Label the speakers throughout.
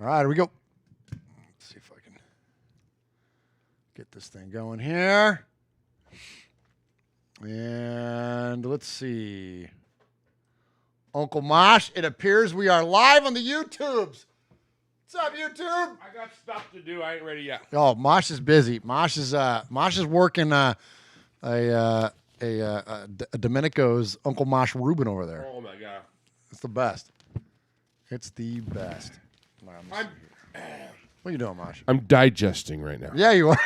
Speaker 1: All right, here we go. Let's see if I can get this thing going here. And let's see. Uncle Mosh, it appears we are live on the YouTubes. What's up, YouTube?
Speaker 2: I got stuff to do. I ain't ready yet.
Speaker 1: Oh, Mosh is busy. Mosh is working a Domenico's Uncle Mosh Reuben over there.
Speaker 2: Oh my god,
Speaker 1: It's the best. It's the best. What are you doing, Mosh?
Speaker 2: I'm digesting right now.
Speaker 1: Yeah, you are.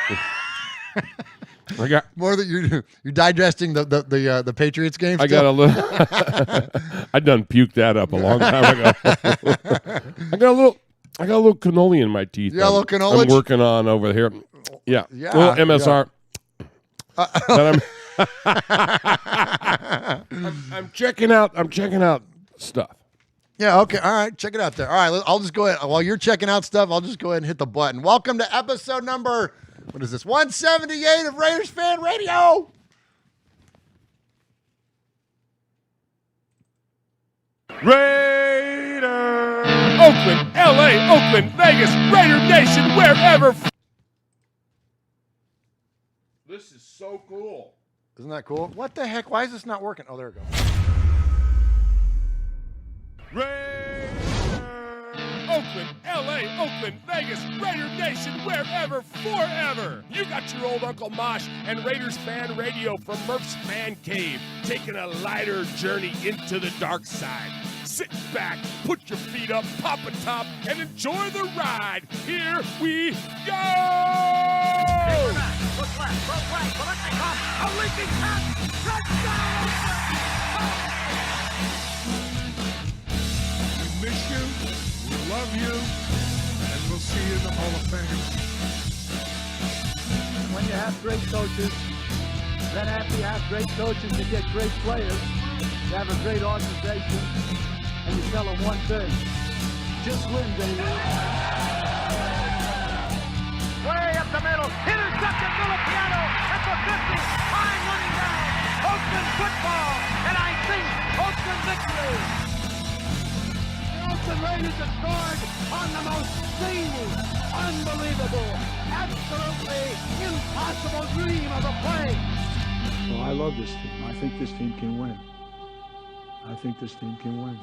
Speaker 2: I got
Speaker 1: More than you're digesting the Patriots game.
Speaker 2: I got a little. I done puked that up a long time ago. I got a little cannoli in my teeth.
Speaker 1: Yeah, a little cannoli.
Speaker 2: I'm working on over here. Yeah,
Speaker 1: Yeah,
Speaker 2: little MSR. That I'm checking out. I'm checking out stuff.
Speaker 1: Yeah, okay. All right. Check it out there. All right. I'll just go ahead. While you're checking out stuff, I'll just go ahead and hit the button. Welcome to episode number, what is this, 178 of Raiders Fan Radio.
Speaker 2: Raider! Oakland, LA, Oakland, Vegas, Raider Nation, wherever. This is so cool.
Speaker 1: Isn't that cool? What the heck? Why is this not working? Oh, there it goes.
Speaker 2: Raider! Oakland, LA, Oakland, Vegas, Raider Nation, wherever, forever. You got your old Uncle Mosh and Raiders Fan Radio from Murph's Man Cave, taking a lighter journey into the dark side. Sit back, put your feet up, pop a top, and enjoy the ride. Here we go!
Speaker 3: Look left, look right, Bolitnikov, a leaping pass, touchdown!
Speaker 4: We miss you, we love you, and we'll see you in the Hall of Fame.
Speaker 5: When you have great coaches, then after you have great coaches, you get great players. You have a great organization, and you tell them one thing: just win, baby.
Speaker 3: Way up the middle, intercepted Filipiano at the 50, time running down. Oakland football, and I think Oakland victory.
Speaker 5: The Oakland Raiders have scored on the most zany, unbelievable, absolutely impossible dream of a play. Well, I love this team. I think this team can win. I think this team can win.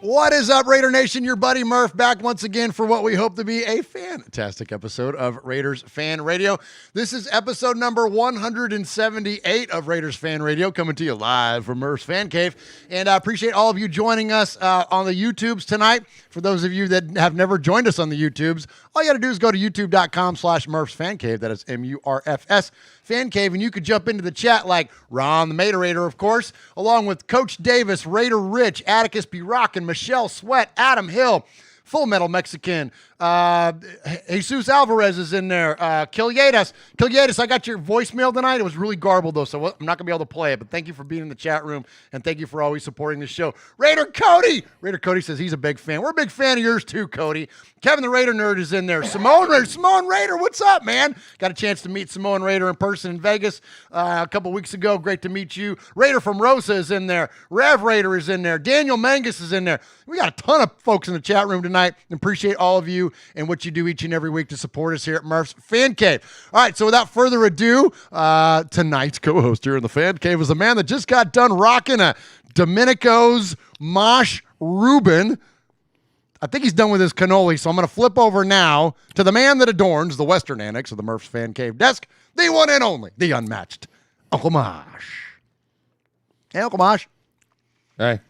Speaker 1: What is up, Raider Nation? Your buddy Murph back once again for what we hope to be a fantastic episode of Raiders Fan Radio. This is episode number 178 of Raiders Fan Radio, coming to you live from Murph's Fan Cave. And I appreciate all of you joining us on the YouTubes tonight. For those of you that have never joined us on the YouTubes, all you got to do is go to youtube.com/Murph's Fan Cave. That is MURFS Fan Cave, and you could jump into the chat like Ron the Mater Raider, of course, along with Coach Davis, Raider Rich, Atticus B. Rockin', Michelle Sweat, Adam Hill, Full Metal Mexican, Jesus Alvarez is in there, Kilyadas, I got your voicemail tonight. It was really garbled, though, so I'm not going to be able to play it, but thank you for being in the chat room, and thank you for always supporting the show. Raider Cody says he's a big fan. We're a big fan of yours, too, Cody. Kevin the Raider Nerd is in there. Simone Raider, what's up, man? Got a chance to meet Simone Raider in person in Vegas a couple weeks ago. Great to meet you. Raider from Rosa is in there. Rev Raider is in there. Daniel Mangus is in there. We got a ton of folks in the chat room tonight. Appreciate all of you and what you do each and every week to support us here at Murph's Fan Cave. All right, so without further ado, tonight's co-host here in the Fan Cave is a man that just got done rocking a Domenico's Mosh Reuben. I think he's done with his cannoli, so I'm going to flip over now to the man that adorns the western annex of the Murph's Fan Cave desk, the one and only, the unmatched, Uncle Mosh. Hey, Uncle Mosh.
Speaker 2: Hey,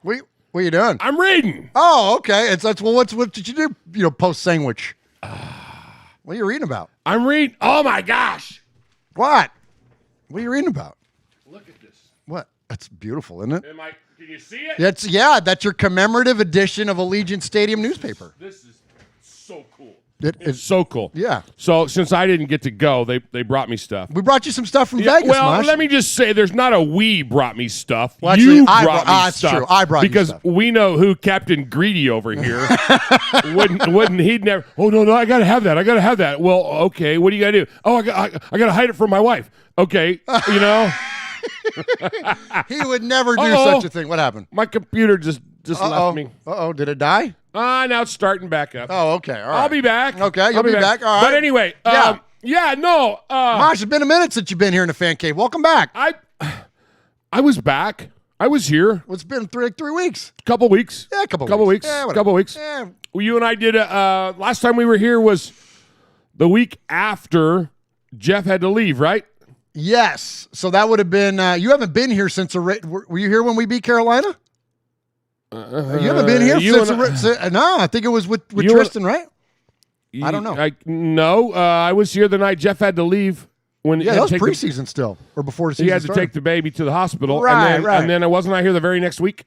Speaker 1: What are you doing?
Speaker 2: I'm reading.
Speaker 1: Oh, okay. What did you do? Post sandwich. What are you reading about?
Speaker 2: I'm reading. Oh my gosh!
Speaker 1: What? What are you reading about?
Speaker 2: Look at this.
Speaker 1: What? That's beautiful, isn't it?
Speaker 2: Can you see it?
Speaker 1: That's your commemorative edition of Allegiant Stadium newspaper.
Speaker 2: This is So cool.
Speaker 1: It's
Speaker 2: So cool.
Speaker 1: Yeah.
Speaker 2: So since I didn't get to go, they brought me stuff.
Speaker 1: We brought you some stuff from
Speaker 2: Yeah,
Speaker 1: Vegas,
Speaker 2: well,
Speaker 1: Mosh.
Speaker 2: let me just say, there's not a we brought me stuff.
Speaker 1: Well, actually,
Speaker 2: You
Speaker 1: I
Speaker 2: brought me
Speaker 1: that's
Speaker 2: stuff.
Speaker 1: true. I brought you
Speaker 2: because
Speaker 1: stuff.
Speaker 2: we know who Captain Greedy over here wouldn't he'd never. Oh no, I gotta have that. I gotta have that. Well, okay. What do you gotta do? Oh, I gotta hide it from my wife. Okay, you know.
Speaker 1: He would never do
Speaker 2: Uh-oh.
Speaker 1: such a thing. What happened?
Speaker 2: My computer just left me.
Speaker 1: Did it die?
Speaker 2: Now it's starting back up.
Speaker 1: Oh, okay. All right.
Speaker 2: I'll be back.
Speaker 1: Okay, you'll be back. All right.
Speaker 2: But anyway,
Speaker 1: Yeah.
Speaker 2: no.
Speaker 1: Mosh, it's been a minute since you've been here in the fan cave. Welcome back.
Speaker 2: I was back. I was here.
Speaker 1: It's been three weeks.
Speaker 2: Couple weeks.
Speaker 1: Yeah, a couple
Speaker 2: weeks.
Speaker 1: Yeah, whatever.
Speaker 2: Couple weeks.
Speaker 1: Yeah.
Speaker 2: Well, you and I did. Last time we were here was the week after Jeff had to leave, right?
Speaker 1: Yes. So that would have been. You haven't been here since. Were you here when we beat Carolina? You haven't been here since. No, I think it was with Tristan, right? I don't know.
Speaker 2: I was here the night Jeff had to leave.
Speaker 1: Yeah, that was preseason still, or before the season
Speaker 2: He had to
Speaker 1: started.
Speaker 2: take the baby to the hospital.
Speaker 1: Right.
Speaker 2: And then I wasn't here the very next week.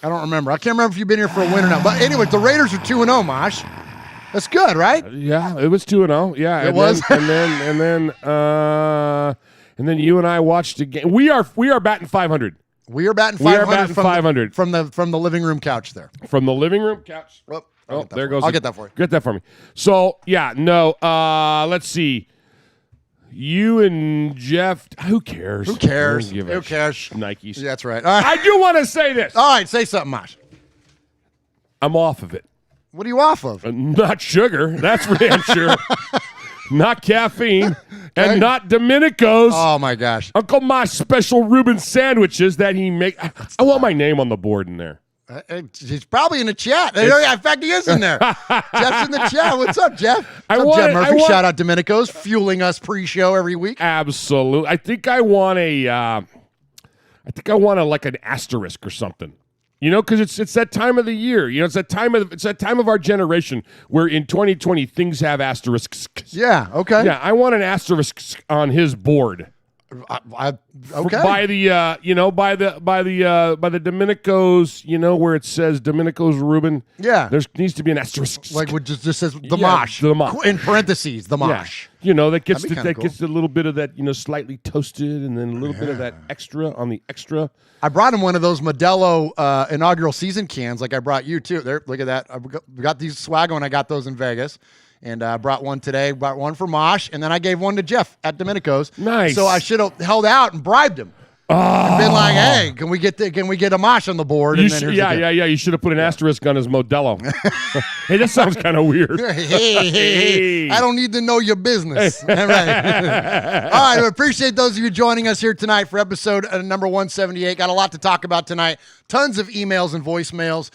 Speaker 1: I don't remember. I can't remember if you've been here for a win or not. But anyway, the Raiders are 2-0, Mosh. That's good, right?
Speaker 2: Yeah, it was 2-0. Yeah,
Speaker 1: It was?
Speaker 2: and then you and I watched a game. We are batting 500.
Speaker 1: We are batting 500.
Speaker 2: We are batting 500
Speaker 1: from the living room couch there.
Speaker 2: From the living room couch.
Speaker 1: Oh,
Speaker 2: There goes.
Speaker 1: I'll get that for you.
Speaker 2: Get that for me. So yeah, no. Let's see. You and Jeff. Who cares?
Speaker 1: Who cares?
Speaker 2: I don't give
Speaker 1: Who
Speaker 2: a
Speaker 1: cares?
Speaker 2: Nikes.
Speaker 1: Yeah, that's right. All right.
Speaker 2: I do want to say this.
Speaker 1: All right, say something, Mosh.
Speaker 2: I'm off of it.
Speaker 1: What are you off of?
Speaker 2: Not sugar. That's for damn sure. Not caffeine.
Speaker 1: Okay.
Speaker 2: And not Domenico's.
Speaker 1: Oh my gosh.
Speaker 2: Uncle Mosh special Reuben sandwiches that he make. I want my name on the board in there.
Speaker 1: He's probably in the chat. In fact, he is in there. Jeff's in the chat. What's up, Jeff? What's up, Jeff Murphy? Shout out Domenico's, fueling us pre-show every week.
Speaker 2: Absolutely. I think I want like an asterisk or something. You know, because it's that time of the year. You know, it's that time of our generation where in 2020 things have asterisks.
Speaker 1: Yeah. Okay.
Speaker 2: Yeah, I want an asterisk on his board.
Speaker 1: Okay.
Speaker 2: By the Domenico's, you know, where it says Domenico's Reuben.
Speaker 1: Yeah.
Speaker 2: There needs to be an asterisk.
Speaker 1: Like what just says the
Speaker 2: Yeah,
Speaker 1: Mosh.
Speaker 2: the Mosh.
Speaker 1: In parentheses, the
Speaker 2: Yeah.
Speaker 1: Mosh.
Speaker 2: You know, that gets
Speaker 1: That'd be kinda
Speaker 2: gets a little bit of that, you know, slightly toasted and then a little bit of that extra on the extra.
Speaker 1: I brought him one of those Modelo inaugural season cans, like I brought you too. There, look at that. I got these Swaggo, and I got those in Vegas. And I brought one today, brought one for Mosh, and then I gave one to Jeff at Domenico's.
Speaker 2: Nice.
Speaker 1: So I should have held out and bribed him. And been like, hey, can we get a Mosh on the board? And then here's the deal.
Speaker 2: You should have put an asterisk on his Modelo. Hey, that sounds kind of weird.
Speaker 1: hey, I don't need to know your business. All right. All right. I appreciate those of you joining us here tonight for episode number 178. Got a lot to talk about tonight. Tons of emails and voicemails.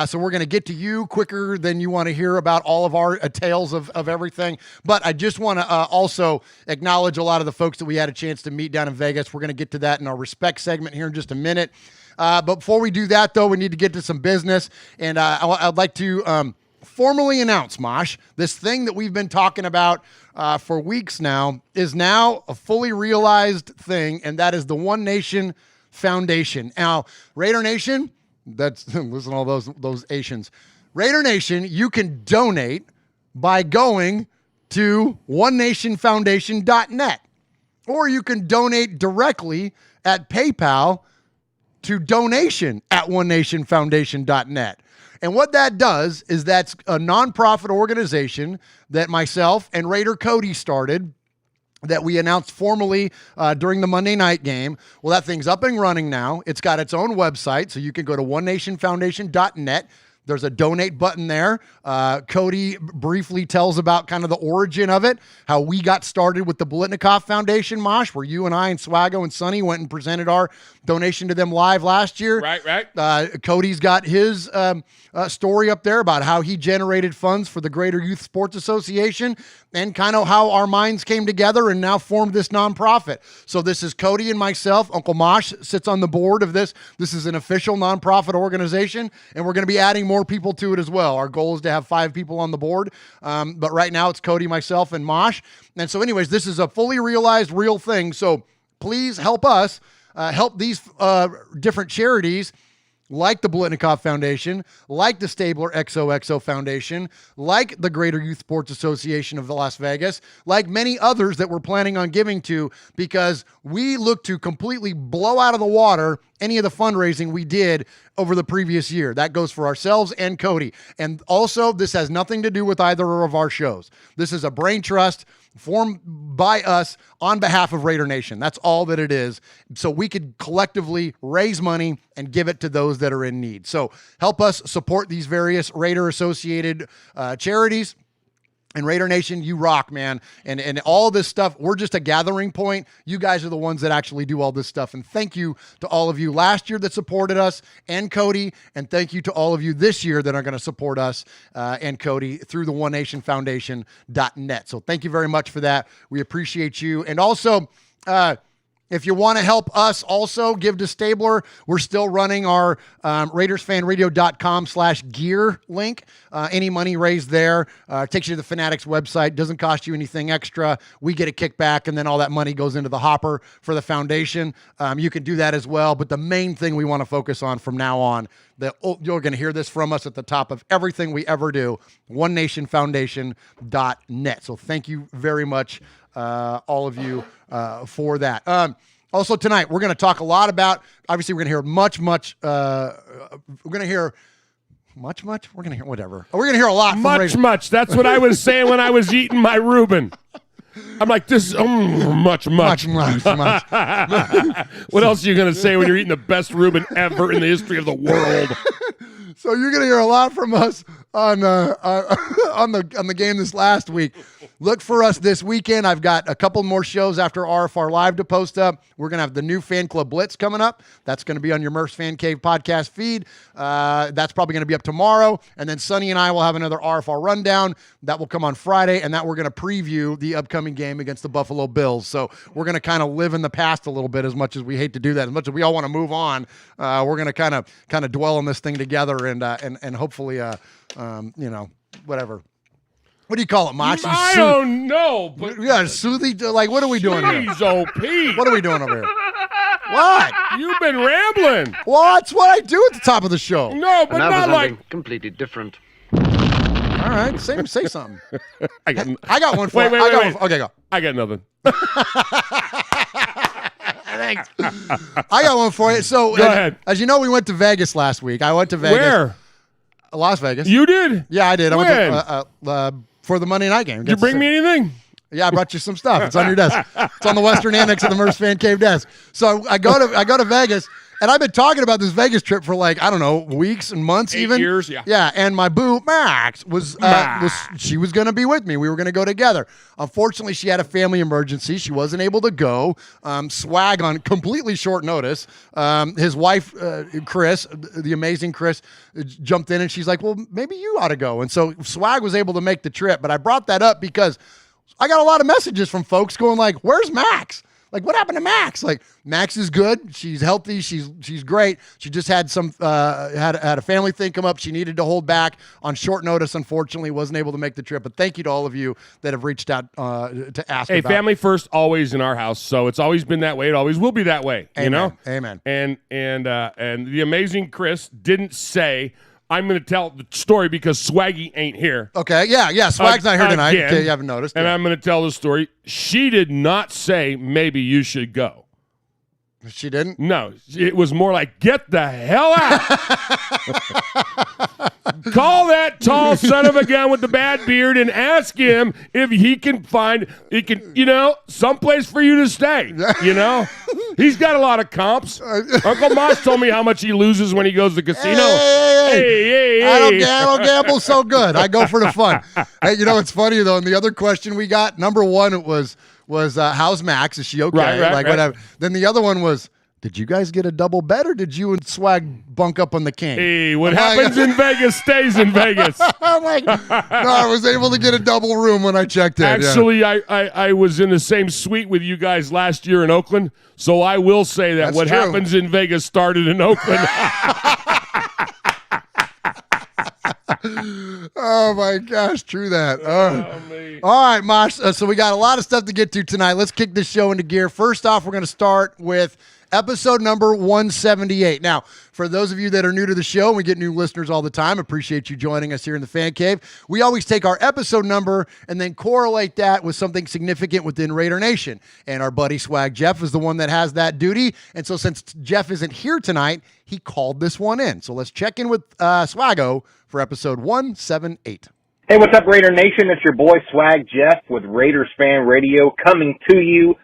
Speaker 1: So we're going to get to you quicker than you want to hear about all of our tales of everything. But I just want to also acknowledge a lot of the folks that we had a chance to meet down in Vegas. We're going to get to that in our respect segment here in just a minute. But before we do that, though, we need to get to some business. And I'd like to formally announce, Mosh, this thing that we've been talking about for weeks now is now a fully realized thing, and that is the One Nation Foundation. Now, Raider Nation, that's listen to all those Asians. Raider Nation, you can donate by going to onenationfoundation.net, or you can donate directly at PayPal to donation@onenationfoundation.net. And what that does is that's a nonprofit organization that myself and Raider Cody started that we announced formally during the Monday night game. Well, that thing's up and running now. It's got its own website, so you can go to onenationfoundation.net. There's a donate button there. Cody briefly tells about kind of the origin of it, how we got started with the Blitnikoff Foundation, Mosh, where you and I and Swaggo and Sonny went and presented our donation to them live last year.
Speaker 2: Right.
Speaker 1: Cody's got his story up there about how he generated funds for the Greater Youth Sports Association and kind of how our minds came together and now formed this nonprofit. So this is Cody and myself. Uncle Mosh sits on the board of this. This is an official nonprofit organization, and we're going to be adding more people to it as well. Our goal is to have 5 people on the board, but right now it's Cody, myself, and Mosh. And so anyways, this is a fully realized real thing. So please help us help these different charities like the Blitnikoff Foundation, like the Stabler XOXO Foundation, like the Greater Youth Sports Association of Las Vegas, like many others that we're planning on giving to, because we look to completely blow out of the water any of the fundraising we did over the previous year. That goes for ourselves and Cody. And also, this has nothing to do with either of our shows. This is a brain trust formed by us on behalf of Raider Nation. That's all that it is. So we could collectively raise money and give it to those that are in need. So help us support these various Raider associated charities. And Raider Nation, you rock, man. And all this stuff, we're just a gathering point. You guys are the ones that actually do all this stuff. And thank you to all of you last year that supported us and Cody. And thank you to all of you this year that are going to support us and Cody through the OneNationFoundation.net. So thank you very much for that. We appreciate you. And also, if you want to help us also give to Stabler, we're still running our RaidersFanRadio.com/gear link. Any money raised there takes you to the Fanatics website. Doesn't cost you anything extra. We get a kickback, and then all that money goes into the hopper for the foundation. You can do that as well. But the main thing we want to focus on from now on, you're going to hear this from us at the top of everything we ever do, OneNationFoundation.net. So thank you very much, all of you, for that. Also tonight, we're going to talk a lot about, obviously we're going to hear we're going to hear whatever. We're going to hear a lot.
Speaker 2: Much. That's what I was saying when I was eating my Reuben. I'm like, this is much.
Speaker 1: Much.
Speaker 2: What else are you going to say when you're eating the best Reuben ever in the history of the world?
Speaker 1: So you're going to hear a lot from us on the game this last week. Look for us this weekend. I've got a couple more shows after RFR Live to post up. We're going to have the new Fan Club Blitz coming up. That's going to be on your Murph's Fan Cave podcast feed. That's probably going to be up tomorrow. And then Sonny and I will have another RFR Rundown. That will come on Friday, and that we're going to preview the upcoming game against the Buffalo Bills. So we're going to kind of live in the past a little bit, as much as we hate to do that, as much as we all want to move on. We're going to kind of dwell on this thing together and hopefully, whatever. What do you call it, Mox?
Speaker 2: I don't know. But
Speaker 1: yeah, soothing. Like, what are we doing here?
Speaker 2: Jeez, O.P.
Speaker 1: What are we doing over here? What?
Speaker 2: You've been rambling.
Speaker 1: Well, that's what I do at the top of the show.
Speaker 2: No, but not like
Speaker 6: completely different.
Speaker 1: All right, say something. I got one for you.
Speaker 2: Wait.
Speaker 1: Okay, go.
Speaker 2: I got nothing.
Speaker 1: Thanks. I got one for you. So,
Speaker 2: go ahead.
Speaker 1: As you know, we went to Vegas last week. I went to Vegas.
Speaker 2: Where?
Speaker 1: Las Vegas.
Speaker 2: You did?
Speaker 1: Yeah, I did.
Speaker 2: When?
Speaker 1: I went to, for the Monday night game.
Speaker 2: Did you bring me anything?
Speaker 1: Yeah, I brought you some stuff. It's on your desk. It's on the Western Annex of the Murph's Fan Cave desk. So I go to Vegas, and I've been talking about this Vegas trip for weeks and months,
Speaker 2: 8 years, yeah.
Speaker 1: Yeah, and my boo Max was she was going to be with me. We were going to go together. Unfortunately, she had a family emergency. She wasn't able to go. Swag on completely short notice. His wife, Chris, the amazing Chris, jumped in, and she's like, "Well, maybe you ought to go." And so Swag was able to make the trip. But I brought that up because I got a lot of messages from folks going like, "Where's Max? Like, what happened to Max?" Like, Max is good. She's healthy. She's great. She just had had a family thing come up. She needed to hold back on short notice. Unfortunately, wasn't able to make the trip. But thank you to all of you that have reached out to ask.
Speaker 2: Hey,
Speaker 1: about
Speaker 2: family first, always in our house. So it's always been that way. It always will be that way.
Speaker 1: Amen.
Speaker 2: You know.
Speaker 1: Amen.
Speaker 2: And the amazing Chris didn't say, I'm going to tell the story because Swaggy ain't here.
Speaker 1: Okay, yeah. Swag's not here tonight.
Speaker 2: Again,
Speaker 1: Okay, you haven't noticed.
Speaker 2: And
Speaker 1: yeah.
Speaker 2: I'm going to tell the story. She did not say, maybe you should go.
Speaker 1: She didn't?
Speaker 2: No. It was more like, get the hell out. Call that tall son of a gun with the bad beard and ask him if he can find, someplace for you to stay. He's got a lot of comps. Uncle Moss told me how much he loses when he goes to the casino. Hey.
Speaker 1: I don't gamble so good. I go for the fun. Hey, it's funny, though. And the other question we got, number one, it was how's Max? Is she okay?
Speaker 2: Right.
Speaker 1: Whatever. Then the other one was, did you guys get a double bet, or did you and Swag bunk up on the king?
Speaker 2: Hey, what happens in Vegas stays in Vegas.
Speaker 1: I'm like, no, I was able to get a double room when I checked in.
Speaker 2: Actually, yeah. I was in the same suite with you guys last year in Oakland, so I will say that
Speaker 1: That's
Speaker 2: what
Speaker 1: true.
Speaker 2: happens in Vegas started in Oakland.
Speaker 1: Oh my gosh, true that. All right, Mosh. So we got a lot of stuff to get to tonight. Let's kick this show into gear. First off, we're going to start with episode number 178. Now, for those of you that are new to the show, we get new listeners all the time. Appreciate you joining us here in the Fan Cave. We always take our episode number and then correlate that with something significant within Raider Nation. And our buddy Swag Jeff is the one that has that duty. And so since Jeff isn't here tonight, he called this one in. So let's check in with Swaggo for episode 178.
Speaker 6: Hey, what's up, Raider Nation? It's your boy Swag Jeff with Raiders Fan Radio coming to you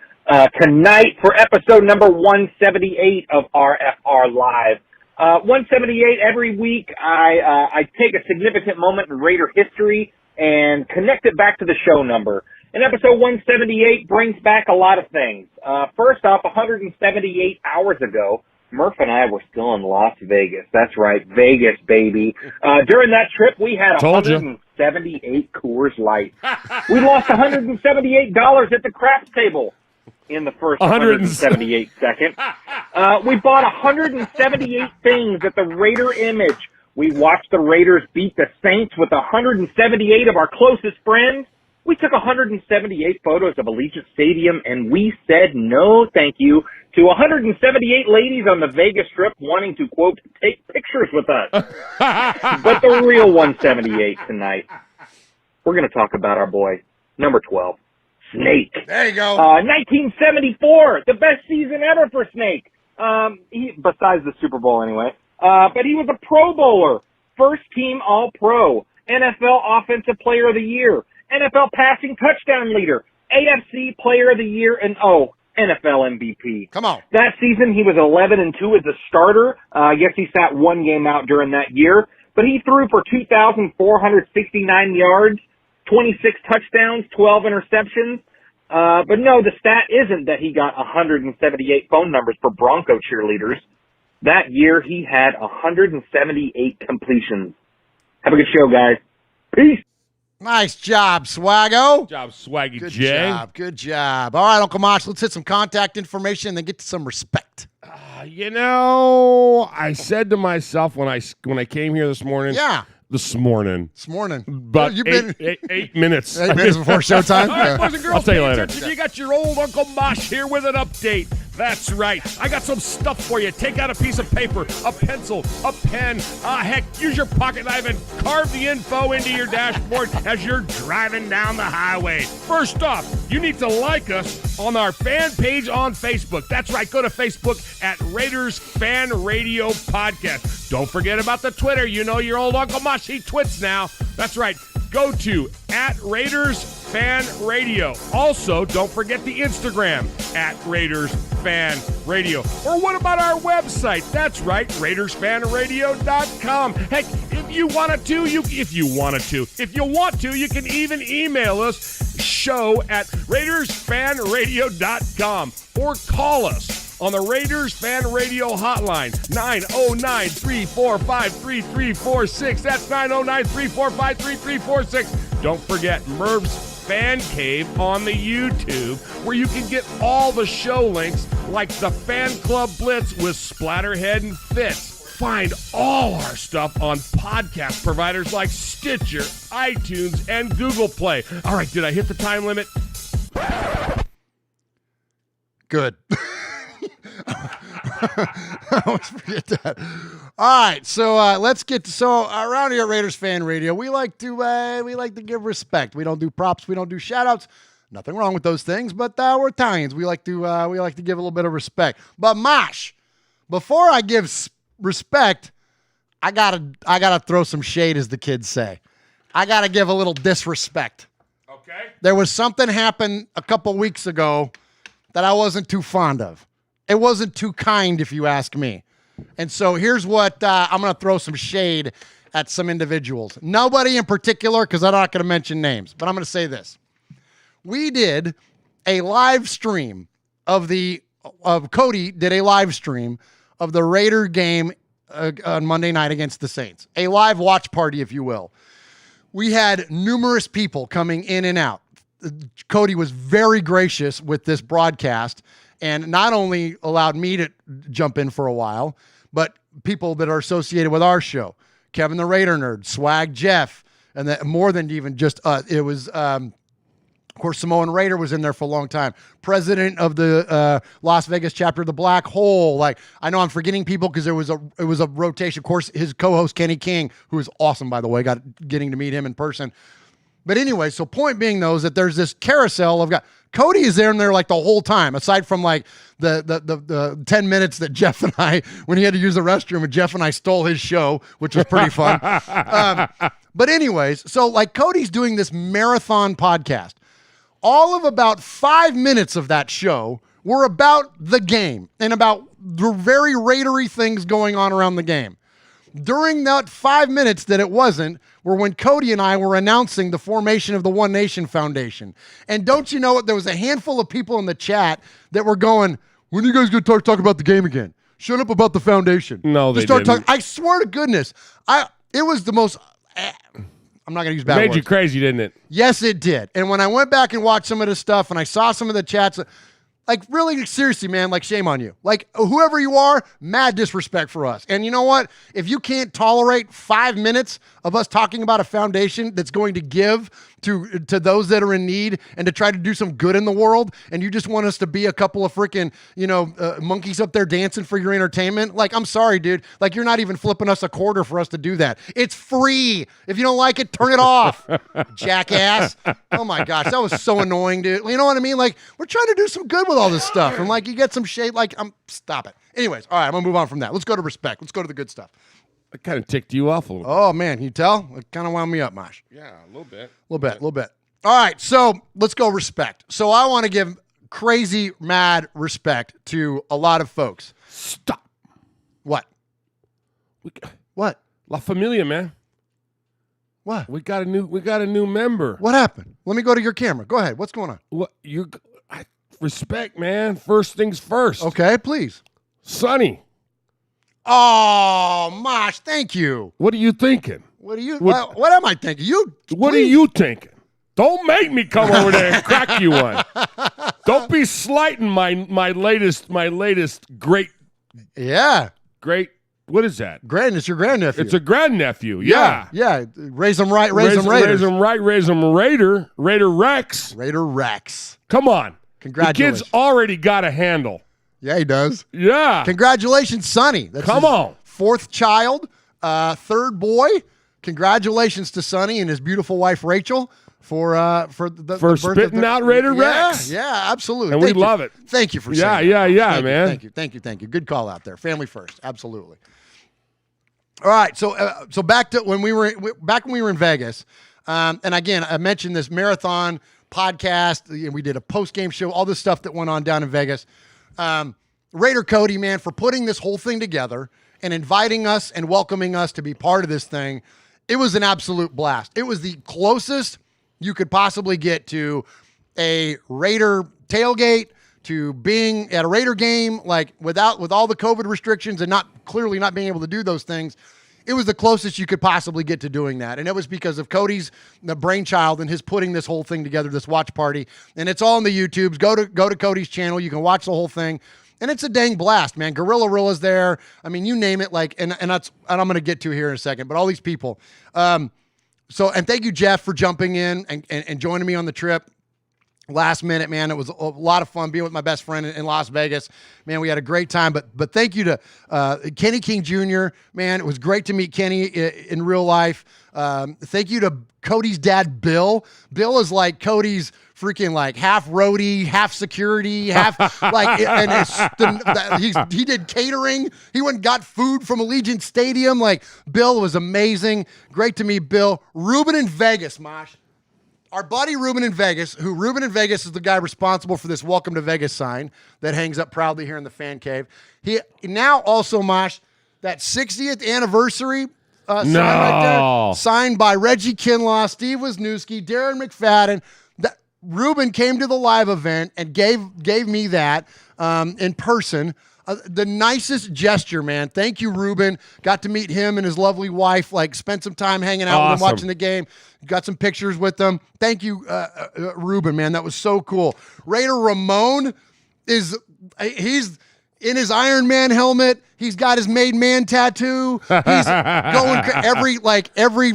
Speaker 6: tonight for episode number 178 of RFR Live. 178 every week. I take a significant moment in Raider history and connect it back to the show number. And episode 178 brings back a lot of things. First off, 178 hours ago, Murph and I were still in Las Vegas. That's right, Vegas, baby. During that trip, we had 178 Coors Light. We lost $178 at the craps table in the first 178 seconds. We bought 178 things at the Raider Image. We watched the Raiders beat the Saints with 178 of our closest friends. We took 178 photos of Allegiant Stadium, and we said no thank you to 178 ladies on the Vegas Strip wanting to, quote, take pictures with us. But the real 178 tonight, we're going to talk about our boy, number 12, Snake.
Speaker 1: There you go.
Speaker 6: 1974, the best season ever for Snake. Besides the Super Bowl anyway. But he was a Pro Bowler, first team All-Pro, NFL Offensive Player of the Year, NFL Passing Touchdown Leader, AFC Player of the Year, and NFL MVP.
Speaker 1: Come on.
Speaker 6: That season, he was 11-2 as a starter. I guess he sat one game out during that year. But he threw for 2,469 yards, 26 touchdowns, 12 interceptions. But no, the stat isn't that he got 178 phone numbers for Bronco cheerleaders. That year, he had 178 completions. Have a good show, guys. Peace.
Speaker 1: Nice job, Swaggo.
Speaker 2: Good job, Swaggy
Speaker 1: Good
Speaker 2: J.
Speaker 1: job. Good job. All right, Uncle Mosh, let's hit some contact information and then get to some respect.
Speaker 2: I said to myself when I came here this morning.
Speaker 1: Yeah.
Speaker 2: This morning.
Speaker 1: But
Speaker 2: you've been 8 minutes.
Speaker 1: 8 minutes before showtime?
Speaker 2: All right, boys and girls,
Speaker 1: I'll tell you later.
Speaker 2: You got your old Uncle Mosh here with an update. That's right. I got some stuff for you. Take out a piece of paper, a pencil, a pen. Heck, use your pocket knife and carve the info into your dashboard as you're driving down the highway. First off, you need to like us on our fan page on Facebook. That's right. Go to Facebook at Raiders Fan Radio Podcast. Don't forget about the Twitter. You know your old Uncle Mosh, he twits now. That's right. Go to at Raiders Fan Radio. Also, don't forget the Instagram at Raiders Fan Radio. Or what about our website? That's right, RaidersFanRadio.com. Heck, if you want to, you can even email us, show at RaidersFanRadio.com, or call us on the Raiders Fan Radio hotline, 909-345-3346. That's 909-345-3346. Don't forget Merv's Fan Cave on the YouTube, where you can get all the show links like the Fan Club Blitz with Splatterhead and Fitz. Find all our stuff on podcast providers like Stitcher, iTunes, and Google Play. All right, did I hit the time limit?
Speaker 1: Good. I always forget that. All right, so let's get to around here at Raiders Fan Radio, we like to give respect. We don't do props, we don't do shout outs. Nothing wrong with those things, but we're Italians. We like to give a little bit of respect. But Mosh, before I give respect, I gotta throw some shade, as the kids say. I gotta give a little disrespect.
Speaker 2: Okay.
Speaker 1: There was something happened a couple weeks ago that I wasn't too fond of. It wasn't too kind, if you ask me. And so here's what I'm going to throw some shade at some individuals. Nobody in particular, because I'm not going to mention names, but I'm going to say this. We did a live stream Cody did a live stream of the Raider game on Monday night against the Saints. A live watch party, if you will. We had numerous people coming in and out. Cody was very gracious with this broadcast and not only allowed me to jump in for a while, but people that are associated with our show. Kevin the Raider Nerd, Swag Jeff, and that more than even just it was. Of course, Samoan Raider was in there for a long time. President of the Las Vegas chapter of the Black Hole. Like, I know I'm forgetting people because it was a rotation. Of course, his co-host Kenny King, who is awesome, by the way, getting to meet him in person. But anyway, so point being though is that there's this carousel of guys. Cody is there and there like the whole time, aside from like the 10 minutes that Jeff and I, when he had to use the restroom, and Jeff and I stole his show, which was pretty fun. But anyways, so like Cody's doing this marathon podcast. All of about 5 minutes of that show were about the game and about the very Raidery things going on around the game. During that 5 minutes that it wasn't were when Cody and I were announcing the formation of the One Nation Foundation. And don't you know what? There was a handful of people in the chat that were going, when are you guys going to talk about the game again? Shut up about the foundation.
Speaker 2: No, they
Speaker 1: start
Speaker 2: didn't.
Speaker 1: I swear to goodness, it was the most... I'm not going to use bad words.
Speaker 2: Made you crazy, didn't it?
Speaker 1: Yes, it did. And when I went back and watched some of this stuff and I saw some of the chats, like really seriously, man, like shame on you. Like whoever you are, mad disrespect for us. And you know what? If you can't tolerate 5 minutes of us talking about a foundation that's going to give to those that are in need and to try to do some good in the world, and you just want us to be a couple of freaking, monkeys up there dancing for your entertainment, like, I'm sorry, dude. Like, you're not even flipping us a quarter for us to do that. It's free. If you don't like it, turn it off, jackass. Oh my gosh, that was so annoying, dude. You know what I mean? Like, we're trying to do some good with all this stuff, and like, you get some shade. Like, stop it. Anyways, all right, I'm gonna move on from that. Let's go to respect. Let's go to the good stuff.
Speaker 2: I kind of ticked you off a little.
Speaker 1: Oh man, you tell? It kind of wound me up, Mosh.
Speaker 2: Yeah, a little bit.
Speaker 1: A little bit. All right, so let's go respect. So I want to give crazy, mad respect to a lot of folks.
Speaker 2: Stop.
Speaker 1: What? What?
Speaker 2: La Familia, man.
Speaker 1: What?
Speaker 2: We got a new member.
Speaker 1: What happened? Let me go to your camera. Go ahead. What's going on?
Speaker 2: What respect, man. First things first.
Speaker 1: Okay, please.
Speaker 2: Sonny.
Speaker 1: Oh, Mosh, thank you.
Speaker 2: What are you thinking?
Speaker 1: What am I thinking?
Speaker 2: What are you thinking? Don't make me come over there and crack you one. Don't be slighting my latest great.
Speaker 1: Yeah.
Speaker 2: Great. What is that?
Speaker 1: It's your grandnephew.
Speaker 2: It's a grandnephew. Yeah.
Speaker 1: Yeah. Raise them right. Raise them Raiders.
Speaker 2: Raise them right. Raise them Raider. Raider Rex.
Speaker 1: Raider Rex.
Speaker 2: Come on.
Speaker 1: Congratulations.
Speaker 2: The kid's already got a handle.
Speaker 1: Yeah, he does.
Speaker 2: Yeah.
Speaker 1: Congratulations, Sonny. That's
Speaker 2: Come on.
Speaker 1: Fourth child, third boy. Congratulations to Sonny and his beautiful wife Rachel for the birth
Speaker 2: spitting out Raider Rex.
Speaker 1: Yeah, absolutely.
Speaker 2: And we love it.
Speaker 1: Thank you for saying that.
Speaker 2: Yeah, man.
Speaker 1: Thank you. Good call out there. Family first. Absolutely. All right, so back to when we were in Vegas, and again I mentioned this marathon podcast. We did a post-game show, all this stuff that went on down in Vegas. Raider Cody, man, for putting this whole thing together and inviting us and welcoming us to be part of this thing. It was an absolute blast. It was the closest you could possibly get to a Raider tailgate, to being at a Raider game, like with all the COVID restrictions and not being able to do those things. It was the closest you could possibly get to doing that. And it was because of Cody's the brainchild and his putting this whole thing together, this watch party. And it's all on the YouTubes. Go to Cody's channel. You can watch the whole thing. And it's a dang blast, man. Gorilla Rilla's there. I mean, you name it. Like, and I'm going to get to here in a second, but all these people. And thank you, Jeff, for jumping in and joining me on the trip. Last minute, man. It was a lot of fun being with my best friend in Las Vegas. Man, we had a great time. But thank you to Kenny King Jr. Man, it was great to meet Kenny in real life. Thank you to Cody's dad, Bill. Bill is like Cody's freaking like half roadie, half security, half like, and he did catering. He went and got food from Allegiant Stadium. Like, Bill was amazing. Great to meet Bill. Ruben in Vegas, Mosh. Our buddy Ruben in Vegas, Ruben in Vegas is the guy responsible for this Welcome to Vegas sign that hangs up proudly here in the fan cave. He now also, Mosh, that 60th anniversary sign right there, signed by Reggie Kinlaw, Steve Wisniewski, Darren McFadden. Ruben came to the live event and gave me that in person. The nicest gesture, man. Thank you, Ruben. Got to meet him and his lovely wife, like spent some time hanging out with him, watching the game. Got some pictures with them. Thank you, Ruben, man. That was so cool. Raider Ramon he's in his Iron Man helmet. He's got his Made Man tattoo. He's going every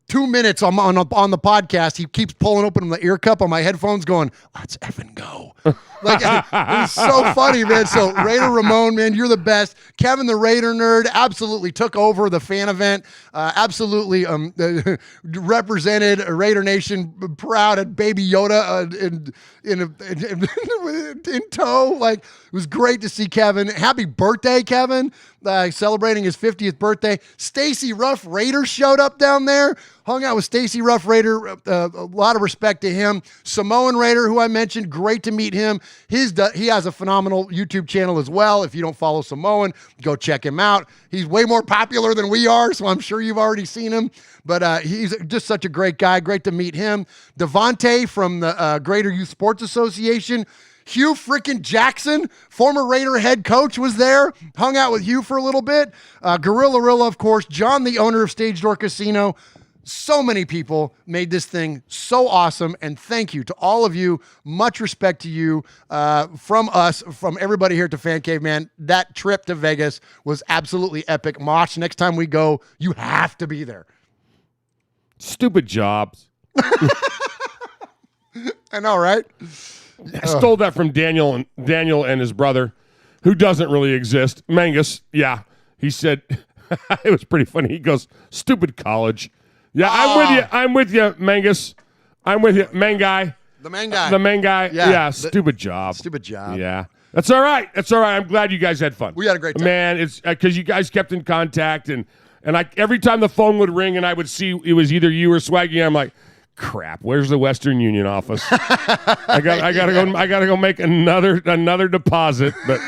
Speaker 1: 2 minutes on the podcast. He keeps pulling open the ear cup on my headphones, going, "Let's effing go." Like, it was so funny, man. So Raider Ramon, man, you're the best. Kevin the Raider Nerd absolutely took over the fan event. Absolutely represented Raider Nation, proud at Baby Yoda in tow. Like, it was great to see Kevin. Happy birthday, Kevin. Celebrating his 50th birthday. Stacy Ruff Raider showed up down there. Hung out with Stacy Ruff Raider. A lot of respect to him. Samoan Raider, who I mentioned, great to meet him. He has a phenomenal YouTube channel as well. If you don't follow Samoan, go check him out. He's way more popular than we are, so I'm sure you've already seen him. But he's just such a great guy. Great to meet him. Devontae from the Greater Youth Sports Association. Hugh frickin' Jackson, former Raider head coach, was there. Hung out with Hugh for a little bit. Gorilla, of course. John, the owner of Stage Door Casino. So many people made this thing so awesome, and thank you to all of you. Much respect to you from us, from everybody here at the Fan Cave, man. That trip to Vegas was absolutely epic. Mosh, next time we go, you have to be there.
Speaker 2: Stupid jobs.
Speaker 1: I know, right?
Speaker 2: I stole that from Daniel and his brother, who doesn't really exist. Mangus, yeah. He said, it was pretty funny. He goes, "Stupid college." Yeah, I'm with you, Mangus. I'm with you, main guy.
Speaker 1: The main guy.
Speaker 2: The main guy. Yeah, stupid job.
Speaker 1: Stupid job.
Speaker 2: Yeah. That's all right. I'm glad you guys had fun.
Speaker 1: We had a great time.
Speaker 2: Man, it's because you guys kept in contact, and every time the phone would ring and I would see it was either you or Swaggy, I'm like, crap, where's the Western Union office? I gotta go make another deposit. But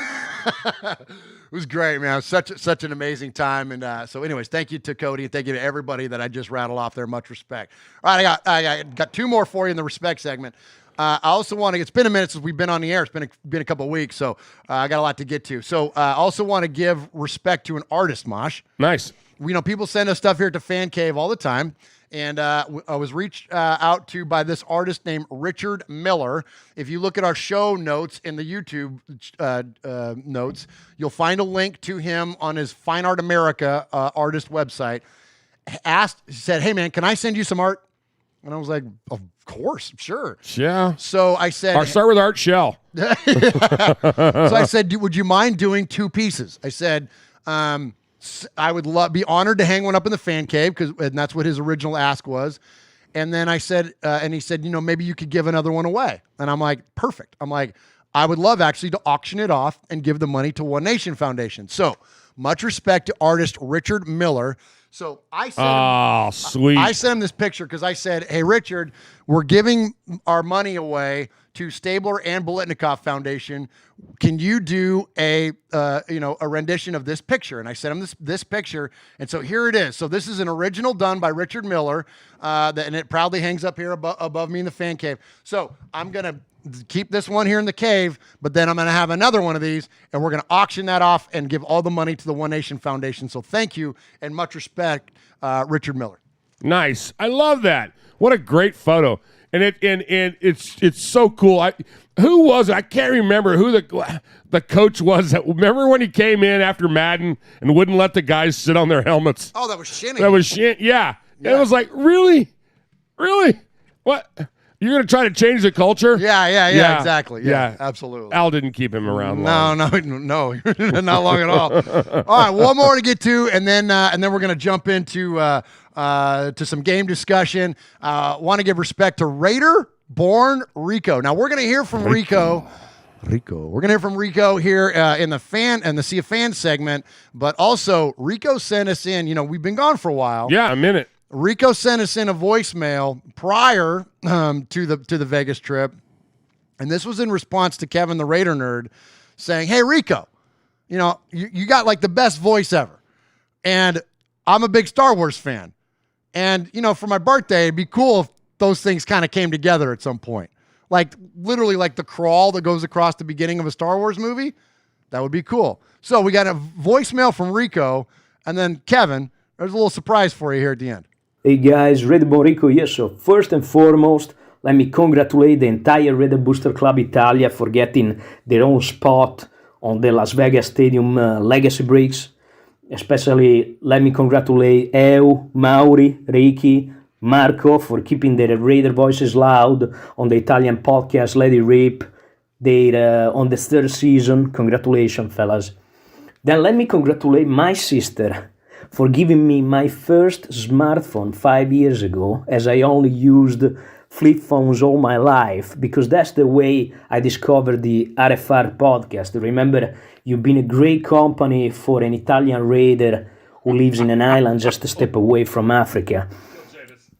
Speaker 1: it was great, man. It was such an amazing time. And so anyways, thank you to Cody, and thank you to everybody that I just rattled off there. Much respect. All right, I got two more for you in the respect segment. I also want to, it's been a minute since we've been on the air. It's been a couple of weeks, so I got a lot to get to. So I also want to give respect to an artist, Mosh.
Speaker 2: Nice.
Speaker 1: People send us stuff here at the Fan Cave all the time. And I was reached out to by this artist named Richard Miller. If you look at our show notes in the YouTube notes, you'll find a link to him on his Fine Art America artist website. Said, "Hey man, can I send you some art?" And I was like, "Of course, sure."
Speaker 2: Yeah.
Speaker 1: So I said,
Speaker 2: "I'll start with Art Shell."
Speaker 1: So I said, "Would you mind doing 2 pieces?" I said, I would be honored to hang one up in the Fan Cave, and that's what his original ask was. And then I said, and he said, maybe you could give another one away. And I'm like, perfect. I'm like, I would love actually to auction it off and give the money to One Nation Foundation. So much respect to artist Richard Miller. So I said,
Speaker 2: sweet.
Speaker 1: I sent him this picture because I said, "Hey Richard, we're giving our money away to Stabler and Bolitnikoff Foundation. Can you do a rendition of this picture?" And I sent him this picture, and so here it is. So this is an original done by Richard Miller, and it proudly hangs up here above me in the Fan Cave. So I'm gonna keep this one here in the cave, but then I'm gonna have another one of these, and we're gonna auction that off and give all the money to the One Nation Foundation. So thank you and much respect, Richard Miller.
Speaker 2: Nice. I love that. What a great photo. And it's so cool. Who was it? I can't remember who the coach was. Remember when he came in after Madden and wouldn't let the guys sit on their helmets?
Speaker 1: Oh, that was Shinny.
Speaker 2: Yeah. It was like, really? What? You're going to try to change the culture?
Speaker 1: Yeah, exactly. Yeah, absolutely.
Speaker 2: Al didn't keep him around long.
Speaker 1: No, not long at all. All right, one more to get to, and then we're going to jump into to some game discussion. Want to give respect to Raider-born Rico. Now we're going to hear from Rico. We're going to hear from Rico here in the Sea of Fans segment, but also Rico sent us in. We've been gone for a while.
Speaker 2: Yeah, a minute.
Speaker 1: Rico sent us in a voicemail prior to the Vegas trip, and this was in response to Kevin the Raider Nerd saying, "Hey Rico, you got like the best voice ever, and I'm a big Star Wars fan, and for my birthday it'd be cool if those things kind of came together at some point, like literally like the crawl that goes across the beginning of a Star Wars movie. That would be cool." So we got a voicemail from Rico, and then Kevin, there's a little surprise for you here at the end.
Speaker 7: Hey guys, Red Bull Rico here. So first and foremost, let me congratulate the entire Red Booster Club Italia for getting their own spot on the Las Vegas Stadium legacy bricks. Especially let me congratulate Eu, Mauri, Ricky, Marco for keeping their Raider voices loud on the Italian podcast Let It Rip. They're on the 3rd season. Congratulations, fellas. Then let me congratulate my sister for giving me my first smartphone 5 years ago, as I only used flip phones all my life, because that's the way I discovered the RFR podcast. Remember, you've been a great company for an Italian Raider who lives in an island just a step away from Africa.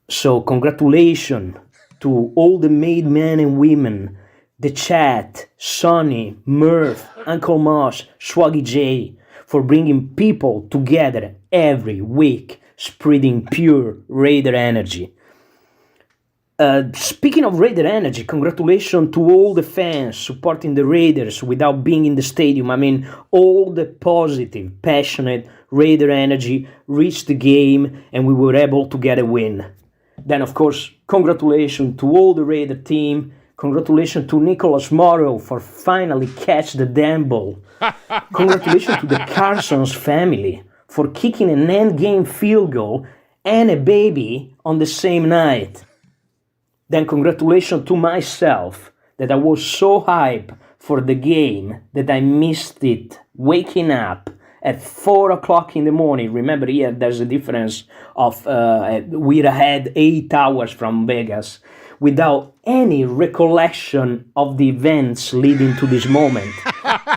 Speaker 7: So congratulations to all the made men and women, the chat, Sonny, Murph, Uncle Mosh, Swaggy J, for bringing people together every week, spreading pure Raider energy. Speaking of Raider energy, congratulations to all the fans supporting the Raiders without being in the stadium. I mean, all the positive, passionate Raider energy reached the game and we were able to get a win. Then, of course, congratulations to all the Raider team. Congratulations to Nicholas Morrow for finally catch the damn ball. Congratulations to the Carson's family for kicking an end-game field goal and a baby on the same night. Then congratulations to myself that I was so hyped for the game that I missed it waking up at 4 o'clock in the morning. Remember, here there's a difference of we're ahead 8 hours from Vegas, without any recollection of the events leading to this moment.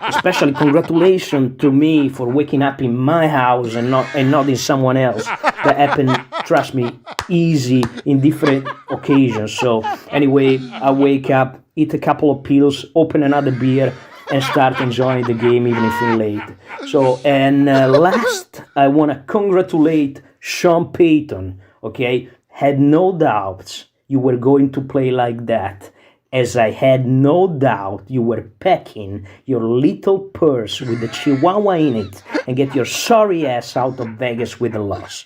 Speaker 7: Especially congratulations to me for waking up in my house and not in someone else. That happened, trust me, easy in different occasions. So anyway, I wake up, eat a couple of pills, open another beer, and start enjoying the game even if it's late. So, and last, I want to congratulate Sean Payton, okay? Had no doubts you were going to play like that, as I had no doubt you were packing your little purse with the chihuahua in it and get your sorry ass out of Vegas with a loss.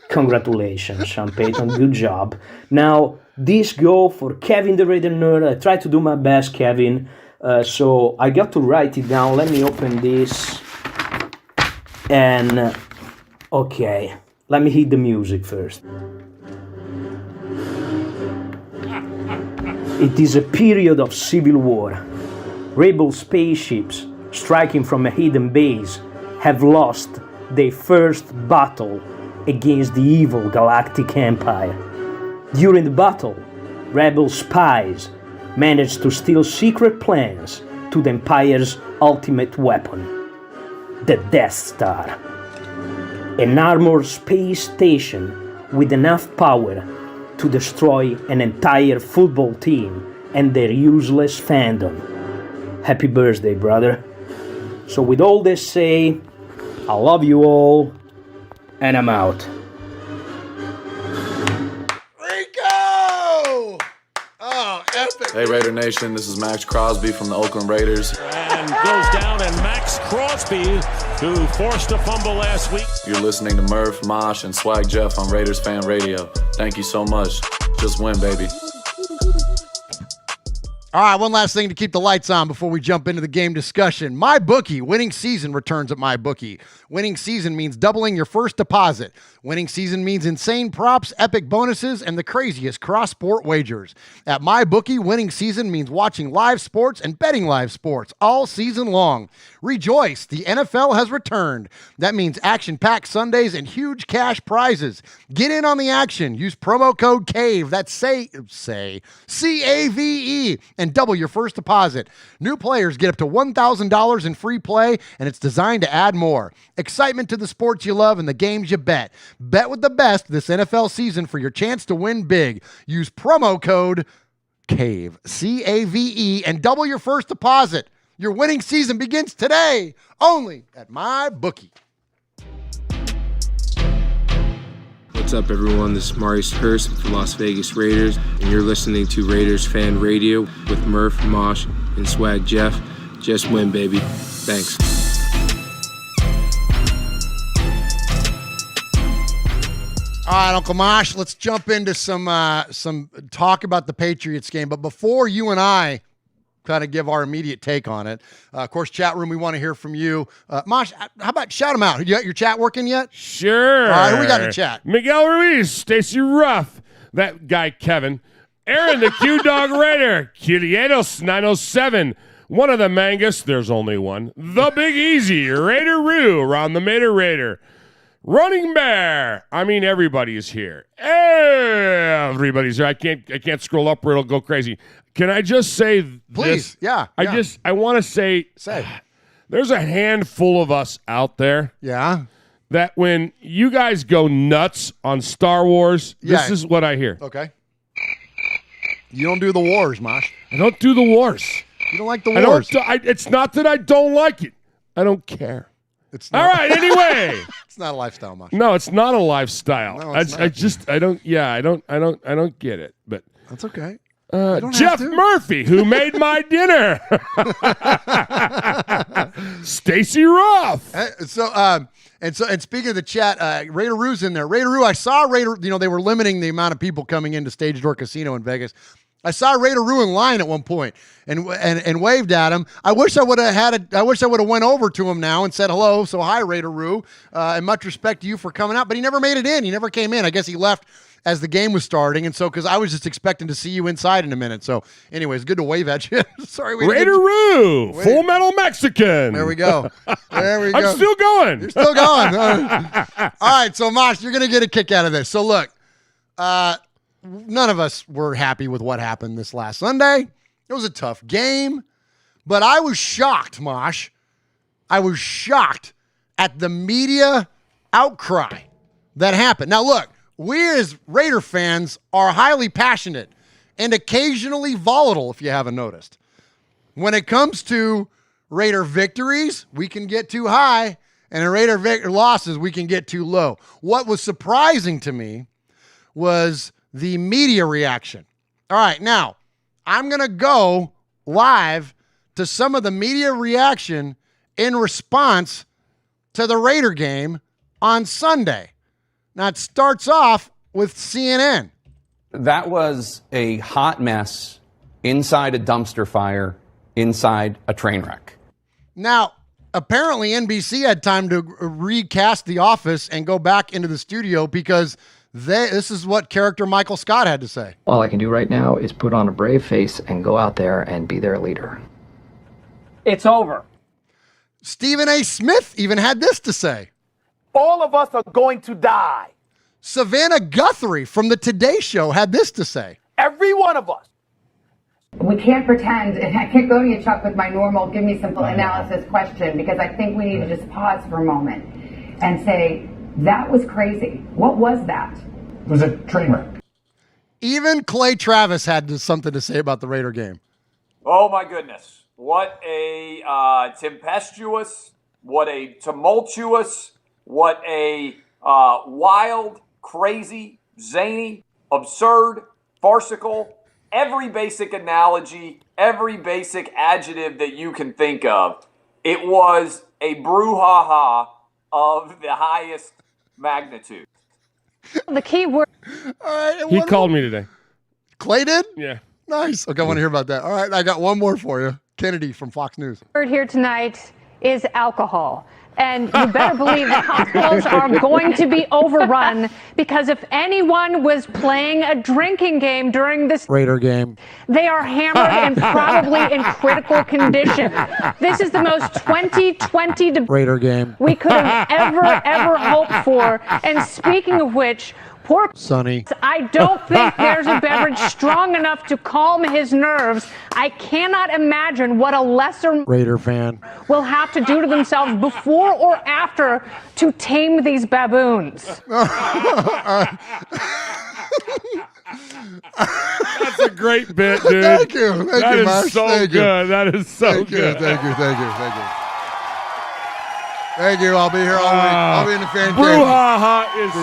Speaker 7: Congratulations, Sean Payton, good job. Now, this go for Kevin the Raider Nerd. I tried to do my best, Kevin, so I got to write it down. Let me open this, and okay, let me hit the music first. It is a period of civil war. Rebel spaceships, striking from a hidden base, have lost their first battle against the evil Galactic Empire. During the battle, rebel spies managed to steal secret plans to the Empire's ultimate weapon, the Death Star. An armored space station with enough power to destroy an entire football team and their useless fandom. Happy birthday, brother. So with all this say, I love you all, and I'm out.
Speaker 1: Rico! Oh, epic.
Speaker 8: Hey Raider Nation, this is Max Crosby from the Oakland Raiders.
Speaker 2: And goes down, and Max Crosby, who forced a fumble last week.
Speaker 8: You're listening to Murph, Mosh, and Swag Jeff on Raiders Fan Radio. Thank you so much. Just win, baby.
Speaker 1: All right, one last thing to keep the lights on before we jump into the game discussion. MyBookie, winning season returns at MyBookie. Winning season means doubling your first deposit. Winning season means insane props, epic bonuses, and the craziest cross-sport wagers. At MyBookie, winning season means watching live sports and betting live sports all season long. Rejoice, the NFL has returned. That means action-packed Sundays and huge cash prizes. Get in on the action. Use promo code CAVE, that's say C-A-V-E, and double your first deposit. New players get up to $1,000 in free play, and it's designed to add more. Excitement to the sports you love and the games you bet. Bet with the best this NFL season for your chance to win big. Use promo code CAVE, C-A-V-E, and double your first deposit. Your winning season begins today, only at MyBookie.
Speaker 9: What's up, everyone? This is Maurice Hurst with the Las Vegas Raiders, and you're listening to Raiders Fan Radio with Murph, Mosh, and Swag Jeff. Just win, baby. Thanks.
Speaker 1: All right, Uncle Mosh, let's jump into some talk about the Patriots game. But before you and I kind of give our immediate take on it. Of course, chat room, we want to hear from you. Mosh, how about shout them out? You got your chat working yet?
Speaker 2: Sure.
Speaker 1: All right, who we got in the chat?
Speaker 2: Miguel Ruiz, Stacy Ruff, that guy Kevin, Aaron the Q-Dog Raider, Kilietos 907, one of the Mangus, there's only one, The Big Easy, Raider Roo, Ron the Mater Raider, Running Bear. I mean, everybody is here. Everybody's here. I can't scroll up or it'll go crazy. Can I just say
Speaker 1: Please,
Speaker 2: this?
Speaker 1: yeah.
Speaker 2: I want to say, there's a handful of us out there.
Speaker 1: Yeah.
Speaker 2: That when you guys go nuts on Star Wars, this is what I hear.
Speaker 1: Okay. You don't do the wars, Mosh.
Speaker 2: I don't do the wars.
Speaker 1: You don't like the wars.
Speaker 2: It's not that I don't like it. I don't care.
Speaker 1: It's not.
Speaker 2: All right, anyway.
Speaker 1: It's not a lifestyle, Mosh.
Speaker 2: No, it's not a lifestyle.
Speaker 1: No, it's not.
Speaker 2: I don't get it. But
Speaker 1: that's okay.
Speaker 2: Jeff Murphy, who made my dinner. Stacy Ruff.
Speaker 1: And speaking of the chat, Raider Roo's in there. Raider Roo, I saw Raider. They were limiting the amount of people coming into Stage Door Casino in Vegas. I saw Raider Roo in line at one point and waved at him. I wish I would have went over to him now and said hello. So hi, Raider Roo, and much respect to you for coming out. But he never made it in. He never came in. I guess he left as the game was starting, and so because I was just expecting to see you inside in a minute. So, anyways, good to wave at you. Sorry,
Speaker 2: Raider Roo, Full Metal Mexican.
Speaker 1: There we go.
Speaker 2: I'm still going.
Speaker 1: You're still going. All right, so Mosh, you're gonna get a kick out of this. So look, none of us were happy with what happened this last Sunday. It was a tough game, but I was shocked, Mosh. I was shocked at the media outcry that happened. Now, look, we as Raider fans are highly passionate and occasionally volatile, if you haven't noticed. When it comes to Raider victories, we can get too high, and in Raider losses, we can get too low. What was surprising to me was the media reaction. All right, now, I'm going to go live to some of the media reaction in response to the Raider game on Sunday. Now, it starts off with CNN.
Speaker 10: That was a hot mess inside a dumpster fire, inside a train wreck.
Speaker 1: Now, apparently NBC had time to recast The Office and go back into the studio because this is what character Michael Scott had to say.
Speaker 11: All I can do right now is put on a brave face and go out there and be their leader.
Speaker 3: It's over.
Speaker 1: Stephen A. Smith even had this to say.
Speaker 3: All of us are going to die.
Speaker 1: Savannah Guthrie from the Today Show had this to say.
Speaker 3: Every one of us.
Speaker 12: We can't pretend, and I can't go to you, Chuck, with my normal give me simple analysis question, because I think we need to just pause for a moment and say, that was crazy. What was that?
Speaker 13: It was a train wreck.
Speaker 1: Even Clay Travis had something to say about the Raider game.
Speaker 14: Oh, my goodness. What a tempestuous, what a tumultuous, what a wild, crazy, zany, absurd, farcical, every basic analogy, every basic adjective that you can think of. It was a brouhaha of the highest magnitude.
Speaker 12: The key word.
Speaker 1: All right,
Speaker 2: he called me today.
Speaker 1: Clay did?
Speaker 2: Yeah.
Speaker 1: Nice. Okay, I want to hear about that. All right, I got one more for you. Kennedy from Fox News.
Speaker 12: Word here tonight is alcohol. And you better believe the hospitals are going to be overrun, because if anyone was playing a drinking game during this
Speaker 1: Raider game,
Speaker 12: they are hammered and probably in critical condition. This is the most 2020
Speaker 1: Raider game
Speaker 12: we could have ever hoped for. And speaking of which, poor
Speaker 1: Sonny,
Speaker 12: I don't think there's a beverage strong enough to calm his nerves. I cannot imagine what a lesser
Speaker 1: Raider fan
Speaker 12: will have to do to themselves before or after to tame these baboons.
Speaker 2: That's a great bit, dude.
Speaker 1: Thank you.
Speaker 2: That is
Speaker 1: Marsh.
Speaker 2: so
Speaker 1: Thank
Speaker 2: good.
Speaker 1: You.
Speaker 2: That is so good.
Speaker 1: Thank you. Thank you. I'll be here all week. I'll be in the fan cave.
Speaker 2: Brouhaha is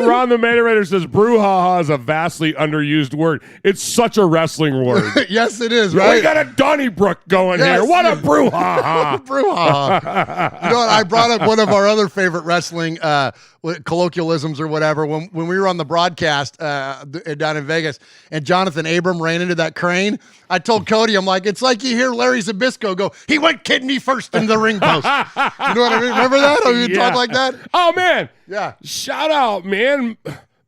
Speaker 2: Ron the Manarator says brouhaha is a vastly underused word. It's such a wrestling word.
Speaker 1: Yes, it is, right?
Speaker 2: We got a Donnybrook going here. What a brouhaha.
Speaker 1: Brouhaha. You know what? I brought up one of our other favorite wrestling colloquialisms or whatever when we were on the broadcast down in Vegas and Jonathan Abram ran into that crane. I told Cody, I'm like, it's like you hear Larry Zbyszko go, he went kidney first in the ring post. You know what I mean? Remember that? Oh, you talk like that?
Speaker 2: Oh, man.
Speaker 1: Yeah.
Speaker 2: Shout out, man.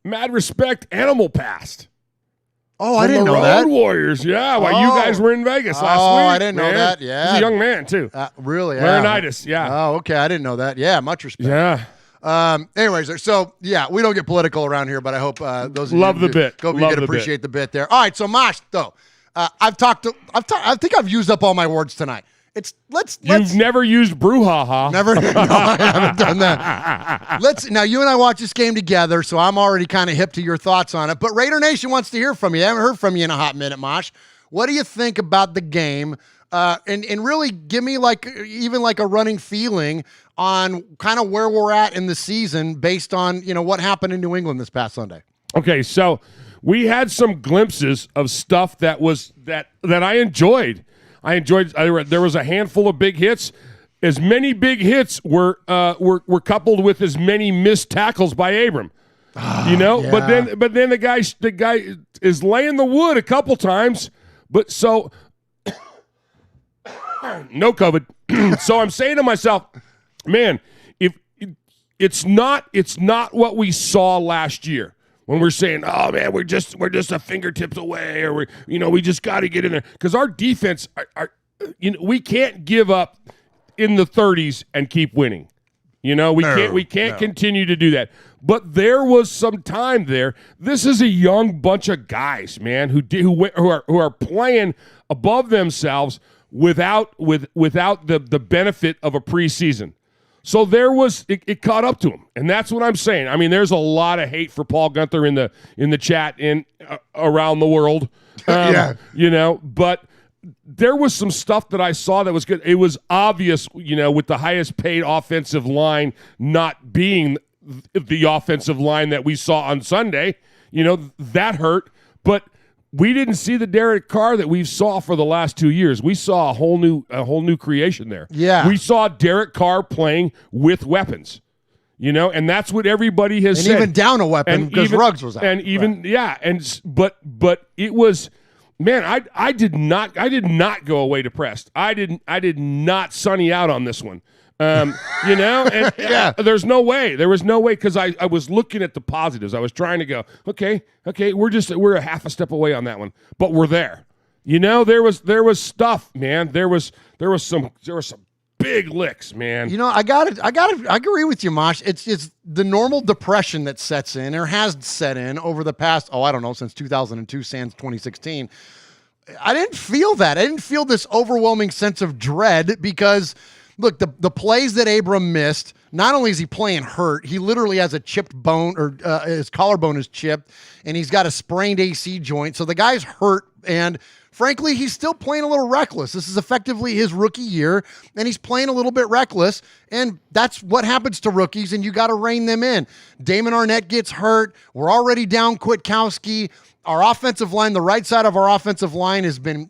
Speaker 2: Mad respect, Animal Past.
Speaker 1: Oh, I didn't know that.
Speaker 2: Road Warriors, yeah. While you guys were in Vegas last week.
Speaker 1: Oh, I didn't know that. Yeah.
Speaker 2: He's a young man, too.
Speaker 1: Really?
Speaker 2: Laryngitis, yeah.
Speaker 1: Oh, okay. I didn't know that. Yeah, much respect.
Speaker 2: Yeah.
Speaker 1: Anyways, so yeah, we don't get political around here, but I hope those of
Speaker 2: Love
Speaker 1: you
Speaker 2: the bit.
Speaker 1: Go, you
Speaker 2: Love
Speaker 1: can
Speaker 2: the
Speaker 1: appreciate the bit there. All right, so Mosh though, I think I've used up all my words tonight. You've
Speaker 2: never used brouhaha.
Speaker 1: Never. No, I haven't done that. Now you and I watch this game together, so I'm already kind of hip to your thoughts on it. But Raider Nation wants to hear from you. I haven't heard from you in a hot minute, Mosh. What do you think about the game? And really give me even a running feeling on kind of where we're at in the season based on, what happened in New England this past Sunday.
Speaker 2: Okay, so we had some glimpses of stuff that I enjoyed. There was a handful of big hits. As many big hits were coupled with as many missed tackles by Abram.
Speaker 1: Yeah.
Speaker 2: But then the guy is laying the wood a couple times. But so no COVID. So I'm saying to myself, man, if it's not what we saw last year when we're saying, oh man, we're just a fingertips away, or we just got to get in there because our defense, we can't give up in the 30s and keep winning. We can't continue to do that. But there was some time there. This is a young bunch of guys, man, who are playing above themselves without the benefit of a preseason. So it caught up to him, and that's what I'm saying. I mean, there's a lot of hate for Paul Gunther in the chat around the world, but there was some stuff that I saw that was good. It was obvious, with the highest paid offensive line not being the offensive line that we saw on Sunday, that hurt, but we didn't see the Derek Carr that we saw for the last 2 years. We saw a whole new creation there.
Speaker 1: Yeah.
Speaker 2: We saw Derek Carr playing with weapons, and that's what everybody has said.
Speaker 1: And even down a weapon because Ruggs was out.
Speaker 2: And even, but it was, man, I did not go away depressed. I did not sunny out on this one. And
Speaker 1: yeah.
Speaker 2: There was no way because I was looking at the positives. I was trying to go, okay, we're a half a step away on that one, but we're there. There was stuff, man. There was some big licks, man.
Speaker 1: I agree with you, Mosh. It's the normal depression that sets in or has set in over the past, since 2002, sans 2016. I didn't feel that. I didn't feel this overwhelming sense of dread because look, the plays that Abram missed, not only is he playing hurt, he literally has a chipped bone, or his collarbone is chipped, and he's got a sprained AC joint. So the guy's hurt, and frankly, he's still playing a little reckless. This is effectively his rookie year, and he's playing a little bit reckless, and that's what happens to rookies, and you got to rein them in. Damon Arnett gets hurt. We're already down Kwiatkowski. Our offensive line, the right side of our offensive line has been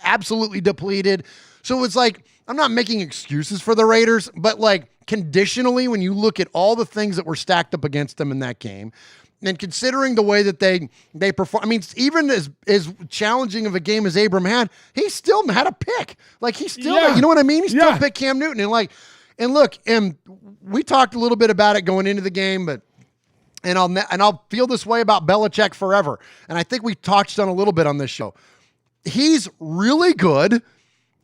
Speaker 1: absolutely depleted. So it's like, I'm not making excuses for the Raiders, but conditionally, when you look at all the things that were stacked up against them in that game, and considering the way that they perform, I mean, even as challenging of a game as Abram had, he still had a pick. He still, you know what I mean? He still picked Cam Newton, and look, and we talked a little bit about it going into the game, but. And I'll feel this way about Belichick forever. And I think we touched on a little bit on this show. He's really good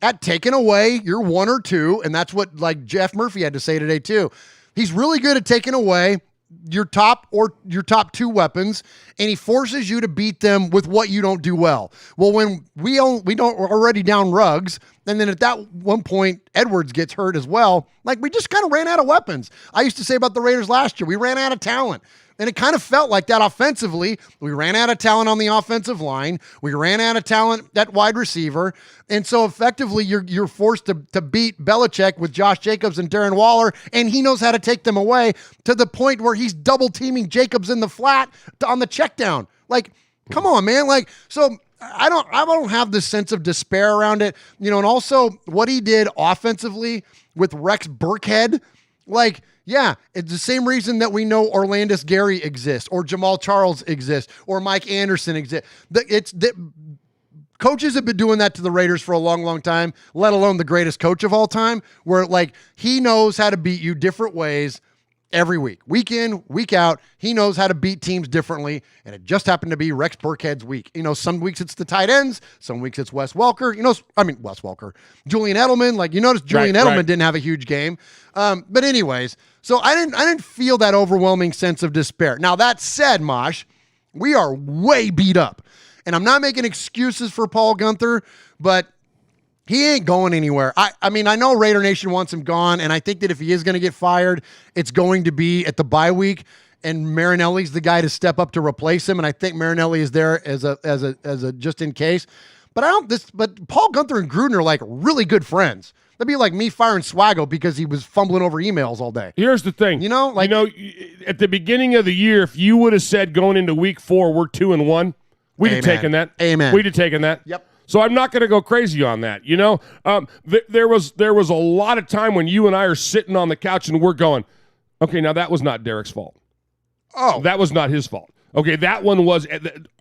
Speaker 1: at taking away your one or two, and that's what Jeff Murphy had to say today too. He's really good at taking away your top two weapons, and he forces you to beat them with what you don't do well. Well, when we're already down Ruggs, and then at that one point Edwards gets hurt as well, we just kind of ran out of weapons. I used to say about the Raiders last year, we ran out of talent. And it kind of felt like that offensively. We ran out of talent on the offensive line. We ran out of talent at wide receiver. And so effectively you're forced to beat Belichick with Josh Jacobs and Darren Waller, and he knows how to take them away to the point where he's double teaming Jacobs in the flat on the check down. Like, come on, man. Like, so I don't have this sense of despair around it. You know, and also what he did offensively with Rex Burkhead, like, yeah, it's the same reason that we know Orlandis Gary exists or Jamal Charles exists or Mike Anderson exists. Coaches have been doing that to the Raiders for a long, long time, let alone the greatest coach of all time, where like he knows how to beat you different ways every week. Week in, week out, he knows how to beat teams differently, and it just happened to be Rex Burkhead's week. You know, some weeks it's the tight ends, some weeks it's Wes Welker. Julian Edelman. Like, you notice Julian Edelman didn't have a huge game. But anyways, so I didn't feel that overwhelming sense of despair. Now, that said, Mosh, we are way beat up. And I'm not making excuses for Paul Guenther, but he ain't going anywhere. I mean, I know Raider Nation wants him gone, and I think that if he is going to get fired, it's going to be at the bye week, and Marinelli's the guy to step up to replace him, and I think Marinelli is there as a just in case. But Paul Guenther and Gruden are like really good friends. That'd be like me firing Swaggo because he was fumbling over emails all day.
Speaker 2: Here's the thing.
Speaker 1: You know,
Speaker 2: at the beginning of the year, if you would have said going into week 4, we're 2-1, we'd have taken that.
Speaker 1: Amen.
Speaker 2: We'd have taken that.
Speaker 1: Yep.
Speaker 2: So I'm not going to go crazy on that. You know, there was a lot of time when you and I are sitting on the couch and we're going, okay, now that was not Derek's fault.
Speaker 1: Oh,
Speaker 2: that was not his fault. Okay, that one was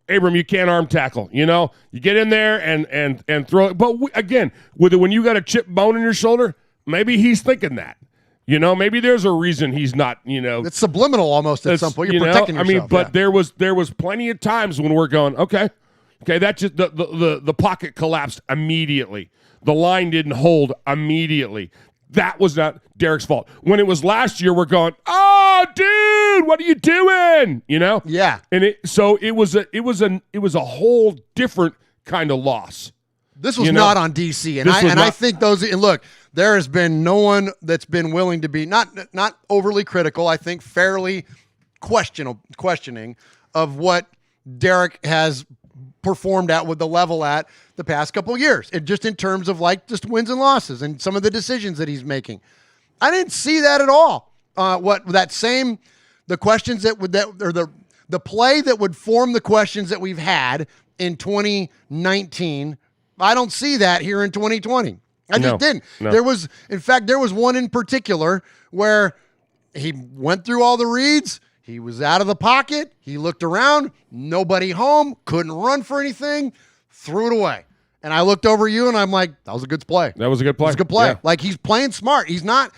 Speaker 2: Abram. You can't arm tackle. You know, you get in there and throw it. But again, when you got a chip bone in your shoulder, maybe he's thinking that. You know, maybe there's a reason he's not. You know,
Speaker 1: it's subliminal almost at some point. You're protecting yourself.
Speaker 2: I mean, but there was plenty of times when we're going, okay, that just the pocket collapsed immediately. The line didn't hold immediately. That was not Derek's fault. When it was last year, we're going, oh, dude, what are you doing? You know?
Speaker 1: Yeah.
Speaker 2: And it was a whole different kind of loss.
Speaker 1: This was not on DC, and I think look, there has been no one that's been willing to be not overly critical. I think fairly questioning of what Derek has performed at with the level at the past couple of years. It just in terms of like just wins and losses and some of the decisions that he's making. I didn't see that at all. The questions the play that would form the questions that we've had in 2019. I don't see that here in 2020. I just didn't.
Speaker 2: No.
Speaker 1: There was one in particular where he went through all the reads. He was out of the pocket. He looked around. Nobody home. Couldn't run for anything. Threw it away. And I looked over you, and I'm like, that was a good play.
Speaker 2: That was a good play.
Speaker 1: It was a good play.
Speaker 2: Yeah.
Speaker 1: Like, he's playing smart. He's not,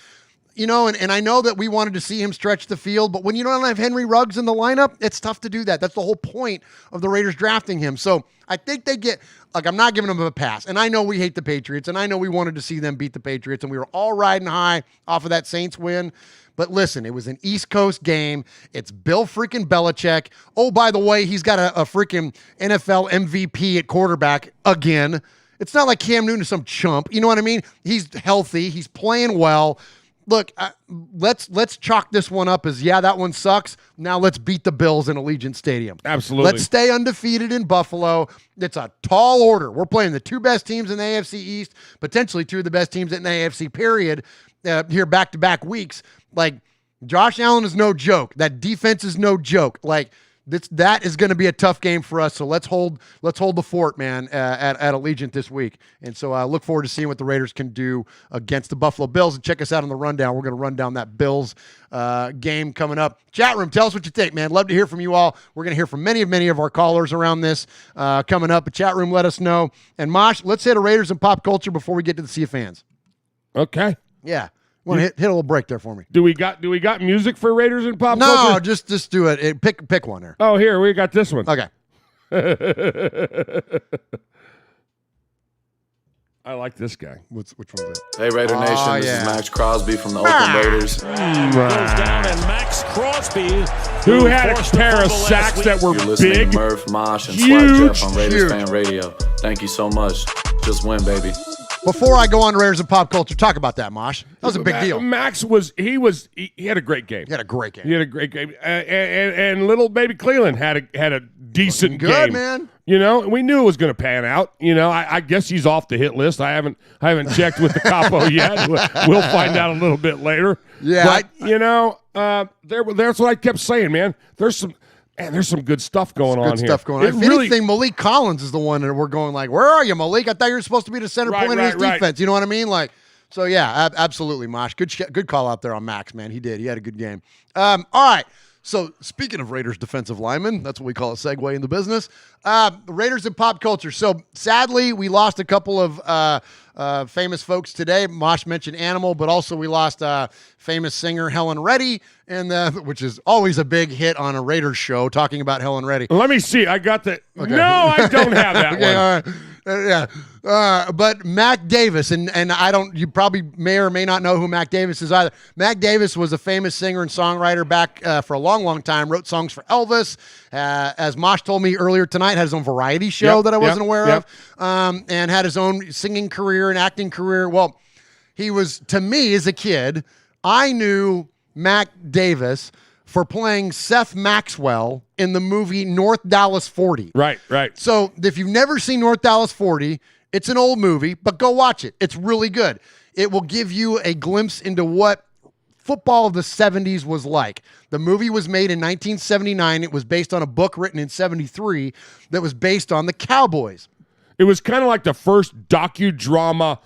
Speaker 1: you know, and I know that we wanted to see him stretch the field, but when you don't have Henry Ruggs in the lineup, it's tough to do that. That's the whole point of the Raiders drafting him. So I think they get, like, I'm not giving them a pass. And I know we hate the Patriots, and I know we wanted to see them beat the Patriots, and we were all riding high off of that Saints win. But listen, it was an East Coast game. It's Bill freaking Belichick. Oh, by the way, he's got a freaking NFL MVP at quarterback again. It's not like Cam Newton is some chump. You know what I mean? He's healthy. He's playing well. Look, let's chalk this one up as, yeah, that one sucks. Now let's beat the Bills in Allegiant Stadium.
Speaker 2: Absolutely.
Speaker 1: Let's stay undefeated in Buffalo. It's a tall order. We're playing the two best teams in the AFC East, potentially two of the best teams in the AFC, period, here back-to-back weeks. Like, Josh Allen is no joke. That defense is no joke. Like, that is going to be a tough game for us. So let's hold the fort, man, at Allegiant this week. And so I look forward to seeing what the Raiders can do against the Buffalo Bills. And check us out on the rundown. We're going to run down that Bills game coming up. Chat room, tell us what you think, man. Love to hear from you all. We're going to hear from many of our callers around this coming up. But chat room, let us know. And Mosh, let's hit a Raiders and pop culture before we get to the Sea of Fans.
Speaker 2: Okay.
Speaker 1: Yeah. Want to hit a little break there for me?
Speaker 2: Do we got music for Raiders and pop
Speaker 1: culture?
Speaker 2: culture?
Speaker 1: No, just do it. Pick one there.
Speaker 2: Oh, here we got this one.
Speaker 1: Okay.
Speaker 2: I like this guy.
Speaker 1: Which one is it?
Speaker 8: Hey, Raider Nation, this is Max Crosby from the Oakland Raiders.
Speaker 13: Goes down, and Max Crosby,
Speaker 2: who had a pair of sacks that were
Speaker 8: You're listening
Speaker 2: big,
Speaker 8: to Murph, Mosh, and Swag Jeff on Raiders Fan Radio. Thank you so much. Just win, baby.
Speaker 1: Before I go on to Raiders and Pop Culture, talk about that, Mosh. That was a big deal.
Speaker 2: Max he had a great game.
Speaker 1: He had a great game.
Speaker 2: He had a great game. And little baby Cleveland had a decent game.
Speaker 1: Good, man.
Speaker 2: You know, we knew it was going to pan out. You know, I guess he's off the hit list. I haven't checked with the capo yet. We'll find out a little bit later.
Speaker 1: Yeah,
Speaker 2: but that's what I kept saying, man. There's some good stuff going on here.
Speaker 1: Good stuff going on. If anything, Malik Collins is the one that we're going like, where are you, Malik? I thought you were supposed to be the center point of his defense. You know what I mean? Like, so yeah, absolutely, Mosh. Good call out there on Max, man. He did. He had a good game. All right. So speaking of Raiders defensive linemen, that's what we call a segue in the business. The Raiders and pop culture. So sadly, we lost a couple of famous folks today. Mosh mentioned Animal, but also we lost famous singer Helen Reddy, which is always a big hit on a Raiders show, talking about Helen Reddy.
Speaker 2: Let me see. I got that. Okay. No, I don't have that
Speaker 1: okay,
Speaker 2: one.
Speaker 1: All right. But Mac Davis, and you probably may or may not know who Mac Davis is either. Mac Davis was a famous singer and songwriter back for a long, long time, wrote songs for Elvis. As Mosh told me earlier tonight, had his own variety show that I wasn't aware of, and had his own singing career and acting career. Well, he was, to me as a kid, I knew Mac Davis for playing Seth Maxwell in the movie North Dallas 40.
Speaker 2: Right.
Speaker 1: So if you've never seen North Dallas 40, it's an old movie, but go watch it. It's really good. It will give you a glimpse into what football of the 70s was like. The movie was made in 1979. It was based on a book written in 73 that was based on the Cowboys.
Speaker 2: It was kind of like the first docudrama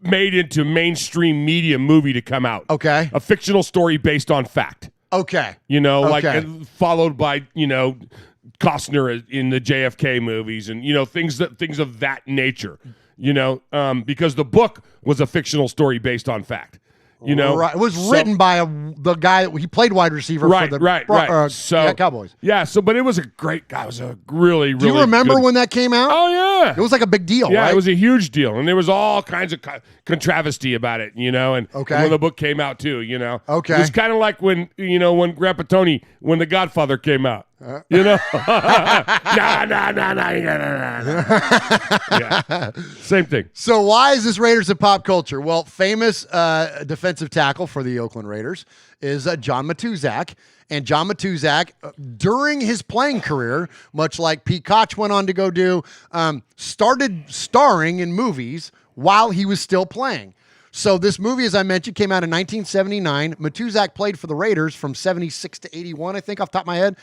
Speaker 2: made into mainstream media movie to come out.
Speaker 1: Okay.
Speaker 2: A fictional story based on fact.
Speaker 1: Okay.
Speaker 2: Like followed by, Costner in the JFK movies and, things of that nature, because the book was a fictional story based on fact.
Speaker 1: Right. It was written by the guy that he played wide receiver for the Cowboys.
Speaker 2: Yeah. But it was a great guy. It was a really, really.
Speaker 1: Do you remember when that came out?
Speaker 2: Oh yeah,
Speaker 1: it was like a big deal.
Speaker 2: Yeah,
Speaker 1: right?
Speaker 2: It was a huge deal, and there was all kinds of controversy about it. And when the book came out too.
Speaker 1: Okay.
Speaker 2: It was kind of like when when Grandpa Tony, when The Godfather came out. Nah. Yeah. Same thing.
Speaker 1: So why is this Raiders and pop culture? Well, famous defensive tackle for the Oakland Raiders is John Matuzak. And John Matuzak, during his playing career, much like Pete Koch went on to go do, started starring in movies while he was still playing. So this movie, as I mentioned, came out in 1979. Matuzak played for the Raiders from 76 to 81, I think, off the top of my head.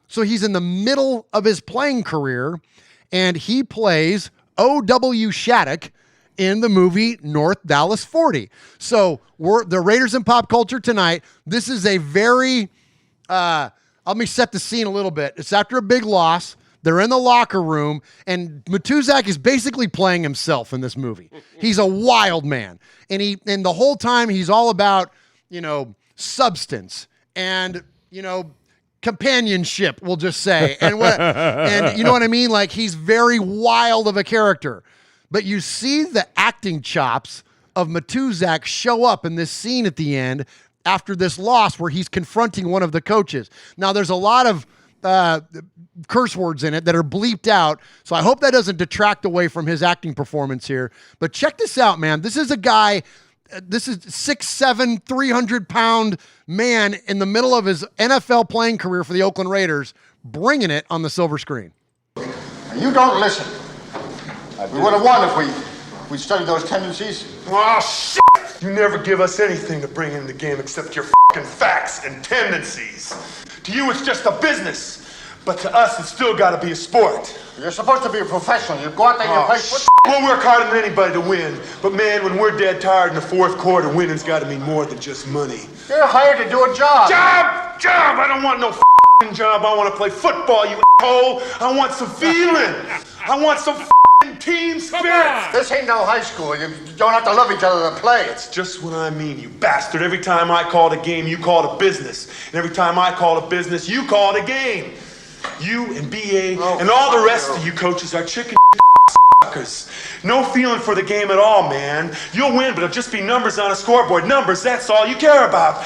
Speaker 1: So he's in the middle of his playing career, and he plays O.W. Shattuck in the movie North Dallas 40. So we're the Raiders in pop culture tonight. This is a very, let me set the scene a little bit. It's after a big loss. They're in the locker room, and Matuzak is basically playing himself in this movie. He's a wild man, and the whole time he's all about, substance and, companionship, we'll just say. And you know what I mean? Like, he's very wild of a character. But you see the acting chops of Matuzak show up in this scene at the end after this loss where he's confronting one of the coaches. Now, there's a lot of curse words in it that are bleeped out, so I hope that doesn't detract away from his acting performance here. But check this out, man. This is a guy, this is 6'7", 300-pound man in the middle of his NFL playing career for the Oakland Raiders, bringing it on the silver screen.
Speaker 15: You don't listen. We would have won if we studied those tendencies.
Speaker 16: Oh, shit! You never give us anything to bring in the game except your fucking facts and tendencies. To you, it's just a business. But to us, it's still got to be a sport.
Speaker 15: You're supposed to be a professional. You go out there and you play football.
Speaker 16: We'll work harder than anybody to win. But man, when we're dead tired in the fourth quarter, winning's got to mean more than just money.
Speaker 15: You're hired to do a job.
Speaker 16: Job! I don't want no fucking job. I want to play football, you asshole. I want some feeling. I want some team spirit.
Speaker 15: This ain't no high school. You don't have to love each other to play.
Speaker 16: It's just what I mean, you bastard. Every time I called a game, you called a business. And every time I called a business, you called a game. You and BA and all the rest of you coaches are chicken suckers. No feeling for the game at all, man. You'll win, but it'll just be numbers on a scoreboard. Numbers, that's all you care about.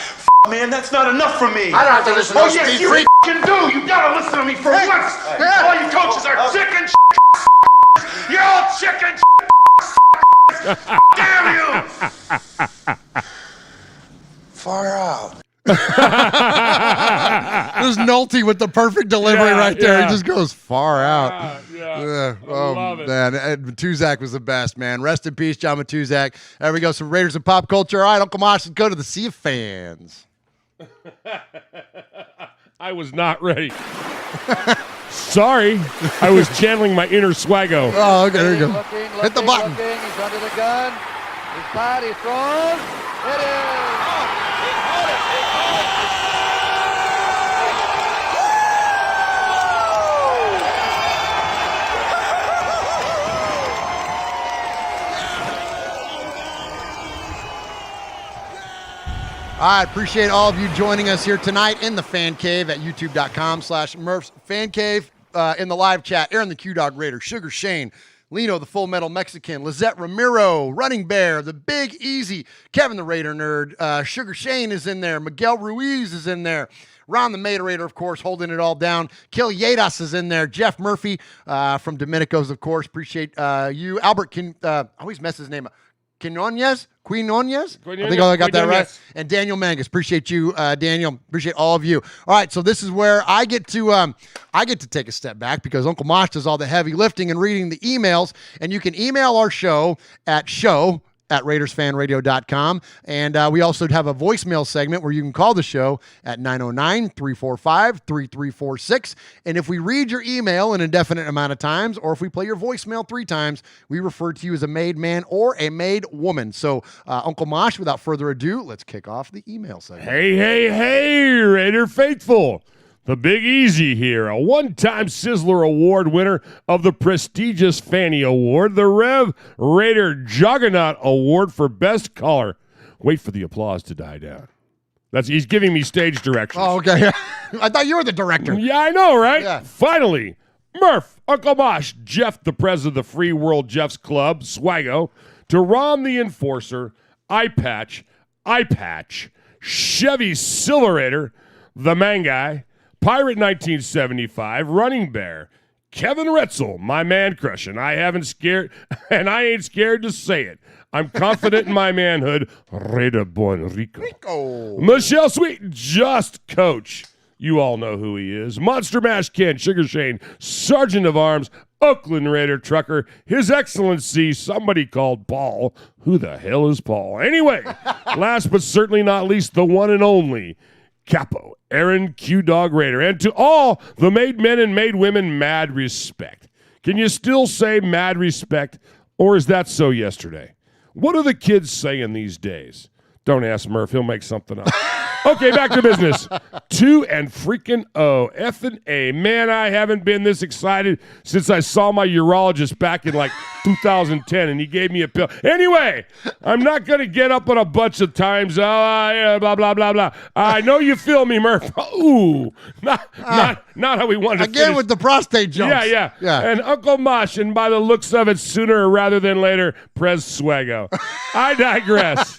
Speaker 16: Man, that's not enough for me.
Speaker 15: I don't have to listen to
Speaker 16: those yes, you f***ing do. You gotta listen to me for once. All you coaches are chicken. You're all chicken. Damn you! Far out.
Speaker 1: There's Nolte with the perfect delivery right there.
Speaker 2: Yeah.
Speaker 1: He just goes far out.
Speaker 2: Yeah.
Speaker 1: Oh,
Speaker 2: love it.
Speaker 1: man. Matuzak was the best, man. Rest in peace, John Matuzak. There we go. Some Raiders and pop culture. All right, Uncle Mosh, let's go to the Sea of Fans.
Speaker 2: I was not ready. Sorry. I was channeling my inner swaggo.
Speaker 1: Oh, okay. There you go. Hit the button.
Speaker 5: He's under the gun. He's tied. He's thrown. It is.
Speaker 1: I appreciate all of you joining us here tonight in the Fan Cave at youtube.com/Murph's Fan Cave. In the live chat, Aaron the Q-Dog Raider, Sugar Shane, Lino the Full Metal Mexican, Lizette Ramiro, Running Bear, the Big Easy, Kevin the Raider Nerd, Sugar Shane is in there, Miguel Ruiz is in there, Ron the Materator, of course, holding it all down. Kill Yadas is in there. Jeff Murphy from Domenico's, of course. Appreciate you. Albert, I always mess his name up. Quinones? I think I got that right. And Daniel Mangus. Appreciate you, Daniel. Appreciate all of you. All right, so this is where I get to take a step back because Uncle Mosh does all the heavy lifting and reading the emails. And you can email our show at RaidersFanRadio.com. And we also have a voicemail segment where you can call the show at 909-345-3346. And if we read your email an indefinite amount of times, or if we play your voicemail 3 times, we refer to you as a made man or a made woman. So, Uncle Mosh, without further ado, let's kick off the email segment.
Speaker 2: Hey, Raider faithful. The Big Easy here, a one-time Sizzler Award winner of the prestigious Fanny Award, the Rev Raider Juggernaut Award for Best Caller. Wait for the applause to die down. He's giving me stage directions.
Speaker 1: Oh, okay. I thought you were the director.
Speaker 2: Yeah, I know, right?
Speaker 1: Yeah.
Speaker 2: Finally, Murph, Uncle Mosh, Jeff, the president of the Free World Jeff's Club, Swaggo, to Ron the Enforcer, Eye Patch, Chevy Silverator, the Manguy, Pirate 1975, Running Bear, Kevin Retzel, my man crush, and I ain't scared to say it. I'm confident in my manhood. Raider Born Rico. Michelle Sweet, Just Coach. You all know who he is. Monster Mash Ken, Sugar Shane, Sergeant of Arms, Oakland Raider Trucker, His Excellency, somebody called Paul. Who the hell is Paul? Anyway, last but certainly not least, the one and only Capo, Aaron Q-Dog Raider. And to all the made men and made women, mad respect. Can you still say mad respect, or is that so yesterday? What are the kids saying these days? Don't ask Murph, he'll make something up. Okay, back to business. 2 and freaking O. F and A. Man, I haven't been this excited since I saw my urologist back in like 2010, and he gave me a pill. Anyway, I'm not going to get up on a bunch of times. Blah, blah, blah, blah. I know you feel me, Murph. Ooh, not how we wanted to
Speaker 1: Again
Speaker 2: finish.
Speaker 1: With the prostate jumps.
Speaker 2: Yeah. And Uncle Mosh, and by the looks of it, sooner rather than later, Prez Swaggo. I digress.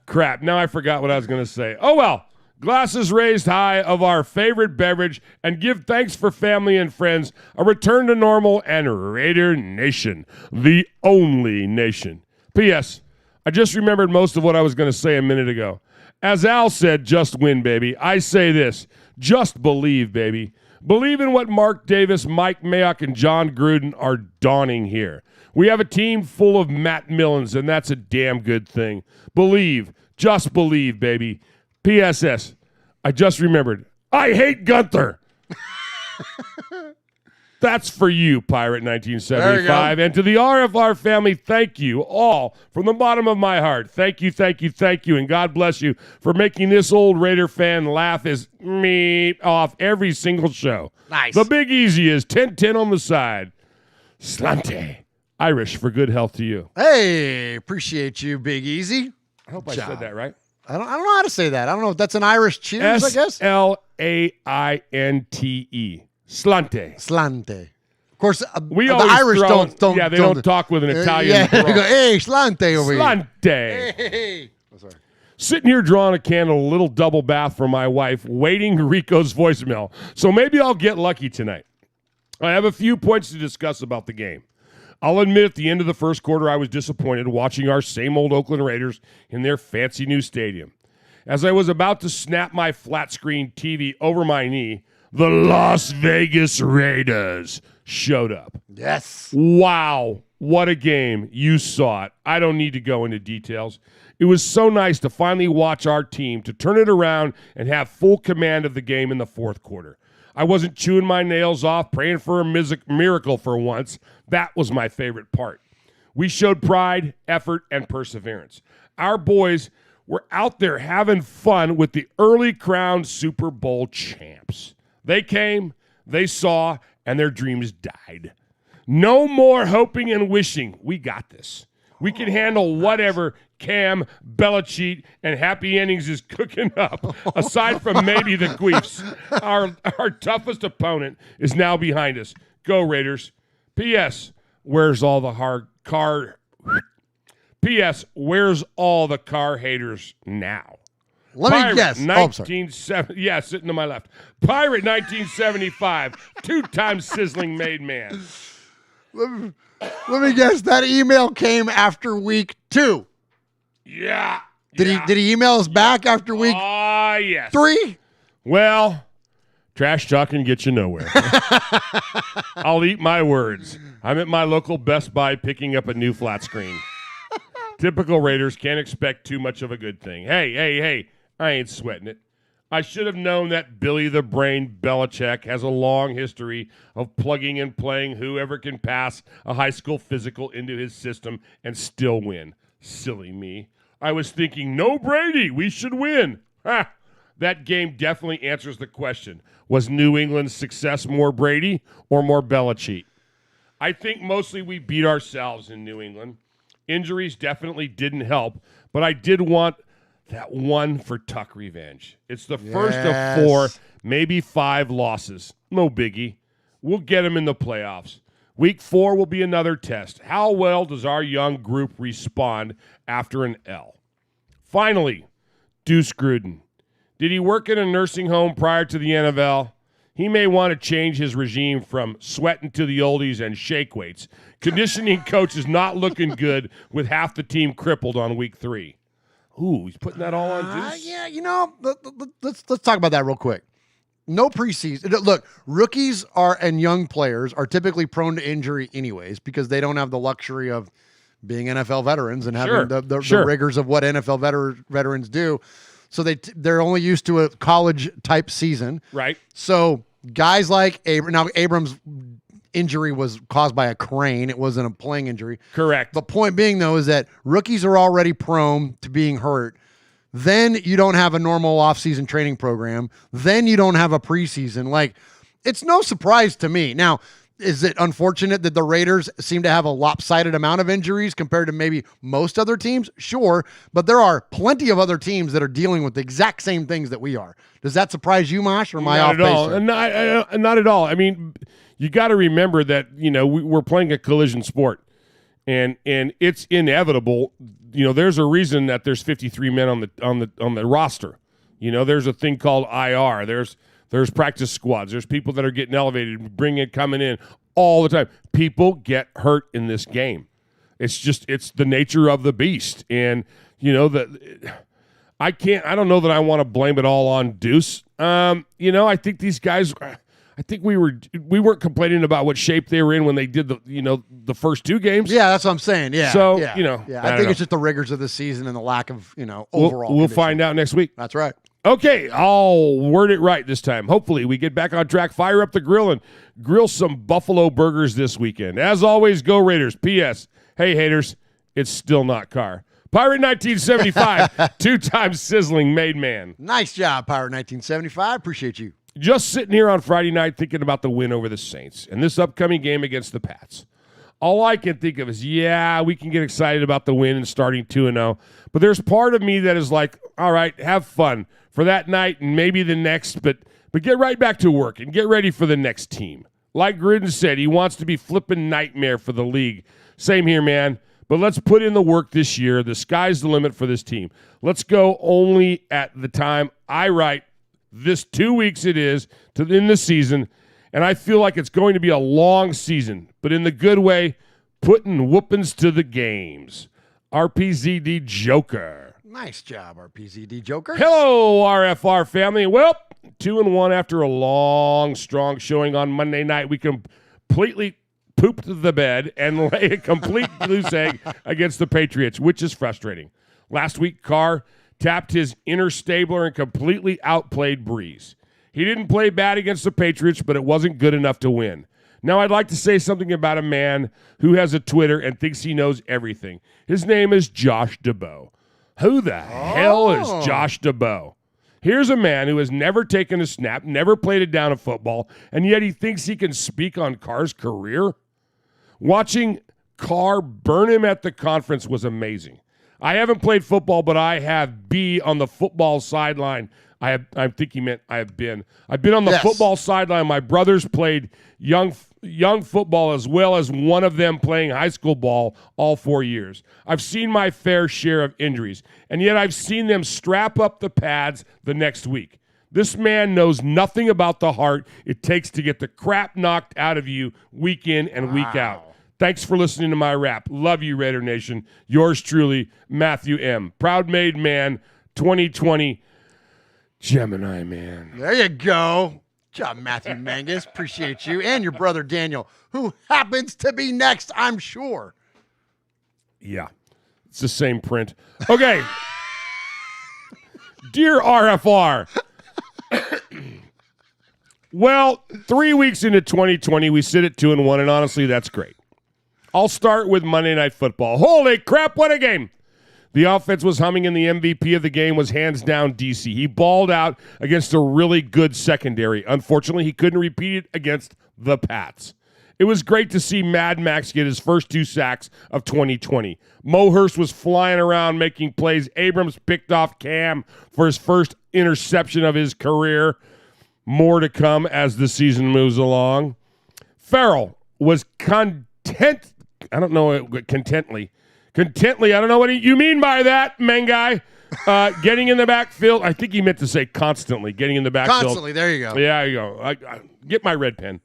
Speaker 2: Crap, now I forgot what I was going to say. Oh, well, glasses raised high of our favorite beverage and give thanks for family and friends, a return to normal, and Raider Nation, the only nation. P.S. I just remembered most of what I was going to say a minute ago. As Al said, just win, baby. I say this, just believe, baby. Believe in what Mark Davis, Mike Mayock, and John Gruden are donning here. We have a team full of Matt Millens, and that's a damn good thing. Believe. Just believe, baby. PSS. I just remembered. I hate Gunther. That's for you, Pirate 1975. And to the RFR family, thank you all from the bottom of my heart. Thank you. And God bless you for making this old Raider fan laugh his me off every single show.
Speaker 1: Nice.
Speaker 2: The Big Easy is 10-10 on the side. Slante. Irish for good health to you.
Speaker 1: Hey, appreciate you, Big Easy.
Speaker 2: I hope I said that right.
Speaker 1: I don't know how to say that. I don't know if that's an Irish cheers, I guess.
Speaker 2: Slainte.
Speaker 1: Slante. Of course,
Speaker 2: we
Speaker 1: the
Speaker 2: always
Speaker 1: Irish don't.
Speaker 2: Yeah, they don't talk with an Italian.
Speaker 1: Yeah, they go, hey, Slante over here.
Speaker 2: Slante.
Speaker 1: Hey. Oh, sorry.
Speaker 2: Sitting here drawing a candle, a little double bath for my wife, waiting Rico's voicemail. So maybe I'll get lucky tonight. I have a few points to discuss about the game. I'll admit at the end of the first quarter I was disappointed watching our same old Oakland Raiders in their fancy new stadium. As I was about to snap my flat-screen TV over my knee, the Las Vegas Raiders showed up.
Speaker 1: Yes.
Speaker 2: Wow, what a game. You saw it. I don't need to go into details. It was so nice to finally watch our team to turn it around and have full command of the game in the fourth quarter. I wasn't chewing my nails off, praying for a miracle for once. That was my favorite part. We showed pride, effort, and perseverance. Our boys were out there having fun with the early crowned Super Bowl champs. They came, they saw, and their dreams died. No more hoping and wishing. We got this. We can handle whatever Cam, Belichick, and Happy Endings is cooking up. Aside from maybe the Queefs, our toughest opponent is now behind us. Go Raiders. P.S. Where's all the Carr? P.S. Where's all the Carr haters now?
Speaker 1: Let me guess.
Speaker 2: Sitting to my left. Pirate 1975, two-time sizzling made man.
Speaker 1: Let me guess. That email came after week 2.
Speaker 2: Yeah.
Speaker 1: Did he email us back after week?
Speaker 2: Yes.
Speaker 1: 3?
Speaker 2: Well, trash talking gets you nowhere. I'll eat my words. I'm at my local Best Buy picking up a new flat screen. Typical Raiders can't expect too much of a good thing. Hey, I ain't sweating it. I should have known that Billy the Brain Belichick has a long history of plugging and playing whoever can pass a high school physical into his system and still win. Silly me. I was thinking, no Brady, we should win. Ha! That game definitely answers the question. Was New England's success more Brady or more Belichick? I think mostly we beat ourselves in New England. Injuries definitely didn't help, but I did want that one for Tuck revenge. It's the first of 4, maybe 5 losses. No biggie. We'll get them in the playoffs. Week 4 will be another test. How well does our young group respond after an L? Finally, Deuce Gruden. Did he work in a nursing home prior to the NFL? He may want to change his regime from sweating to the oldies and shake weights. Conditioning coach is not looking good with half the team crippled on week 3. Ooh, he's putting that all on Deuce?
Speaker 1: Yeah, let's talk about that real quick. No preseason. Look, rookies and young players are typically prone to injury anyways because they don't have the luxury of being NFL veterans and having the rigors of what NFL veterans do. So they're only used to a college-type season.
Speaker 2: Right.
Speaker 1: So guys like Abrams' injury was caused by a crane. It wasn't a playing injury.
Speaker 2: Correct.
Speaker 1: The point being, though, is that rookies are already prone to being hurt. Then you don't have a normal offseason training program. Then you don't have a preseason. Like, it's no surprise to me. Now, is it unfortunate that the Raiders seem to have a lopsided amount of injuries compared to maybe most other teams? Sure, but there are plenty of other teams that are dealing with the exact same things that we are. Does that surprise you, Mosh, or am I off base?
Speaker 2: Not at all. I mean, you got to remember that, we're playing a collision sport, and it's inevitable. There's a reason that there's 53 men on the roster. There's a thing called IR. There's practice squads. There's people that are getting elevated, coming in all the time. People get hurt in this game. It's the nature of the beast. And, I don't know that I want to blame it all on Deuce. I think these guys, we weren't complaining about what shape they were in when they did the first 2 games.
Speaker 1: Yeah, that's what I'm saying. Yeah.
Speaker 2: So,
Speaker 1: I think it's just the rigors of the season and the lack of, overall.
Speaker 2: We'll find out next week.
Speaker 1: That's right.
Speaker 2: Okay, I'll word it right this time. Hopefully we get back on track, fire up the grill, and grill some Buffalo burgers this weekend. As always, go Raiders. P.S. Hey, haters, it's still not Carr. Pirate 1975, 2-time sizzling made man.
Speaker 1: Nice job, Pirate 1975. Appreciate you.
Speaker 2: Just sitting here on Friday night thinking about the win over the Saints and this upcoming game against the Pats. All I can think of is, we can get excited about the win and starting 2-0. But there's part of me that is like, all right, have fun for that night and maybe the next, but get right back to work and get ready for the next team. Like Gruden said, he wants to be flipping nightmare for the league. Same here, man. But let's put in the work this year. The sky's the limit for this team. Let's go only at the time I write this 2 weeks it is in the season, and I feel like it's going to be a long season, but in the good way, putting whoopings to the games. RPZD Joker.
Speaker 1: Nice job, RPZD Joker.
Speaker 2: Hello, RFR family. Well, 2-1 after a long, strong showing on Monday night. We completely pooped the bed and lay a complete goose egg against the Patriots, which is frustrating. Last week, Carr tapped his inner Stabler and completely outplayed Breeze. He didn't play bad against the Patriots, but it wasn't good enough to win. Now, I'd like to say something about a man who has a Twitter and thinks he knows everything. His name is Josh DeBow. Who the hell is Josh DeBow? Here's a man who has never taken a snap, never played a down of football, and yet he thinks he can speak on Carr's career? Watching Carr burn him at the conference was amazing. I haven't played football, but I have been on the football sideline. I think he meant I have been. I've been on the football sideline. My brothers played young football as well as one of them playing high school ball all 4 years. I've seen my fair share of injuries, and yet I've seen them strap up the pads the next week. This man knows nothing about the heart it takes to get the crap knocked out of you week in and week out. Thanks for listening to my rap. Love you, Raider Nation. Yours truly, Matthew M. Proud Made Man, 2020 Gemini Man.
Speaker 1: There you go. Good job, Matthew Mangus. Appreciate you. And your brother Daniel, who happens to be next, I'm sure.
Speaker 2: Yeah, it's the same print. Okay. Dear RFR. Well, 3 weeks into 2020, we sit at 2-1, and honestly, that's great. I'll start with Monday Night Football. Holy crap, what a game. The offense was humming, and the MVP of the game was hands down DC. He balled out against a really good secondary. Unfortunately, he couldn't repeat it against the Pats. It was great to see Mad Max get his first 2 sacks of 2020. Mo Hurst was flying around making plays. Abrams picked off Cam for his first interception of his career. More to come as the season moves along. Farrell was contently, I don't know what you mean by that, Mengai. Getting in the backfield. I think he meant to say constantly. Getting in the backfield.
Speaker 1: Constantly, there you go.
Speaker 2: Yeah, there you go. I get my red pen.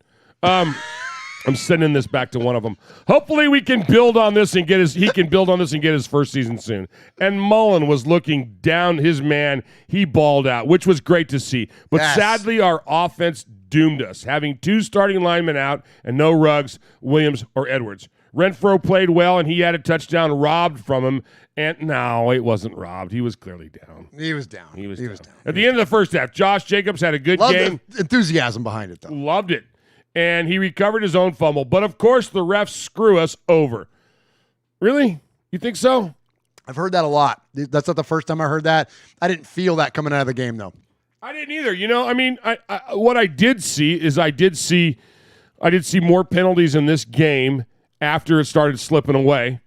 Speaker 2: I'm sending this back to one of them. Hopefully we can build on this and get his first season soon. And Mullen was looking down his man. He balled out, which was great to see. But sadly, our offense doomed us, having 2 starting linemen out and no Ruggs, Williams, or Edwards. Renfro played well, and he had a touchdown robbed from him. And no, it wasn't robbed. He was clearly down.
Speaker 1: He was down.
Speaker 2: At the end of the first half, Josh Jacobs had a good game.
Speaker 1: The enthusiasm behind it, though.
Speaker 2: Loved it. And he recovered his own fumble. But, of course, the refs screw us over. Really? You think so?
Speaker 1: I've heard that a lot. That's not the first time I heard that. I didn't feel that coming out of the game, though.
Speaker 2: I didn't either. You know, I mean, what I did see is I did see more penalties in this game after it started slipping away,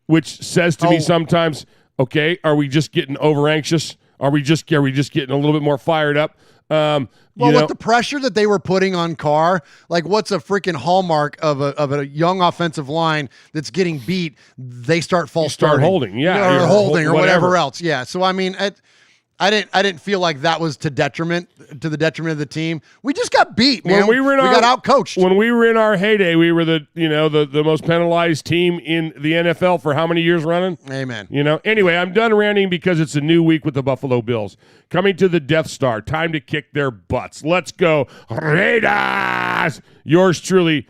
Speaker 2: which says to me sometimes, okay, are we just getting over anxious? Are we just getting a little bit more fired up?
Speaker 1: With the pressure that they were putting on Carr, like what's a freaking hallmark of a young offensive line that's getting beat? They start starting.
Speaker 2: Holding,
Speaker 1: or holding, or whatever else. Yeah. So I mean, I didn't feel like that was to the detriment of the team. We just got beat, man. We got outcoached.
Speaker 2: When we were in our heyday, we were the most penalized team in the NFL for how many years running?
Speaker 1: Amen.
Speaker 2: Anyway, I'm done ranting because it's a new week with the Buffalo Bills. Coming to the Death Star. Time to kick their butts. Let's go, Raiders! Yours truly,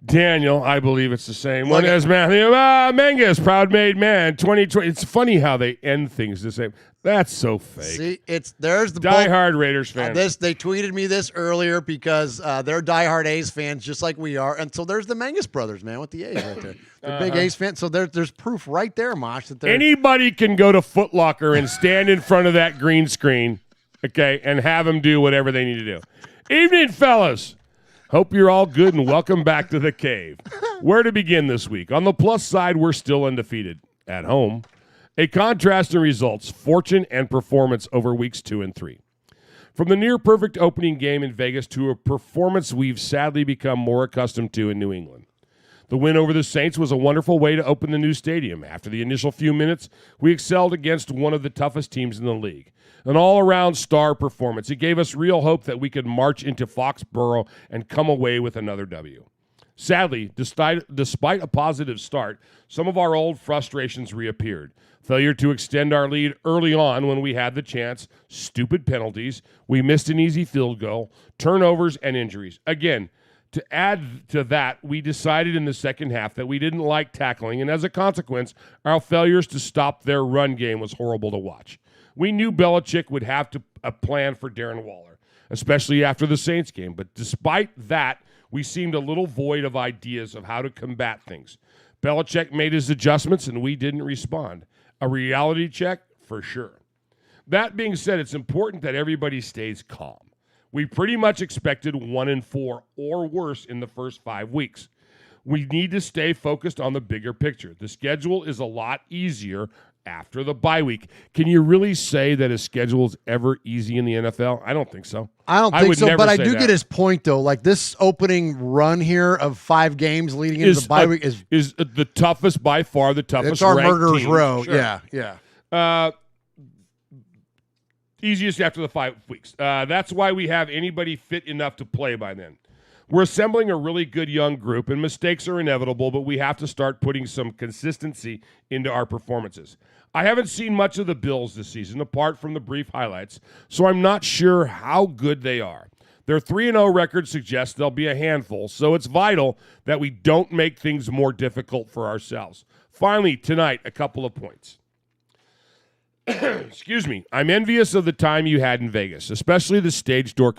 Speaker 2: Daniel, I believe it's the same one as Matthew Mangus, Proud Made Man, 2020. It's funny how they end things the same. That's so fake.
Speaker 1: See, there's the
Speaker 2: diehard Raiders fan.
Speaker 1: They tweeted me this earlier because they're diehard A's fans just like we are, and so there's the Mangus brothers, man, with the A's right there. They're big A's fans. So there's proof right there, Mosh, that
Speaker 2: anybody can go to Foot Locker and stand in front of that green screen, okay, and have them do whatever they need to do. Evening, fellas. Hope you're all good and welcome back to the cave. Where to begin this week? On the plus side, we're still undefeated at home. A contrast in results, fortune, and performance over weeks 2 and 3. From the near-perfect opening game in Vegas to a performance we've sadly become more accustomed to in New England. The win over the Saints was a wonderful way to open the new stadium. After the initial few minutes, we excelled against one of the toughest teams in the league. An all-around star performance. It gave us real hope that we could march into Foxborough and come away with another W. Sadly, despite a positive start, some of our old frustrations reappeared. Failure to extend our lead early on when we had the chance, stupid penalties, we missed an easy field goal, turnovers, and injuries. Again, to add to that, we decided in the second half that we didn't like tackling, and as a consequence, our failures to stop their run game was horrible to watch. We knew Belichick would have a plan for Darren Waller, especially after the Saints game, but despite that, we seemed a little void of ideas of how to combat things. Belichick made his adjustments, and we didn't respond. A reality check? For sure. That being said, it's important that everybody stays calm. We pretty much expected 1-4 or worse in the first 5 weeks. We need to stay focused on the bigger picture. The schedule is a lot easier after the bye week. Can you really say that a schedule is ever easy in the NFL? I don't think so.
Speaker 1: I don't think so, but I do get his point, though. Like, this opening run here of 5 games leading into the bye week
Speaker 2: is the toughest, by far the toughest.
Speaker 1: It's our
Speaker 2: ranked
Speaker 1: murderer's
Speaker 2: team.
Speaker 1: row.
Speaker 2: Sure.
Speaker 1: Yeah.
Speaker 2: Easiest after the 5 weeks. That's why we have anybody fit enough to play by then. We're assembling a really good young group, and mistakes are inevitable, but we have to start putting some consistency into our performances. I haven't seen much of the Bills this season, apart from the brief highlights, so I'm not sure how good they are. Their 3-0 record suggests they'll be a handful, so it's vital that we don't make things more difficult for ourselves. Finally, tonight, a couple of points. Excuse me. I'm envious of the time you had in Vegas, especially the Stage Door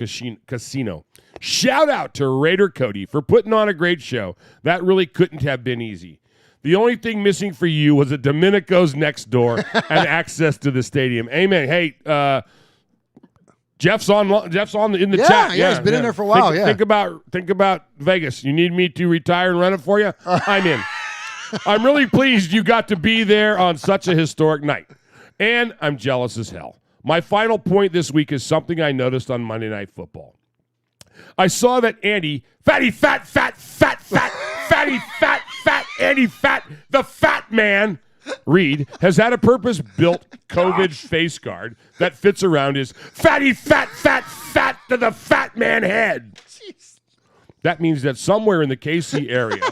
Speaker 2: Casino. Shout out to Raider Cody for putting on a great show. That really couldn't have been easy. The only thing missing for you was a Domenico's next door and access to the stadium. Amen. Hey, Jeff's in the chat.
Speaker 1: Yeah, he's been in there for a while.
Speaker 2: Think about Vegas. You need me to retire and run it for you? I'm in. I'm really pleased you got to be there on such a historic night. And I'm jealous as hell. My final point this week is something I noticed on Monday Night Football. I saw that Andy, Andy Fat, the fat man, Reed, has had a purpose-built COVID face guard that fits around his fatty, fat to the fat man head. Jeez. That means that somewhere in the KC area,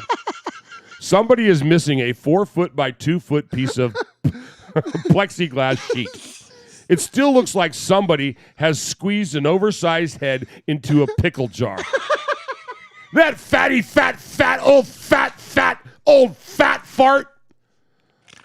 Speaker 2: somebody is missing a 4-foot by 2-foot piece of plexiglass sheet. It still looks like somebody has squeezed an oversized head into a pickle jar. That fatty, old fat fart.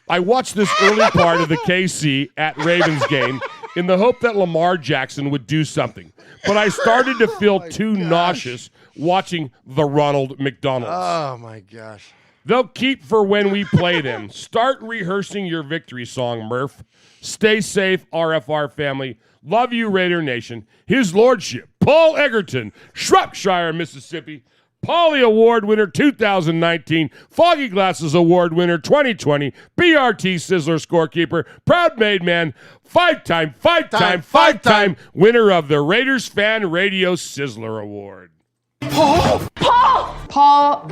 Speaker 2: I watched this early part of the KC at Ravens game in the hope that Lamar Jackson would do something. But I started to feel nauseous watching the Ronald McDonald's.
Speaker 1: Oh, my gosh.
Speaker 2: They'll keep for when we play them. Start rehearsing your victory song, Murph. Stay safe, RFR family. Love you, Raider Nation. His Lordship, Paul Egerton, Shropshire, Mississippi. Pauly Award winner 2019, Foggy Glasses Award winner 2020, BRT Sizzler scorekeeper, proud made man, five-time winner of the Raiders Fan Radio Sizzler Award.
Speaker 3: Paul!
Speaker 17: Paul,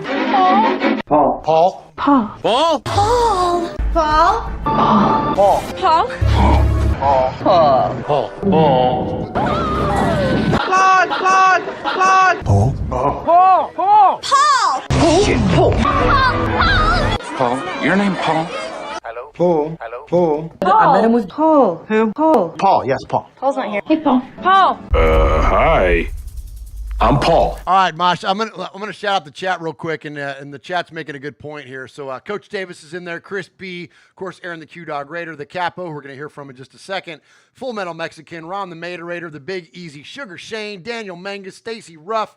Speaker 17: your name Paul?
Speaker 18: Paul.
Speaker 19: I met him with Paul.
Speaker 18: Who? Paul, yes, Paul.
Speaker 19: Paul's not here. Hey, Paul.
Speaker 17: Hi. I'm Paul.
Speaker 1: All right, Mosh, I'm gonna shout out the chat real quick, and the chat's making a good point here. So Coach Davis is in there, Chris B, of course, Aaron the Q-Dog Raider, the Capo, who we're going to hear from in just a second, Full Metal Mexican, Ron the Mater Raider, the Big Easy, Sugar Shane, Daniel Mangus, Stacy Ruff,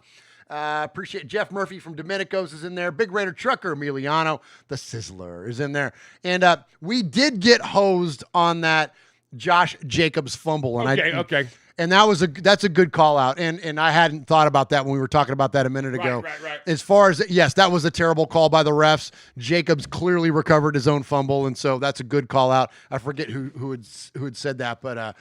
Speaker 1: appreciate Jeff Murphy from Domenico's is in there, Big Raider Trucker, Emiliano, the Sizzler is in there. And we did get hosed on that Josh Jacobs fumble. And
Speaker 2: Okay.
Speaker 1: And that's a good call out. And I hadn't thought about that when we were talking about that a minute ago.
Speaker 2: Right.
Speaker 1: As far as, yes, that was a terrible call by the refs. Jacobs clearly recovered his own fumble, and so that's a good call out. I forget who had said that, but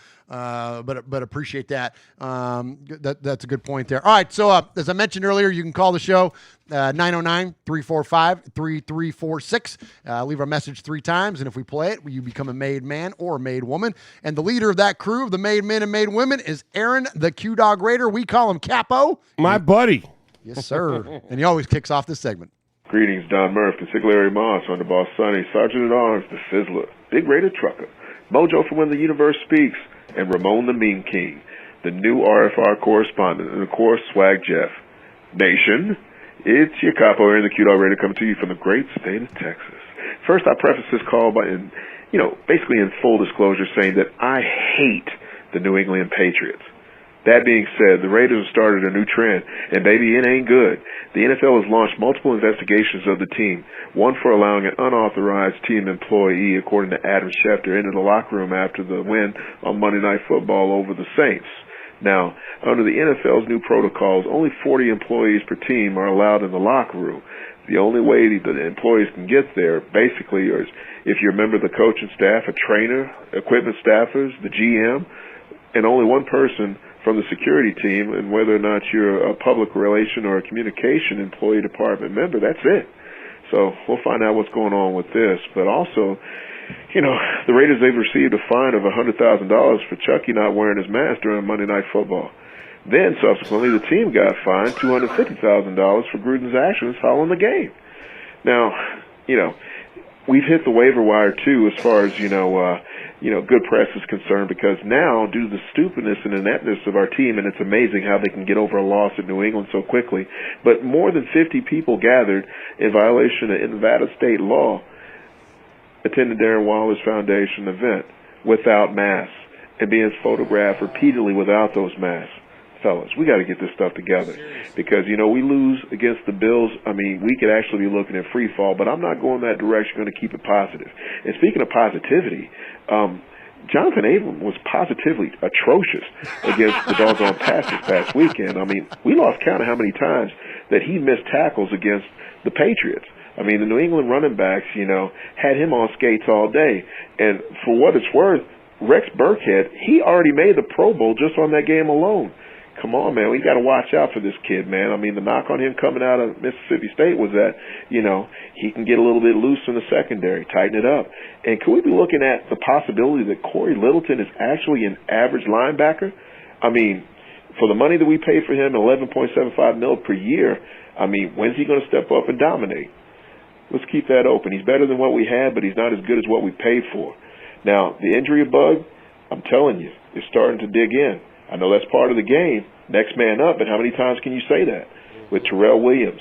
Speaker 1: appreciate that. That's a good point there. All right, so as I mentioned earlier, you can call the show 909-345-3346. Leave our message 3 times, and if we play it, you become a made man or a made woman. And the leader of that crew, of the made men and made women, is Aaron the Q-Dog Raider. We call him Capo.
Speaker 2: My buddy.
Speaker 1: Yes, sir. And he always kicks off this segment.
Speaker 20: Greetings, Don Murph, Consigliere Moss, Underboss Sonny, Sergeant at Arms, the Sizzler, Big Raider Trucker, Mojo from When the Universe Speaks, and Ramon the Meme King, the new RFR correspondent, and of course, Swag Jeff. Nation, it's your capo here in the Q-Dog Raider coming to you from the great state of Texas. First, I preface this call by, basically in full disclosure, saying that I hate the New England Patriots. That being said, the Raiders have started a new trend, and baby, it ain't good. The NFL has launched multiple investigations of the team, one for allowing an unauthorized team employee, according to Adam Schefter, into the locker room after the win on Monday Night Football over the Saints. Now, under the NFL's new protocols, only 40 employees per team are allowed in the locker room. The only way that the employees can get there, basically, is if you're a member of the coaching staff, a trainer, equipment staffers, the GM, and only one person from the security team, and whether or not you're a public relation or a communication employee department member, that's it. So we'll find out what's going on with this. But also, the Raiders, they've received a fine of $100,000 for Chucky not wearing his mask during Monday Night Football. Then, subsequently, the team got fined $250,000 for Gruden's actions following the game. Now, we've hit the waiver wire, too, as far as, good press is concerned, because now, due to the stupidness and ineptness of our team, and it's amazing how they can get over a loss at New England so quickly, but more than 50 people gathered in violation of Nevada state law attended Darren Waller's Foundation event without masks and being photographed repeatedly without those masks. Fellas, we got to get this stuff together because, we lose against the Bills. I mean, we could actually be looking at free fall, but I'm not going that direction. I'm going to keep it positive. And speaking of positivity, Jonathan Abram was positively atrocious against the doggone pass this past weekend. I mean, we lost count of how many times that he missed tackles against the Patriots. I mean, the New England running backs, had him on skates all day. And for what it's worth, Rex Burkhead, he already made the Pro Bowl just on that game alone. Come on, man. We got to watch out for this kid, man. I mean, the knock on him coming out of Mississippi State was that, he can get a little bit loose in the secondary, tighten it up. And could we be looking at the possibility that Corey Littleton is actually an average linebacker? I mean, for the money that we pay for him, $11.75 million per year, I mean, when's he going to step up and dominate? Let's keep that open. He's better than what we had, but he's not as good as what we paid for. Now, the injury bug, I'm telling you, is starting to dig in. I know that's part of the game, next man up, but how many times can you say that? With Terrell Williams,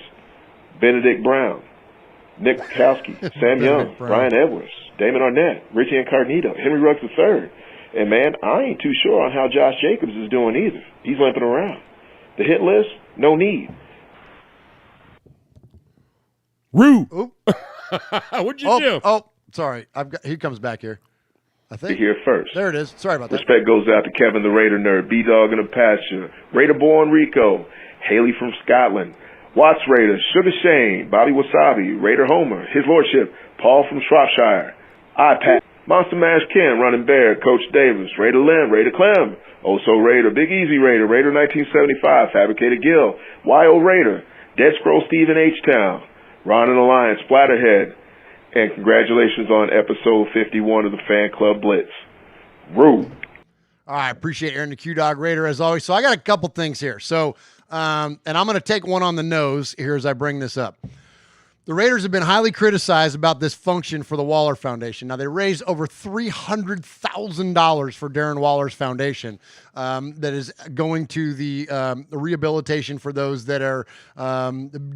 Speaker 20: Benedict Brown, Nick Kwiatkowski, Sam Young, Brian Edwards, Damon Arnett, Richie Incognito, Henry Ruggs III. And, man, I ain't too sure on how Josh Jacobs is doing either. He's limping around. The hit list, no need.
Speaker 2: Rue. What'd you do?
Speaker 1: Oh, sorry. He comes back here. I think.
Speaker 20: Here first.
Speaker 1: There it is. Sorry about that.
Speaker 20: Respect goes out to Kevin the Raider Nerd, B-Dog in the pasture, Raider Born Rico, Haley from Scotland, Watts Raider, Sugar Shane, Bobby Wasabi, Raider Homer, His Lordship, Paul from Shropshire, iPad, Monster Mash Ken, Running Bear, Coach Davis, Raider Lim, Raider Clem, Oso Raider, Big Easy Raider, Raider 1975, Fabricated Gill, YO Raider, Dead Scroll Stephen H-Town, Ron and Alliance, Splatterhead, and congratulations on episode 51 of the Fan Club Blitz. Rue.
Speaker 1: All right, appreciate Aaron the Q-Dog Raider as always. So I got a couple things here. So, and I'm going to take one on the nose here as I bring this up. The Raiders have been highly criticized about this function for the Waller Foundation. Now, they raised over $300,000 for Darren Waller's foundation that is going to the rehabilitation for those that are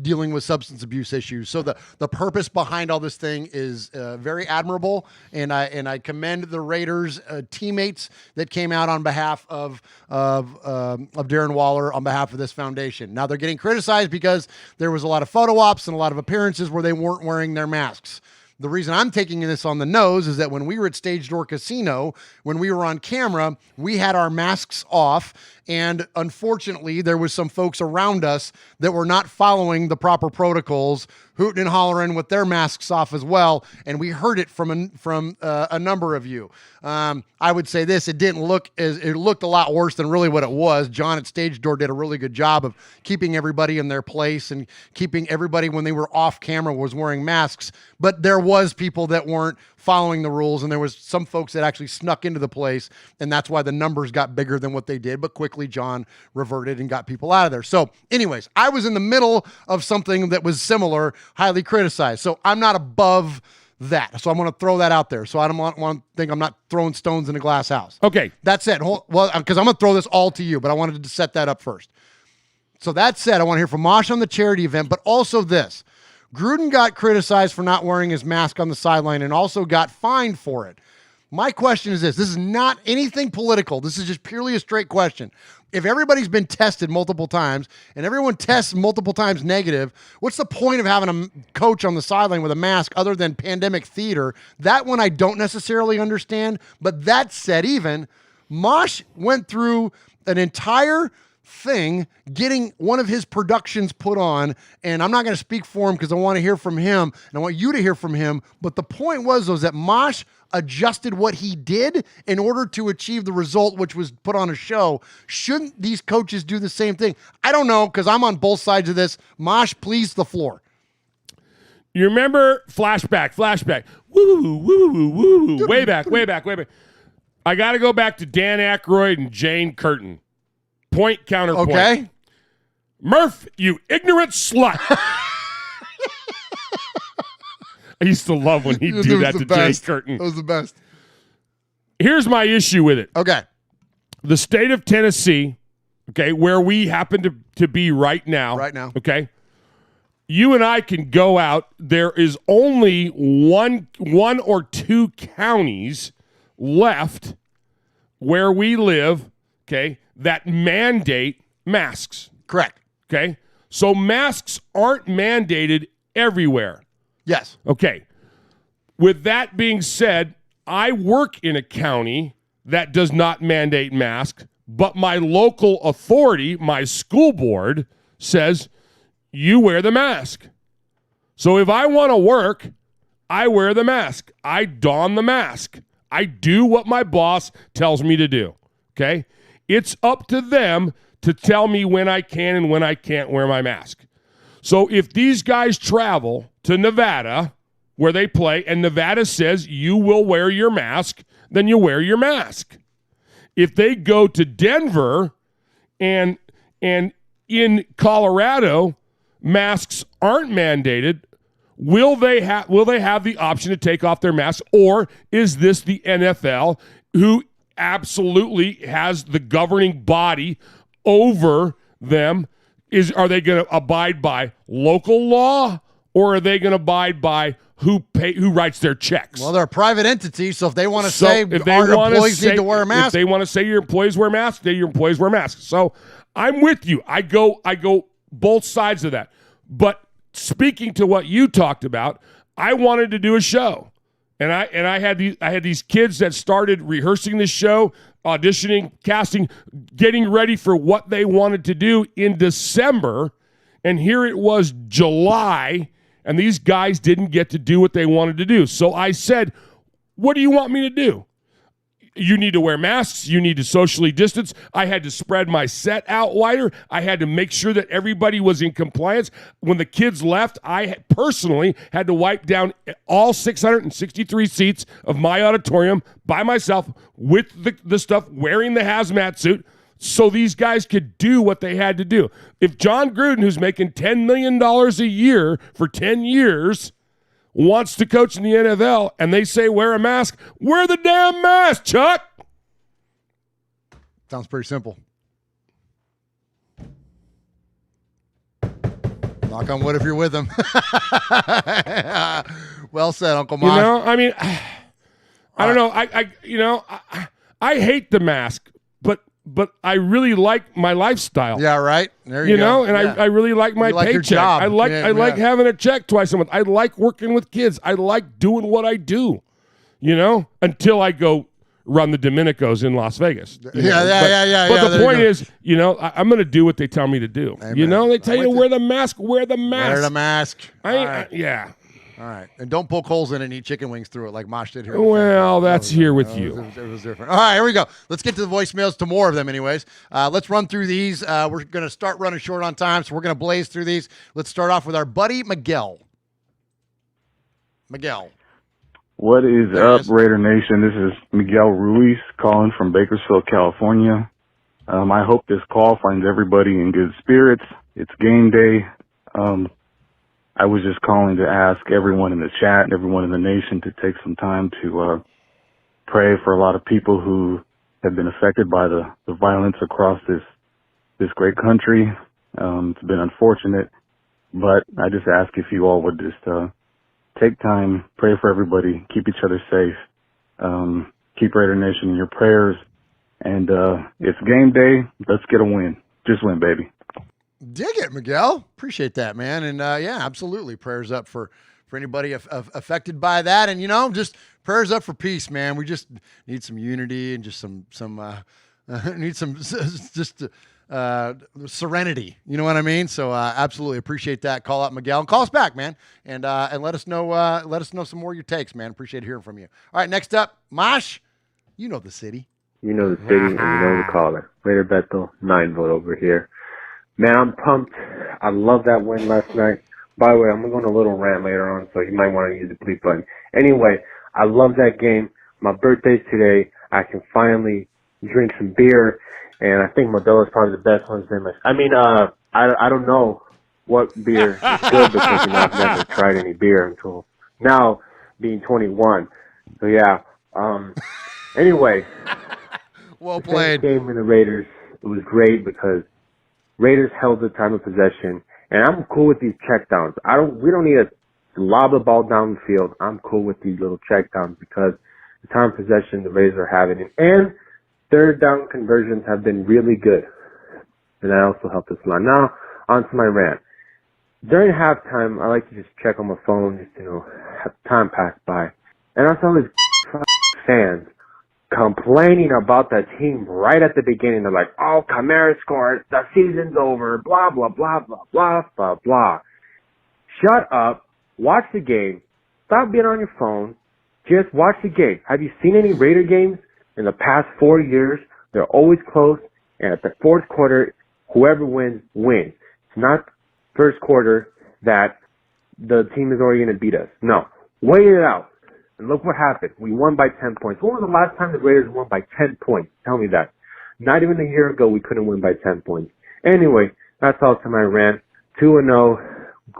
Speaker 1: dealing with substance abuse issues. So the purpose behind all this thing is very admirable, and I commend the Raiders teammates that came out on behalf of Darren Waller on behalf of this foundation. Now, they're getting criticized because there was a lot of photo ops and a lot of appearances where they weren't wearing their masks. The reason I'm taking this on the nose is that when we were at Stage Door Casino, when we were on camera, we had our masks off, and unfortunately, there was some folks around us that were not following the proper protocols, hooting and hollering with their masks off as well, and we heard it from a number of you. I would say this: it looked a lot worse than really what it was. John at Stage Door did a really good job of keeping everybody in their place and keeping everybody, when they were off camera, was wearing masks. But there was people that weren't following the rules, and there was some folks that actually snuck into the place, and that's why the numbers got bigger than what they did. But quickly quickly John reverted and got people out of there. So anyways, I was in the middle of something that was similar, highly criticized. So I'm not above that. So I'm going to throw that out there. So I don't want to think I'm not throwing stones in a glass house.
Speaker 2: Okay.
Speaker 1: That's it. Well, because I'm going to throw this all to you, but I wanted to set that up first. So that said, I want to hear from Mosh on the charity event, but also this. Gruden got criticized for not wearing his mask on the sideline and also got fined for it. My question is this. This is not anything political. This is just purely a straight question. If everybody's been tested multiple times and everyone tests multiple times negative, what's the point of having a coach on the sideline with a mask other than pandemic theater? That one I don't necessarily understand. But that said, even Mosh went through an entire thing getting one of his productions put on, and I'm not going to speak for him because I want to hear from him and I want you to hear from him. But the point was that Mosh adjusted what he did in order to achieve the result, which was put on a show. Shouldn't these coaches do the same thing? I don't know, because I'm on both sides of this. Mosh, please, the floor.
Speaker 2: You remember flashback, woo, woo, woo, woo, way back. I got to go back to Dan Aykroyd and Jane Curtin. Point, counterpoint.
Speaker 1: Okay.
Speaker 2: Murph, you ignorant slut. I used to love when he'd do that to Jane Curtin.
Speaker 1: It was the best.
Speaker 2: Here's my issue with it.
Speaker 1: Okay.
Speaker 2: The state of Tennessee, okay, where we happen to be right now. Okay. You and I can go out. There is only one or two counties left where we live, okay, that mandate masks.
Speaker 1: Correct.
Speaker 2: Okay. So masks aren't mandated everywhere.
Speaker 1: Yes.
Speaker 2: Okay. With that being said, I work in a county that does not mandate masks, but my local authority, my school board, says you wear the mask. So if I want to work, I wear the mask. I don the mask. I do what my boss tells me to do. Okay? It's up to them to tell me when I can and when I can't wear my mask. So if these guys travel to Nevada, where they play, and Nevada says you will wear your mask, then you wear your mask. If they go to Denver and in Colorado, masks aren't mandated, will they have the option to take off their masks, or is this the NFL who absolutely has the governing body over them? Are they going to abide by local law, or are they going to abide by who writes their checks?
Speaker 1: Well, they're a private entity, so if they want to say our employees need to wear a mask,
Speaker 2: if they want to say your employees wear masks, your employees wear masks. So I'm with you. I go both sides of that. But speaking to what you talked about, I wanted to do a show, and I had these kids that started rehearsing this show, auditioning, casting, getting ready for what they wanted to do in December, and here it was July, and these guys didn't get to do what they wanted to do. So I said, what do you want me to do? You need to wear masks. You need to socially distance. I had to spread my set out wider. I had to make sure that everybody was in compliance. When the kids left, I personally had to wipe down all 663 seats of my auditorium by myself with the stuff, wearing the hazmat suit, so these guys could do what they had to do. If John Gruden, who's making $10 million a year for 10 years, wants to coach in the NFL and they say wear a mask, wear the damn mask, Chuck.
Speaker 1: Sounds pretty simple. Knock on wood if you're with him. Well said, Uncle Mosh.
Speaker 2: You know, I mean, I don't know. I hate the mask, but I really like my lifestyle.
Speaker 1: Yeah, right. There you go.
Speaker 2: know, and I really like my paycheck.
Speaker 1: Your job.
Speaker 2: I like having a check twice a month. I like working with kids. I like doing what I do. Until I go run the Dominicos in Las Vegas.
Speaker 1: Yeah.
Speaker 2: But the point is, I'm going to do what they tell me to do.
Speaker 1: Amen.
Speaker 2: They tell you to wear the mask. Wear the mask.
Speaker 1: Wear the mask.
Speaker 2: Yeah.
Speaker 1: All right. And don't poke holes in it and eat chicken wings through it like Mosh did here.
Speaker 2: Well, that's here with you.
Speaker 1: It was different. All right, here we go. Let's get to the voicemails, to more of them anyways. Let's run through these. We're going to start running short on time, so we're going to blaze through these. Let's start off with our buddy Miguel.
Speaker 21: What is up, Raider Nation? This is Miguel Ruiz calling from Bakersfield, California. I hope this call finds everybody in good spirits. It's game day. I was just calling to ask everyone in the chat and everyone in the nation to take some time to pray for a lot of people who have been affected by the violence across this great country. It's been unfortunate, but I just ask if you all would just take time, pray for everybody, keep each other safe, keep Raider Nation in your prayers, and it's game day. Let's get a win. Just win, baby.
Speaker 1: Dig it, Miguel. Appreciate that, man. And yeah, absolutely. Prayers up for anybody affected by that. And, just prayers up for peace, man. We just need some unity and just some need some just serenity. You know what I mean? So absolutely appreciate that. Call out Miguel and call us back, man. And let us know some more of your takes, man. Appreciate hearing from you. All right, next up, Mosh. You know the city.
Speaker 22: You know the city and you know the caller. Raider Bethel, 9-vote over here. Man, I'm pumped. I love that win last night. By the way, I'm going to go on a little rant later on, so you might want to use the bleep button. Anyway, I love that game. My birthday's today. I can finally drink some beer, and I think Modelo's probably the best one. I don't know what beer is good because I've never tried any beer until now, being 21. So yeah. Anyway,
Speaker 1: well played.
Speaker 22: The game in the Raiders, it was great because Raiders held the time of possession, and I'm cool with these checkdowns. We don't need to lob the ball down the field. I'm cool with these little checkdowns because the time of possession the Raiders are having, and third down conversions have been really good, and that also helped us a lot. Now, on to my rant. During halftime, I like to just check on my phone, just have time pass by, and I saw these fans complaining about the team right at the beginning. They're like, oh, Kamara scored, the season's over, blah, blah, blah, blah, blah, blah, blah. Shut up, watch the game, stop being on your phone, just watch the game. Have you seen any Raider games in the past 4 years? They're always close, and at the fourth quarter, whoever wins, wins. It's not first quarter that the team is already going to beat us. No, wait it out. And look what happened. We won by 10 points. When was the last time the Raiders won by 10 points? Tell me that. Not even a year ago, we couldn't win by 10 points. Anyway, that's all to my rant. 2-0.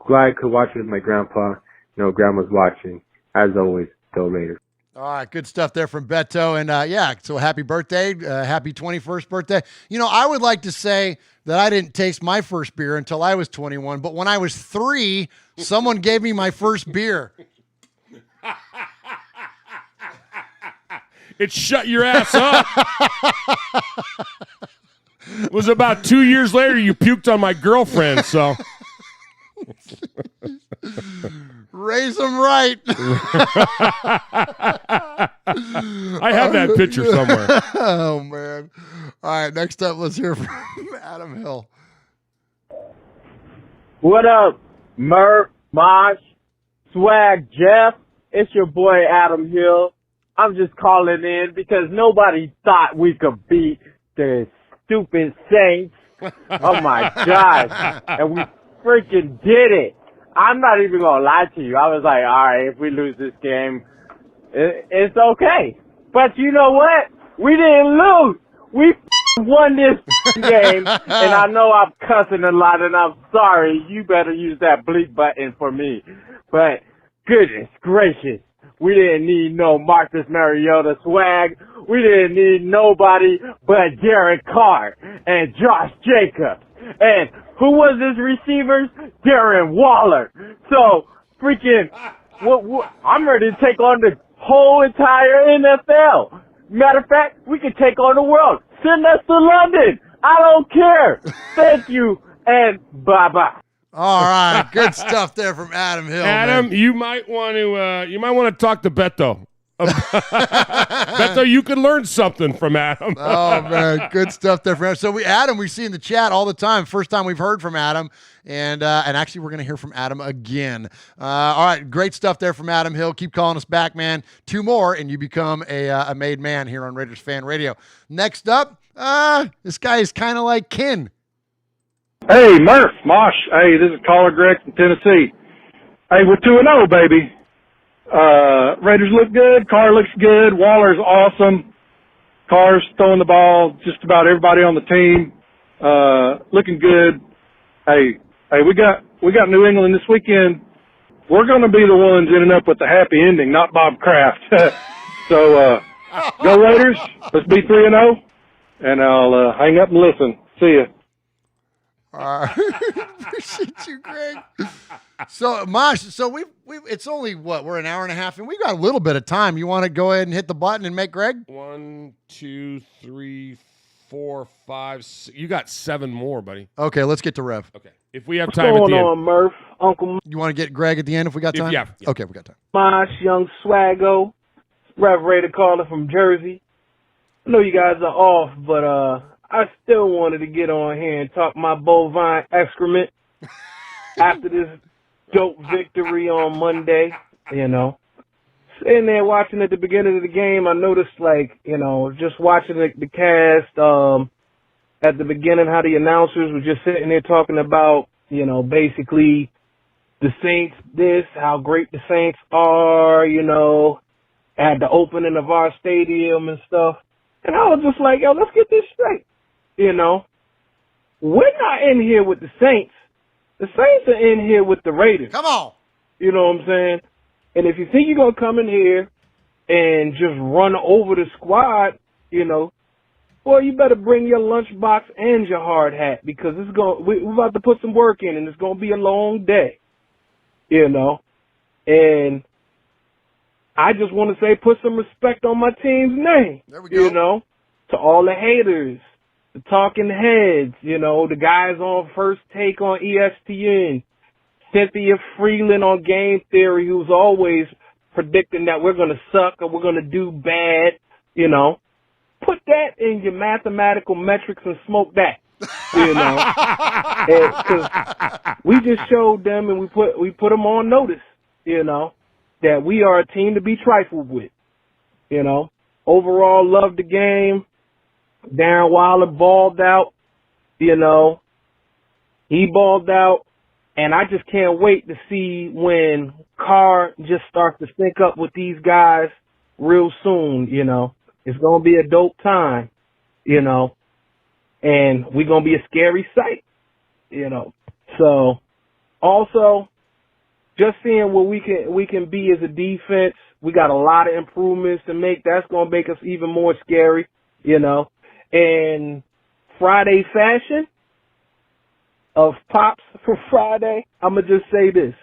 Speaker 22: Glad I could watch it with my grandpa. Grandma's watching. As always, go Raiders.
Speaker 1: All right, good stuff there from Beto. And yeah, so happy birthday. Happy 21st birthday. I would like to say that I didn't taste my first beer until I was 21. But when I was 3, someone gave me my first beer.
Speaker 2: It shut your ass up. It was about 2 years later you puked on my girlfriend, so.
Speaker 1: Raise them right.
Speaker 2: I have that picture somewhere.
Speaker 1: Oh, man. All right, next up, let's hear from Adam Hill.
Speaker 23: What up, Murph, Mosh, Swag, Jeff? It's your boy, Adam Hill. I'm just calling in because nobody thought we could beat the stupid Saints. Oh, my gosh. And we freaking did it. I'm not even going to lie to you. I was like, all right, if we lose this game, it's okay. But you know what? We didn't lose. We won this game. And I know I'm cussing a lot, and I'm sorry. You better use that bleep button for me. But goodness gracious. We didn't need no Marcus Mariota swag. We didn't need nobody but Derek Carr and Josh Jacobs. And who was his receivers? Darren Waller. So, freaking, I'm ready to take on the whole entire NFL. Matter of fact, we can take on the world. Send us to London. I don't care. Thank you, and bye-bye.
Speaker 1: All right, good stuff there from Adam Hill.
Speaker 2: Adam,
Speaker 1: man.
Speaker 2: you might want to talk to Beto. Beto, you can learn something from Adam.
Speaker 1: Oh man, good stuff there from Adam. So we see in the chat all the time. First time we've heard from Adam, and actually we're going to hear from Adam again. All right, great stuff there from Adam Hill. Keep calling us back, man. 2 more, and you become a made man here on Raiders Fan Radio. Next up, this guy is kind of like Ken.
Speaker 24: Hey, Murph, Mosh. Hey, this is Caller Greg from Tennessee. Hey, we're 2-0, baby. Raiders look good. Carr looks good. Waller's awesome. Carr's throwing the ball, just about everybody on the team, looking good. Hey, we got New England this weekend. We're going to be the ones ending up with the happy ending, not Bob Kraft. So, go Raiders. Let's be 3-0. And I'll hang up and listen. See ya.
Speaker 1: All right. Appreciate you, Greg. So, Mosh, we it's only we're an hour and a half, and we've got a little bit of time. You want to go ahead and hit the button and make Greg?
Speaker 2: 1, 2, 3, 4, 5, 6. You got 7 more, buddy.
Speaker 1: Okay, let's get to Rev.
Speaker 2: Okay. If we have time at the end.
Speaker 23: What's going on, Murph? Uncle
Speaker 1: You want to get Greg at the end if we got time?
Speaker 2: Yeah.
Speaker 1: Okay, we got time.
Speaker 23: Mosh, Young Swaggo, Rev Raider caller from Jersey. I know you guys are off, but I still wanted to get on here and talk my bovine excrement after this dope victory on Monday, you know. Sitting there watching at the beginning of the game, I noticed, just watching the cast at the beginning, how the announcers were just sitting there talking about, basically the Saints this, how great the Saints are, at the opening of our stadium and stuff. And I was just like, yo, let's get this straight. We're not in here with the Saints. The Saints are in here with the Raiders.
Speaker 1: Come on.
Speaker 23: You know what I'm saying? And if you think you're going to come in here and just run over the squad, well, you better bring your lunchbox and your hard hat because we're about to put some work in and it's going to be a long day, And I just want to say put some respect on my team's name.
Speaker 1: There we go.
Speaker 23: To all the haters, the talking heads, the guys on First Take on ESPN, Cynthia Freeland on Game Theory, who's always predicting that we're going to suck or we're going to do bad, Put that in your mathematical metrics and smoke that, Because we just showed them and we put them on notice, that we are a team to be trifled with, Overall, loved the game. Darren Waller balled out, he balled out. And I just can't wait to see when Carr just starts to sync up with these guys real soon, It's going to be a dope time, and we're going to be a scary sight, So, also, just seeing what we can be as a defense, we got a lot of improvements to make. That's going to make us even more scary, And Friday fashion of Pops for Friday, I'm going to just say this.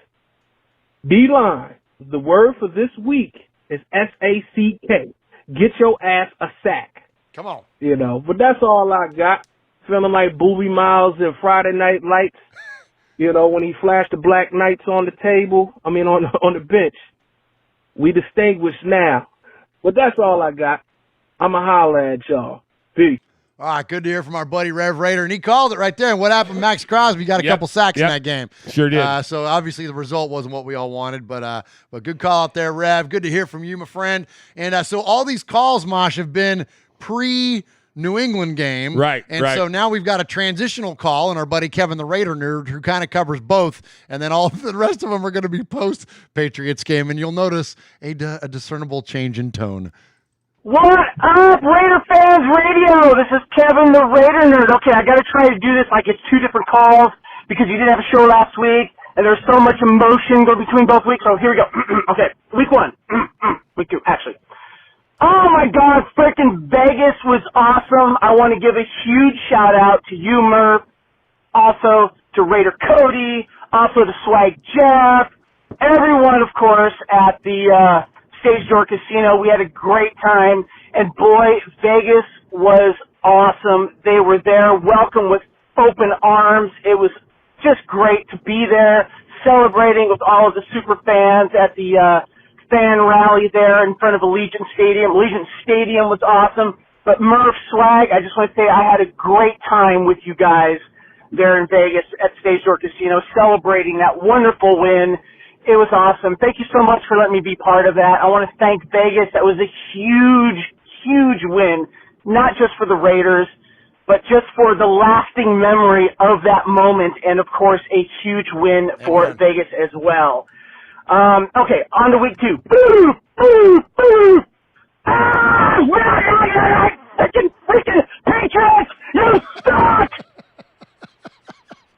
Speaker 23: D-line, the word for this week is S-A-C-K. Get your ass a sack.
Speaker 1: Come on.
Speaker 23: But that's all I got. Feeling like Booby Miles in Friday Night Lights, when he flashed the Black Knights on the table, on the bench. We distinguished now. But that's all I got. I'ma holler at y'all. Peace.
Speaker 1: All right, good to hear from our buddy Rev Raider, and he called it right there. And what happened? Max Crosby got a couple sacks in that game.
Speaker 2: Sure did.
Speaker 1: So obviously the result wasn't what we all wanted, but good call out there, Rev. Good to hear from you, my friend. And so all these calls, Mosh, have been pre-New England game,
Speaker 2: right?
Speaker 1: And so now we've got a transitional call, and our buddy Kevin the Raider nerd, who kind of covers both, and then all of the rest of them are going to be post-Patriots game, and you'll notice a discernible change in tone.
Speaker 4: What up, Raider Fans Radio? This is Kevin the Raider Nerd. Okay, I gotta try to do this like it's 2 different calls because you didn't have a show last week and there's so much emotion go between both weeks. So here we go. Okay, week 1. Week 2, actually. Oh my God, frickin' Vegas was awesome. I want to give a huge shout out to you, Murph, also to Raider Cody, also to Swag Jeff, everyone, of course, at the Stage Door Casino. We had a great time, and boy, Vegas was awesome. They were there, welcome with open arms. It was just great to be there, celebrating with all of the super fans at the fan rally there in front of Allegiant Stadium. Allegiant Stadium was awesome. But Murph, Swag, I just want to say I had a great time with you guys there in Vegas at Stage Door Casino, celebrating that wonderful win. It was awesome. Thank you so much for letting me be part of that. I want to thank Vegas. That was a huge, huge win, not just for the Raiders, but just for the lasting memory of that moment, and, of course, a huge win for Vegas as well. Okay, on to week 2. Boo! Boo! Boo! Ah! freaking Patriots! You suck!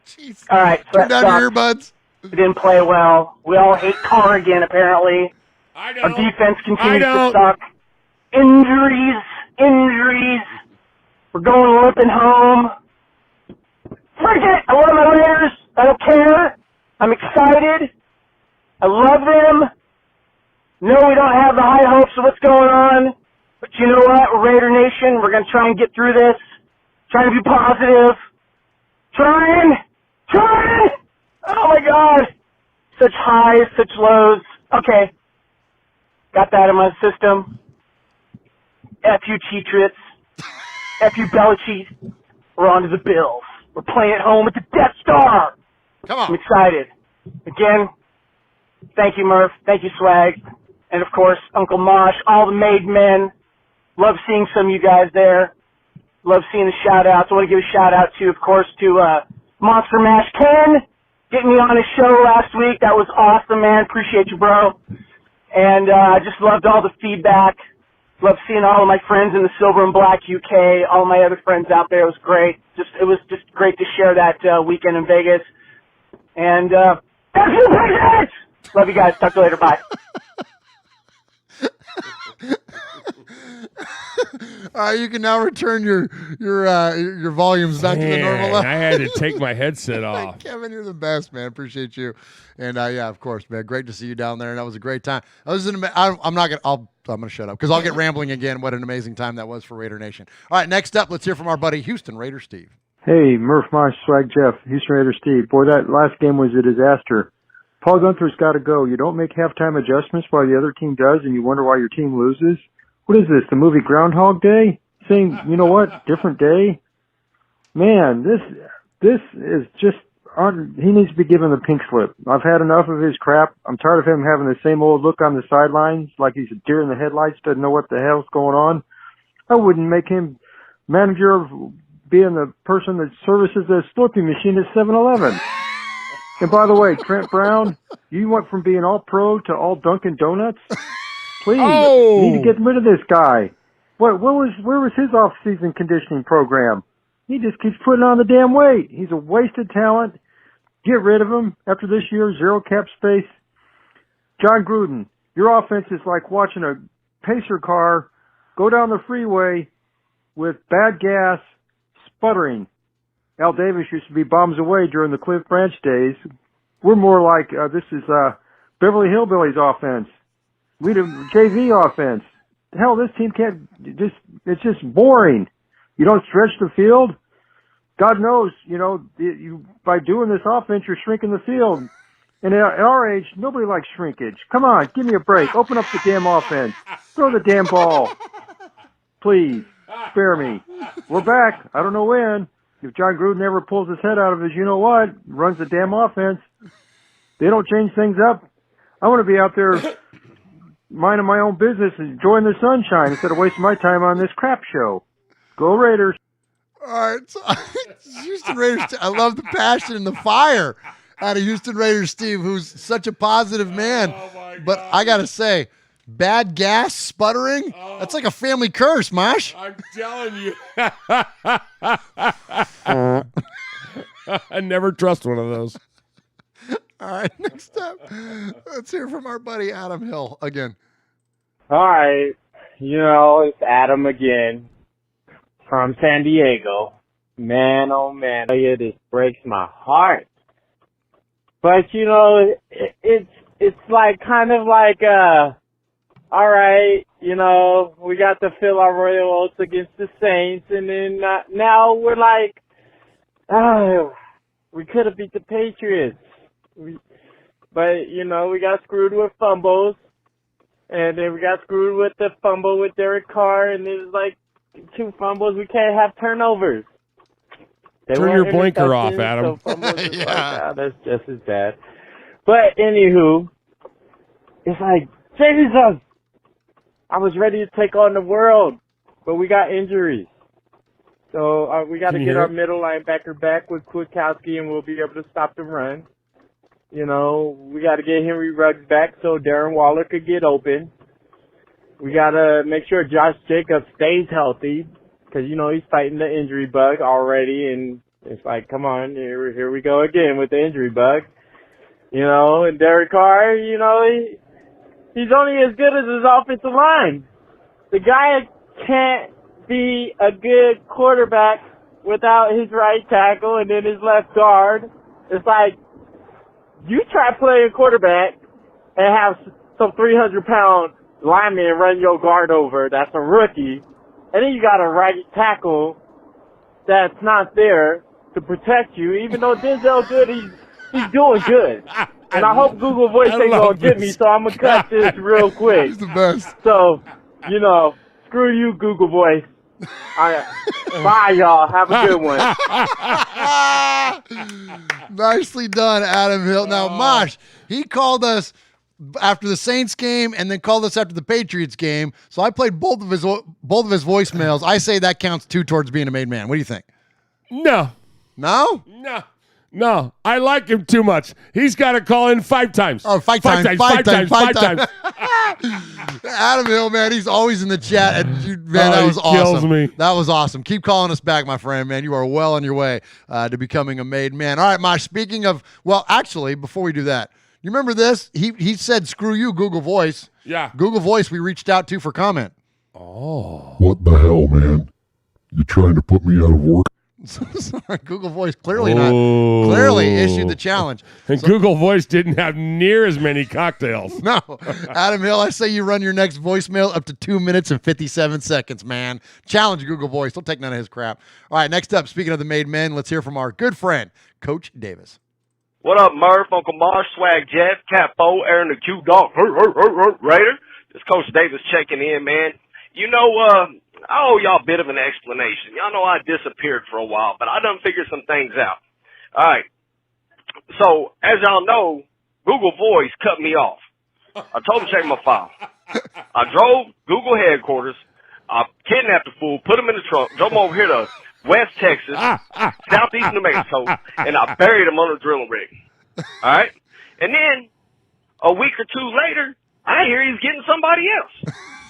Speaker 1: Jeez.
Speaker 4: All right, so
Speaker 1: Turn down your earbuds.
Speaker 4: We didn't play well. We all hate Carr again, apparently.
Speaker 2: I know.
Speaker 4: Our defense continues to
Speaker 2: know.
Speaker 4: suck. Injuries. We're going limping home. Freak it! I love my Raiders. I don't care. I'm excited. I love them. No, we don't have the high hopes of what's going on. But you know what? We're Raider Nation. We're going to try and get through this. Trying to be positive. Trying! Oh my God! Such highs, such lows. Okay. Got that in my system. F you, Cheatriots. F you, Belichick. We're on to the Bills. We're playing at home at the Death Star.
Speaker 1: Come on.
Speaker 4: I'm excited. Again, thank you, Murph. Thank you, Swag. And, of course, Uncle Mosh, all the made men. Love seeing some of you guys there. Love seeing the shout-outs. I want to give a shout-out to, of course, to Monster Mash Ken, getting me on his show last week. That was awesome, man. Appreciate you, bro. And I just loved all the feedback. Loved seeing all of my friends in the Silver and Black UK, all my other friends out there. It was great. It was just great to share that weekend in Vegas. And F you, Patriots! Love you guys. Talk to you later. Bye.
Speaker 1: All right, you can now return your volumes back to the normal level.
Speaker 2: I had to take my headset off.
Speaker 1: Kevin, you're the best, man. Appreciate you. And yeah, of course, man. Great to see you down there, and that was a great time. I'm gonna shut up because I'll get rambling again. What an amazing time that was for Raider Nation. All right, next up, let's hear from our buddy Houston Raider Steve.
Speaker 6: Hey, Murph, Mosh, Swag, Jeff, Houston Raider Steve. Boy, that last game was a disaster. Paul Gunther's got to go. You don't make halftime adjustments while the other team does, and you wonder why your team loses. What is this, the movie Groundhog Day? Saying, you know what, different day? Man, this is just, he needs to be given the pink slip. I've had enough of his crap. I'm tired of him having the same old look on the sidelines, like he's a deer in the headlights, doesn't know what the hell's going on. I wouldn't make him manager of being the person that services the Slurpee machine at 7-Eleven. And by the way, Trent Brown, you went from being all pro to all Dunkin' Donuts? Please, you need to get rid of this guy. Where was his off-season conditioning program? He just keeps putting on the damn weight. He's a wasted talent. Get rid of him after this year, zero cap space. John Gruden, your offense is like watching a pacer car go down the freeway with bad gas, sputtering. Al Davis used to be bombs away during the Cliff Branch days. We're more like, this is Beverly Hillbillies offense. We do JV offense. Hell, this team it's just boring. You don't stretch the field. God knows, by doing this offense, you're shrinking the field. And at our age, nobody likes shrinkage. Come on, give me a break. Open up the damn offense. Throw the damn ball. Please, spare me. We're back. I don't know when. If John Gruden ever pulls his head out of his you-know-what, runs the damn offense, they don't change things up. I want to be out there minding my own business and enjoying the sunshine instead of wasting my time on this crap show. Go Raiders.
Speaker 1: All right. So, Houston Raiders, I love the passion and the fire out of Houston Raiders Steve, who's such a positive man. But I got to say, bad gas, sputtering, that's like a family curse, Mosh.
Speaker 2: I'm telling you. I never trust one of those.
Speaker 1: All right, next up, let's hear from our buddy Adam Hill again.
Speaker 23: All right, it's Adam again from San Diego. Man, oh man, this breaks my heart. But it's like kind of like all right, we got to fill our royal oaths against the Saints, and then now we're like, we could have beat the Patriots. But we got screwed with fumbles, and then we got screwed with the fumble with Derek Carr, and there's like 2 fumbles. We can't have turnovers.
Speaker 2: Turn your blinker off, Adam.
Speaker 23: So yeah. That's just as bad. But anywho, it's like, Jesus! I was ready to take on the world, but we got injuries. So we got to get our middle linebacker back with Kwiatkowski, and we'll be able to stop the run. We got to get Henry Ruggs back so Darren Waller could get open. We got to make sure Josh Jacobs stays healthy because, he's fighting the injury bug already, and it's like, come on, here we go again with the injury bug. And Derek Carr, he's only as good as his offensive line. The guy can't be a good quarterback without his right tackle and then his left guard. It's like, you try playing quarterback and have some 300-pound lineman run your guard over. That's a rookie. And then you got a right tackle that's not there to protect you, even though Denzel Good, he's doing good. And I hope Google Voice ain't gonna get me, so I'm gonna cut this real quick.
Speaker 1: He's the best.
Speaker 23: So, screw you, Google Voice. Bye, y'all. Have a good one.
Speaker 1: Nicely done, Adam Hill. Now, Mosh, he called us after the Saints game and then called us after the Patriots game. So I played both of his voicemails. I say that counts 2 towards being a made man. What do you think?
Speaker 2: No.
Speaker 1: No?
Speaker 2: No. I like him too much. He's got to call in 5 times.
Speaker 1: Oh, five times. Adam Hill, man, he's always in the chat. And that was awesome.
Speaker 2: Kills me.
Speaker 1: That was awesome. Keep calling us back, my friend, man. You are well on your way to becoming a made man. All right, Mosh, speaking of, actually, before we do that, you remember this? He said, screw you, Google Voice.
Speaker 2: Yeah.
Speaker 1: Google Voice we reached out to for comment.
Speaker 2: Oh.
Speaker 7: What the hell, man? You trying to put me out of work?
Speaker 1: Sorry, Google Voice clearly issued the challenge.
Speaker 2: And Google Voice didn't have near as many cocktails.
Speaker 1: No. Adam Hill, I say you run your next voicemail up to 2 minutes and 57 seconds, man. Challenge Google Voice. Don't take none of his crap. All right, next up, speaking of the made men, let's hear from our good friend, Coach Davis.
Speaker 9: What up, Murph, Uncle Marsh, Swag Jeff, Capo, Aaron the Q-Dog, Raider? This Coach Davis checking in, man. I owe y'all a bit of an explanation. Y'all know I disappeared for a while, but I done figured some things out. All right. So, as y'all know, Google Voice cut me off. I told him to check my file. I drove Google headquarters. I kidnapped the fool, put him in the trunk, drove him over here to West Texas, Southeast New Mexico, and I buried him under the drilling rig. All right? And then, a week or 2 later, I hear he's getting somebody else.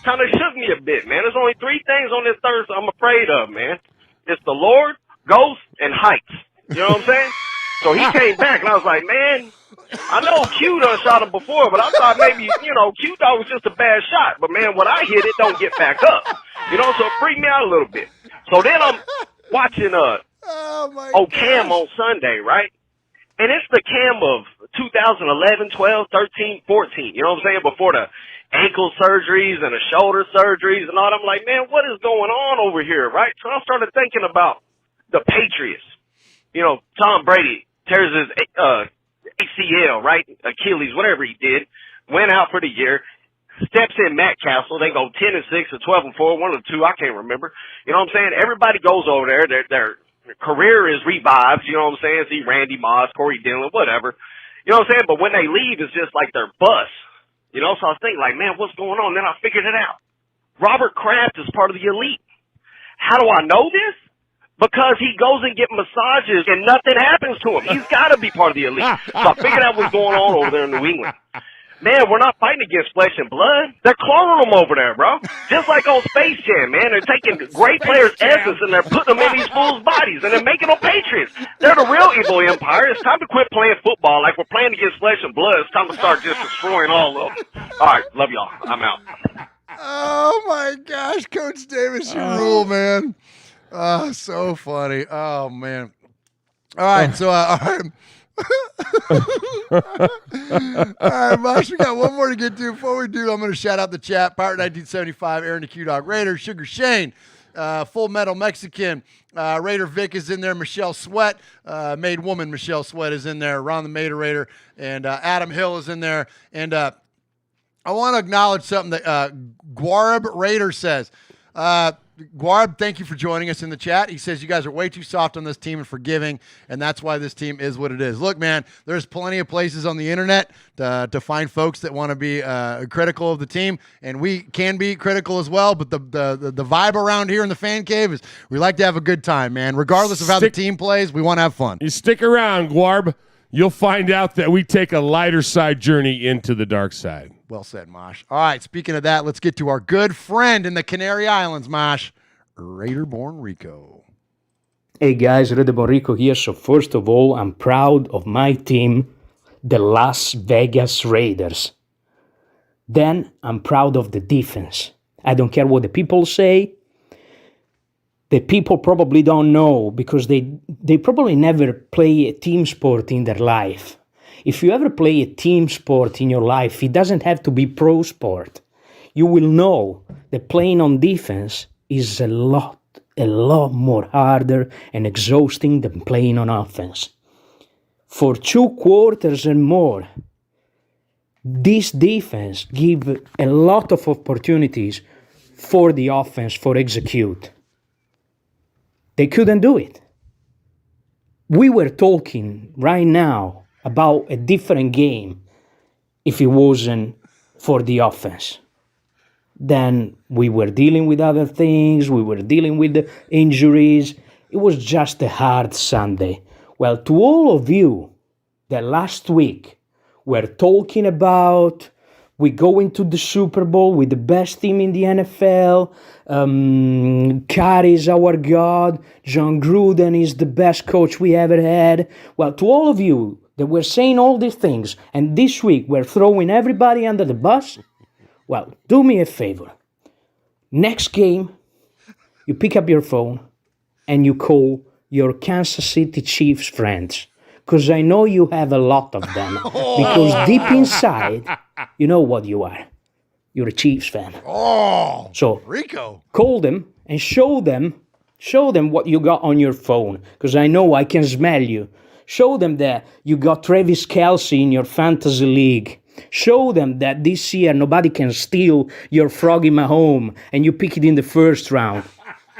Speaker 9: Kind of shook me a bit, man. There's only 3 things on this Thursday I'm afraid of, man. It's the Lord, ghosts, and heights. You know what I'm saying? So he came back, and I was like, man, I know Q done shot him before, but I thought maybe, Q thought it was just a bad shot. But, man, when I hit it, don't get back up. So it freaked me out a little bit. So then I'm watching Cam on Sunday, right? And it's the Cam of 2011, 12, 13, 14. You know what I'm saying? Before the ankle surgeries and the shoulder surgeries and all that. I'm like, man, what is going on over here, right? So I started thinking about the Patriots. Tom Brady tears his ACL, right? Achilles, whatever he did, went out for the year, steps in Matt Castle. They go 10-6 or 12-4, one of the two, I can't remember. You know what I'm saying? Everybody goes over there. Their career is revived. You know what I'm saying? See Randy Moss, Corey Dillon, whatever. You know what I'm saying? But when they leave, it's just like they're bust. So I was thinking, like, man, what's going on? Then I figured it out. Robert Kraft is part of the elite. How do I know this? Because he goes and get massages and nothing happens to him. He's got to be part of the elite. So I figured out what's going on over there in New England. Man, we're not fighting against flesh and blood. They're cloning them over there, bro. Just like on Space Jam, man. They're taking great players' essence and they're putting them in these fools' bodies and they're making them Patriots. They're the real evil empire. It's time to quit playing football like we're playing against flesh and blood. It's time to start just destroying all of them. All right, love y'all. I'm out.
Speaker 1: Oh, my gosh, Coach Davis, you rule, man. So funny. Oh, man. All right, so, all right. All right, Mosh, we got one more to get to. Before we do, I'm going to shout out the chat. Pirate 1975, Aaron the Q-Dog Raider, Sugar Shane, Full Metal Mexican, Raider Vic is in there, Michelle Sweat, Made Woman Michelle Sweat is in there, Ron the Mater Raider, and Adam Hill is in there. And I want to acknowledge something that Guarab Raider says. Guarab, thank you for joining us in the chat. He says you guys are way too soft on this team and forgiving, and that's why this team is what it is. Look, man, there's plenty of places on the internet to find folks that want to be critical of the team, and we can be critical as well, but the vibe around here in the fan cave is we like to have a good time, man. Regardless of how the team plays, we want to have fun.
Speaker 2: You stick around, Guarb. You'll find out that we take a lighter side journey into the dark side.
Speaker 1: Well said, Mosh. All right, speaking of that, let's get to our good friend in the Canary Islands, Mosh, Raider-born Rico.
Speaker 10: Hey guys, Raider-born Rico here. So first of all, I'm proud of my team, the Las Vegas Raiders. Then I'm proud of the defense. I don't care what the people say. The people probably don't know because they probably never play a team sport in their life. If you ever play a team sport in your life, it doesn't have to be pro sport. You will know that playing on defense is a lot more harder and exhausting than playing on offense. For 2 quarters and more, this defense give a lot of opportunities for the offense for execute. They couldn't do it. We were talking right now about a different game if it wasn't for the offense. Then we were dealing with other things. We were dealing with the injuries. It was just a hard Sunday. Well, to all of you that last week were talking about we go into the Super Bowl with the best team in the NFL, Carr is our God, John Gruden is the best coach we ever had. Well, to all of you that were saying all these things, and this week we're throwing everybody under the bus, well, do me a favor. Next game, you pick up your phone and you call your Kansas City Chiefs friends. Because I know you have a lot of them. Because deep inside, you know what you are. You're a Chiefs fan.
Speaker 1: Oh,
Speaker 10: so
Speaker 1: Rico.
Speaker 10: Call them and show them what you got on your phone. Because I know I can smell you. Show them that you got Travis Kelce in your fantasy league. Show them that this year nobody can steal your Froggy Mahomes and you pick it in the first round.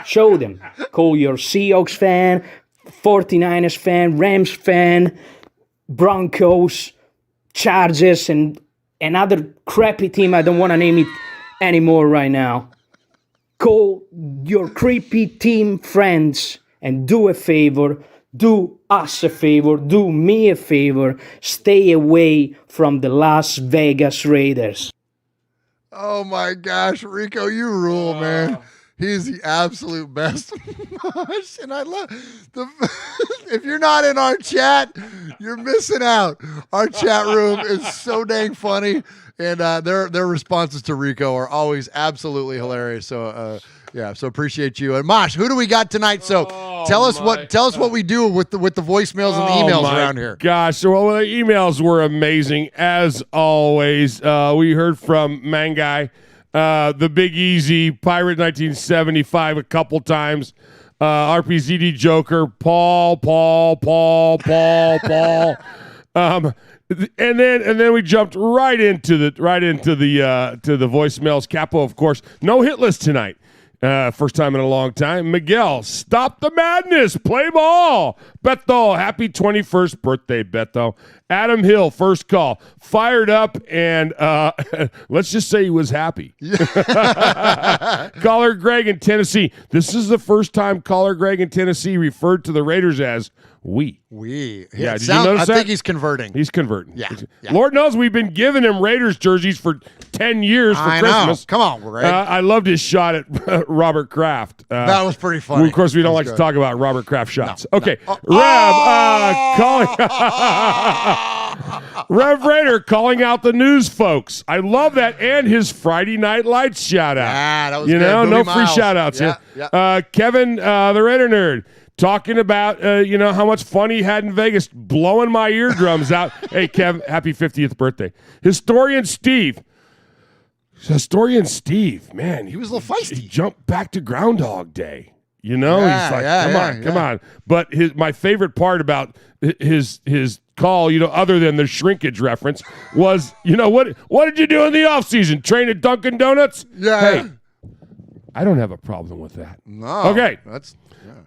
Speaker 10: Show them. Call your Seahawks fan, 49ers fan, Rams fan, Broncos, Chargers, and another crappy team. I don't want to name it anymore right now. Call your creepy team friends and do a favor. Do us a favor. Do me a favor. Stay away from the Las Vegas Raiders.
Speaker 1: Oh my gosh, Rico, you rule, man. He's the absolute best. And I love if you're not in our chat, you're missing out. Our chat room is so dang funny, and their responses to Rico are always absolutely hilarious. So so appreciate you. And Mosh, who do we got tonight? So tell us what we do with the voicemails and the emails around here.
Speaker 2: Gosh, so the emails were amazing as always. We heard from Manguy. The Big Easy, Pirate 1975 a couple times, RPZD Joker, Paul. And then we jumped right into the voicemails. Capo, of course, no hit list tonight. First time in a long time. Miguel, stop the madness. Play ball. Beto, happy 21st birthday, Beto. Adam Hill, first call. Fired up, and let's just say he was happy. Caller Greg in Tennessee. This is the first time Caller Greg in Tennessee referred to the Raiders as we.
Speaker 1: Yeah, did you notice that? I think he's converting.
Speaker 2: He's converting.
Speaker 1: Yeah.
Speaker 2: Lord knows we've been giving him Raiders jerseys for 10 years for Christmas.
Speaker 1: Come on, Greg.
Speaker 2: I loved his shot at Robert Kraft.
Speaker 1: That was pretty funny.
Speaker 2: Of course, we don't like to talk about Robert Kraft shots.
Speaker 1: No,
Speaker 2: okay. Rev Raider calling out the news folks. I love that, and his Friday Night Lights shout out.
Speaker 1: That was
Speaker 2: good.
Speaker 1: no
Speaker 2: free shout outs here.
Speaker 1: Yeah.
Speaker 2: Kevin, the Raider nerd, talking about how much fun he had in Vegas, blowing my eardrums out. Hey, Kev, happy 50th birthday. Historian Steve, man,
Speaker 1: he was a little feisty.
Speaker 2: He jumped back to Groundhog Day. He's like, come on. But my favorite part about his call, other than the shrinkage reference, was, what did you do in the offseason? Train at Dunkin' Donuts?
Speaker 1: Yeah.
Speaker 2: Hey, I don't have a problem with that.
Speaker 1: No.
Speaker 2: Okay.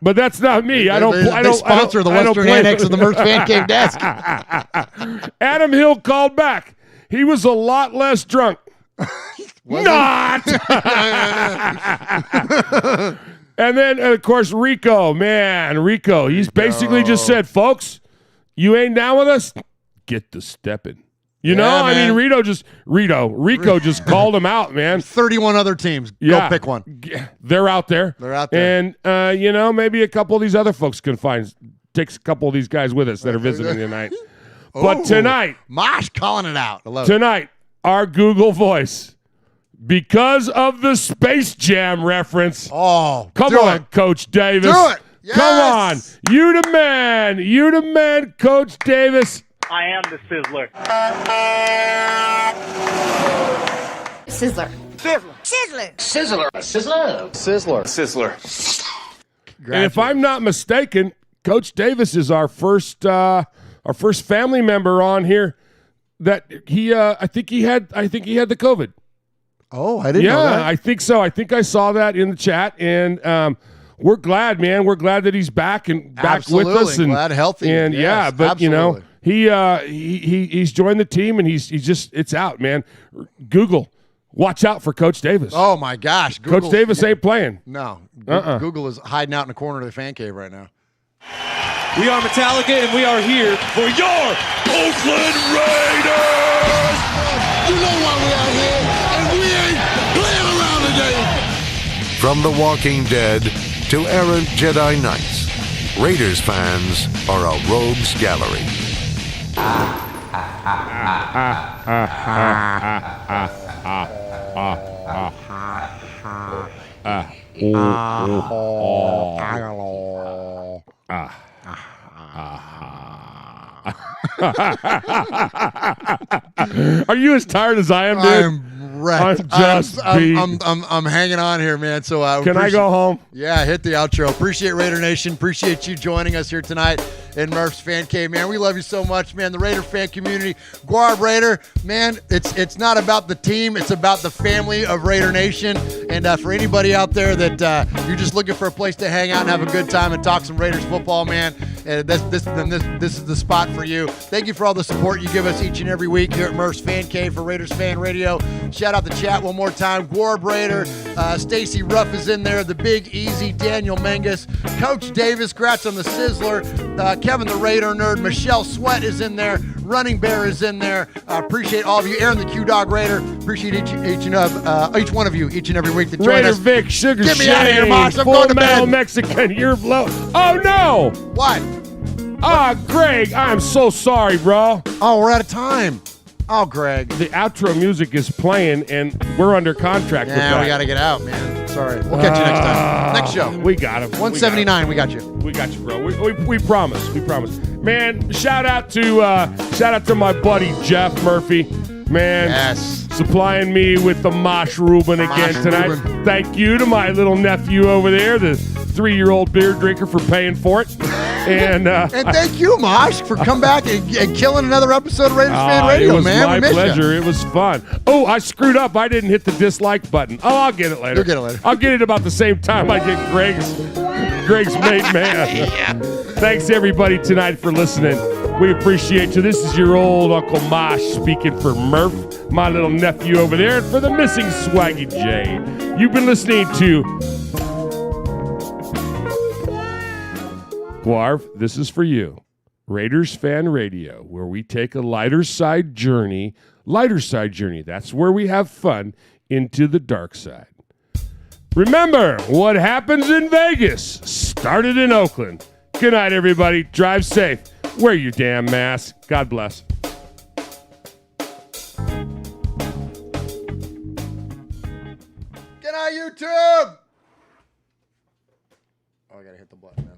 Speaker 2: But that's not me.
Speaker 1: They sponsor the Western Annex of the Merch Fan Cave desk.
Speaker 2: Adam Hill called back. He was a lot less drunk. Not. And then, of course, Rico. He's basically just said, folks, you ain't down with us? Get to stepping. You know, I mean, Rico just called them out, man.
Speaker 1: 31 other teams.
Speaker 2: Yeah.
Speaker 1: Go pick one.
Speaker 2: They're out there.
Speaker 1: They're out there.
Speaker 2: And, you know, maybe a couple of these other folks can takes a couple of these guys with us that are visiting tonight. But tonight.
Speaker 1: Mosh calling it out. I love
Speaker 2: tonight, our Google Voice. Because of the Space Jam reference.
Speaker 1: Oh,
Speaker 2: come on, Coach Davis.
Speaker 1: Do it. Yes.
Speaker 2: Come on. You the man. You the man, Coach Davis.
Speaker 3: I am the Sizzler.
Speaker 19: Sizzler.
Speaker 3: Sizzler.
Speaker 19: Sizzler.
Speaker 3: Sizzler.
Speaker 17: Sizzler. Sizzler.
Speaker 2: And if I'm not mistaken, Coach Davis is our first family member on here that I think he had the COVID.
Speaker 1: Oh, I didn't know that.
Speaker 2: Yeah, I think so. I think I saw that in the chat, and we're glad, man. We're glad that he's back with us, and
Speaker 1: glad healthy.
Speaker 2: And
Speaker 1: yes,
Speaker 2: but
Speaker 1: absolutely.
Speaker 2: you know, he's joined the team, and he's just it's out, man. Google, watch out for Coach Davis.
Speaker 1: Oh my gosh,
Speaker 2: Coach Davis ain't playing.
Speaker 1: No, Google is hiding out in the corner of the fan cave right now.
Speaker 11: We are Metallica, and we are here for your Oakland Raiders.
Speaker 5: You know why we are here, and we ain't playing around today.
Speaker 12: From The Walking Dead to errant Jedi Knights, Raiders fans are a rogues gallery.
Speaker 2: Are you as tired as I am, dude?
Speaker 1: I'm wrecked. I'm hanging on here, man. So
Speaker 2: can I go home?
Speaker 1: Yeah, hit the outro. Appreciate Raider Nation. Appreciate you joining us here tonight in Murph's Fan Cave, man. We love you so much, man. The Raider fan community, Guarb Raider, man. It's not about the team. It's about the family of Raider Nation. And for anybody out there that you're just looking for a place to hang out and have a good time and talk some Raiders football, man, this is the spot for you. Thank you for all the support you give us each and every week here at Murph's Fan Cave for Raiders Fan Radio. Shout out the chat one more time. Guarb Raider, Stacy Ruff is in there. The Big Easy, Daniel Mengus, Coach Davis, Gratz on the Sizzler, Kevin the Raider Nerd, Michelle Sweat is in there. Running Bear is in there. Appreciate all of you. Aaron the Q-Dog Raider. Appreciate each one of you each and every week that join
Speaker 2: Raider
Speaker 1: us.
Speaker 2: Vic, Sugar
Speaker 1: Get me
Speaker 2: Shane,
Speaker 1: out of here, Mosh. I'm
Speaker 2: Full
Speaker 1: going to
Speaker 2: Metal
Speaker 1: bed.
Speaker 2: Mexican, you're blow. Oh, no.
Speaker 1: What?
Speaker 2: Greg, I'm so sorry, bro.
Speaker 1: Oh, we're out of time. Oh, Greg.
Speaker 2: The outro music is playing, and we're under contract with that.
Speaker 1: Yeah, we got to get out, man. Sorry. We'll catch you next time. Next show.
Speaker 2: We got him.
Speaker 1: 179, we got you.
Speaker 2: We got you, bro. We promise. We promise. Man, shout out to my buddy Jeff Murphy. Man,
Speaker 1: yes,
Speaker 2: supplying me with the Mosh Reuben again tonight.
Speaker 1: Reuben.
Speaker 2: Thank you to my little nephew over there, the 3-year-old beer drinker, for paying for it. And
Speaker 1: thank you, Mosh, for coming back and killing another episode of Raiders Fan Radio, man.
Speaker 2: It was my
Speaker 1: we missed
Speaker 2: pleasure.
Speaker 1: You.
Speaker 2: It was fun. Oh, I screwed up. I didn't hit the dislike button. Oh, I'll get it later.
Speaker 1: You'll get it later.
Speaker 2: I'll get it about the same time I get Greg's mate man.
Speaker 1: Yeah.
Speaker 2: Thanks, everybody, tonight for listening. We appreciate you. This is your old Uncle Mosh speaking for Murph, my little nephew over there, and for the missing Swaggy J. You've been listening to Guarv, this is for you. Raiders Fan Radio, where we take a lighter side journey. That's where we have fun into the dark side. Remember, what happens in Vegas started in Oakland. Good night, everybody. Drive safe. Wear your damn mask. God bless.
Speaker 1: Good night, YouTube. Oh, I got to hit the button.